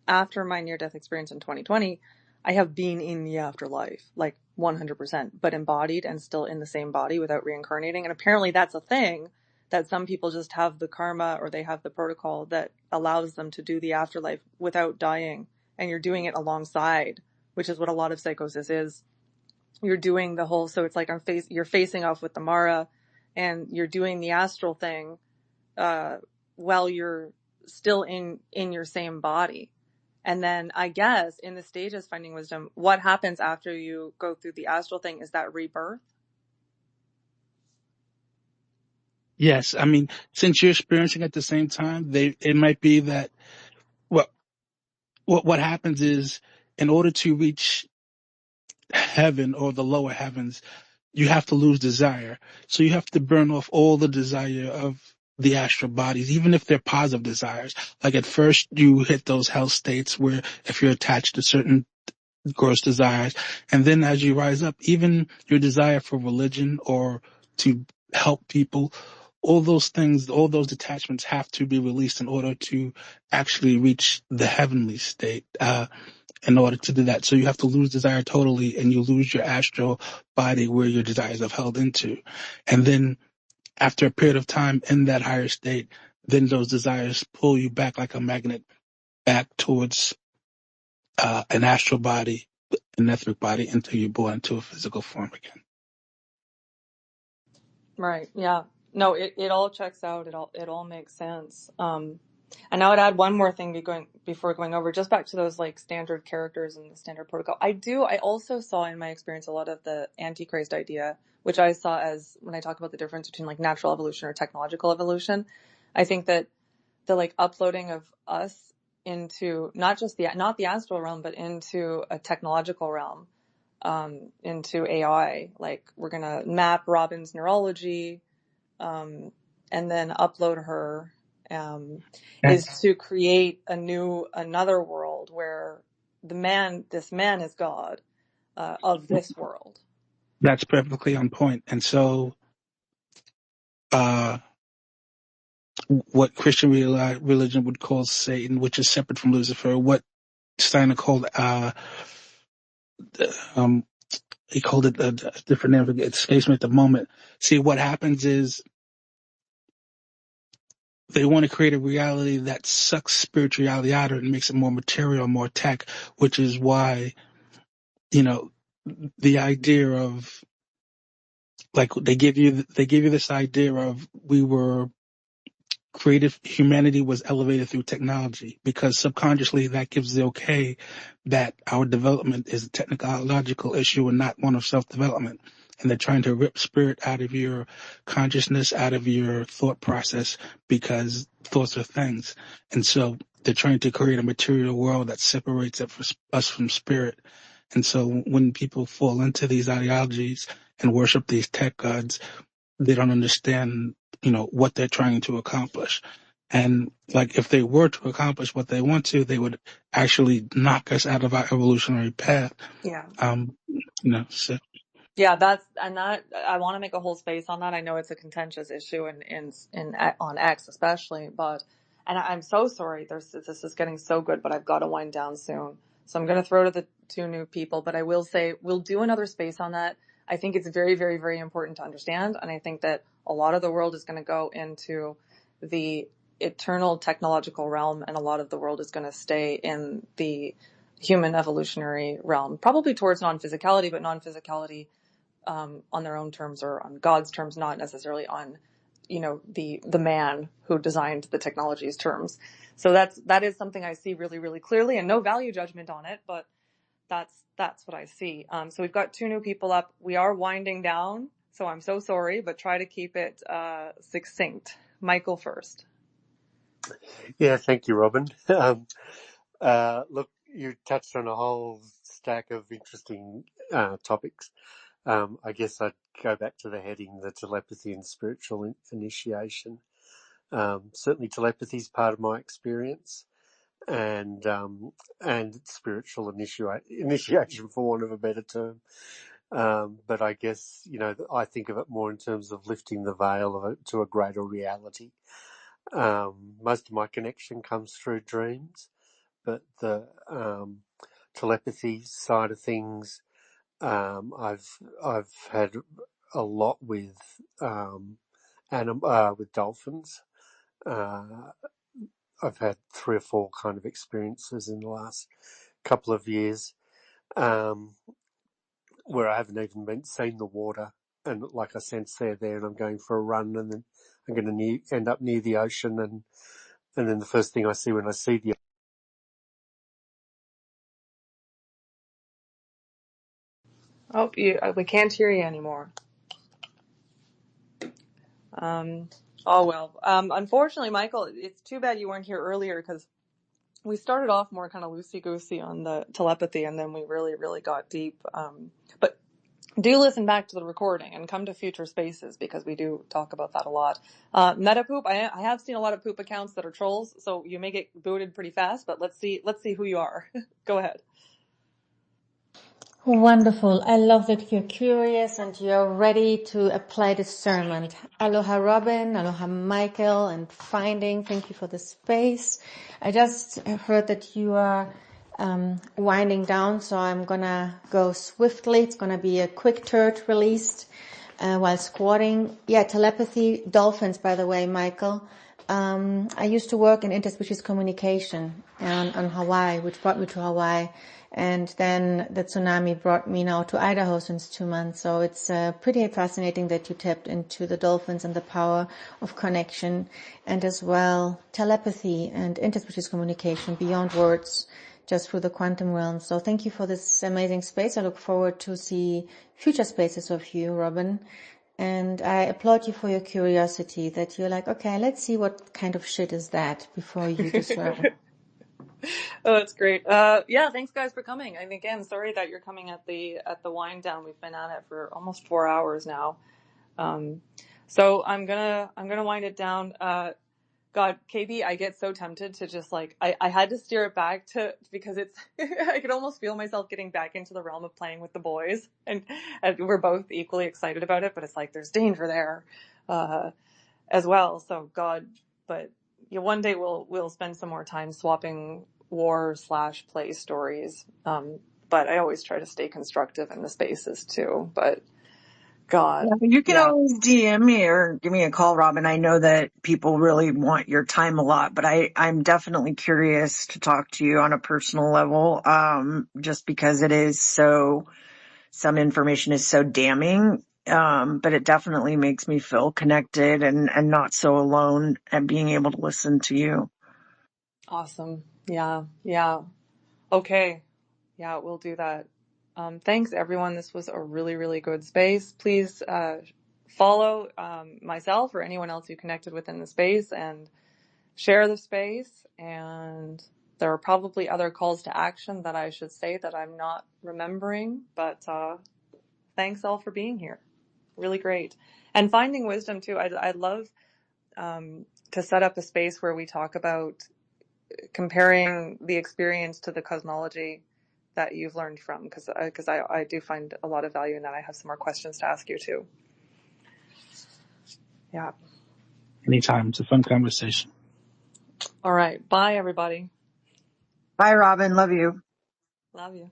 after my near-death experience in 2020, I have been in the afterlife, like 100%, but embodied and still in the same body without reincarnating. And apparently that's a thing, that some people just have the karma, or they have the protocol that allows them to do the afterlife without dying. And you're doing it alongside which is what a lot of psychosis is. You're doing the whole, so it's like you're facing off with the Mara, and you're doing the astral thing while you're still in your same body. And then I guess in the stages Finding Wisdom, what happens after you go through the astral thing is that rebirth. Yes, I mean, since you're experiencing at the same time, it might be that what happens is, in order to reach heaven or the lower heavens, you have to lose desire. So you have to burn off all the desire of the astral bodies, even if they're positive desires. Like at first you hit those hell states where if you're attached to certain gross desires, and then as you rise up, even your desire for religion or to help people, all those things, all those detachments have to be released in order to actually reach the heavenly state. In order to do that. So you have to lose desire totally, and you lose your astral body where your desires have held into. And then after a period of time in that higher state, then those desires pull you back like a magnet back towards an astral body, an etheric body, until you're born into a physical form again. Right. Yeah. No, it all checks out. It all makes sense. And I would add one more thing before going over, just back to those like standard characters and the standard protocol. I also saw in my experience a lot of the Antichrist idea, which I saw as when I talk about the difference between like natural evolution or technological evolution. I think that the like uploading of us into not the astral realm, but into a technological realm, into AI. Like we're gonna map Robin's neurology, and then upload her, is to create another world where this man is God, of this world. That's perfectly on point. And so, what Christian religion would call Satan, which is separate from Lucifer, what Steiner called, he called it a different name. It escapes me at the moment. See, what happens is they want to create a reality that sucks spirituality out of it and makes it more material, more tech, which is why, the idea of, like, they give you this idea of humanity was elevated through technology, because subconsciously that gives the okay that our development is a technological issue and not one of self-development. And they're trying to rip spirit out of your consciousness, out of your thought process, because thoughts are things. And so they're trying to create a material world that separates us from spirit. And so when people fall into these ideologies and worship these tech gods, they don't understand, what they're trying to accomplish. And like, if they were to accomplish what they want to, they would actually knock us out of our evolutionary path. Yeah. So. Yeah, I want to make a whole space on that. I know it's a contentious issue on X especially, and I'm so sorry. This is getting so good, but I've got to wind down soon. So I'm going to throw to the two new people, but I will say we'll do another space on that. I think it's very, very, very important to understand, and I think that a lot of the world is going to go into the eternal technological realm, and a lot of the world is going to stay in the human evolutionary realm, probably towards non-physicality, but non-physicality on their own terms or on God's terms, not necessarily on, the man who designed the technology's terms. So that is something I see really, really clearly, and no value judgment on it, but that's what I see. So we've got two new people up. We are winding down, so I'm so sorry, but try to keep it succinct. Michael first. Yeah, thank you, Robin. Look, you touched on a whole stack of interesting topics. I guess I'd go back to the heading, the telepathy and spiritual initiation. Certainly telepathy is part of my experience, and spiritual initiation, for want of a better term. But I guess, I think of it more in terms of lifting the veil to a greater reality. Most of my connection comes through dreams, but the telepathy side of things, I've had a lot with dolphins. I've had 3 or 4 kind of experiences in the last couple of years, where I haven't even seen the water, and like I sense they're there, and I'm going for a run, and then I'm going to end up near the ocean, and then the first thing I see when I see the Oh, we can't hear you anymore. Oh well. Unfortunately, Michael, it's too bad you weren't here earlier because we started off more kind of loosey-goosey on the telepathy, and then we really, really got deep. But do listen back to the recording and come to future spaces because we do talk about that a lot. Meta poop, I have seen a lot of poop accounts that are trolls, so you may get booted pretty fast, but let's see who you are. Go ahead. Wonderful. I love that you're curious and you're ready to apply discernment. Aloha Robin, aloha Michael, and Finding. Thank you for the space. I just heard that you are winding down, so I'm gonna go swiftly. It's gonna be a quick turd released while squatting. Yeah, telepathy, dolphins, by the way, Michael. I used to work in interspecies communication on Hawaii, which brought me to Hawaii. And then the tsunami brought me now to Idaho since 2 months. So it's pretty fascinating that you tapped into the dolphins and the power of connection, and as well telepathy and interspecies communication beyond words, just through the quantum realm. So thank you for this amazing space. I look forward to see future spaces of you, Robin. And I applaud you for your curiosity that you're like, okay, let's see what kind of shit is that before you discern. Oh, that's great. Yeah, thanks guys for coming. And again, sorry that you're coming at the wind down. We've been at it for almost 4 hours now. So I'm gonna wind it down. God, KB, I get so tempted to just like, I had to steer it back because it's, I could almost feel myself getting back into the realm of playing with the boys, and we're both equally excited about it, but it's like, there's danger there, as well. So God, but yeah, one day we'll spend some more time swapping war/play stories. But I always try to stay constructive in the spaces too, but God, Yeah, you can yeah. always DM me or give me a call, Robin. I know that people really want your time a lot, but I'm definitely curious to talk to you on a personal level, just because some information is so damning. But it definitely makes me feel connected and not so alone, and being able to listen to you. Awesome. Yeah. Yeah. Okay. Yeah, we'll do that. Thanks everyone. This was a really, really good space. Please, follow, myself or anyone else you connected with in the space, and share the space. And there are probably other calls to action that I should say that I'm not remembering, but, thanks all for being here. Really great. And finding wisdom too. I'd love, to set up a space where we talk about comparing the experience to the cosmology that you've learned from, because I do find a lot of value in that. I have some more questions to ask you too. Yeah. Anytime. It's a fun conversation. All right. Bye, everybody. Bye, Robin. Love you. Love you.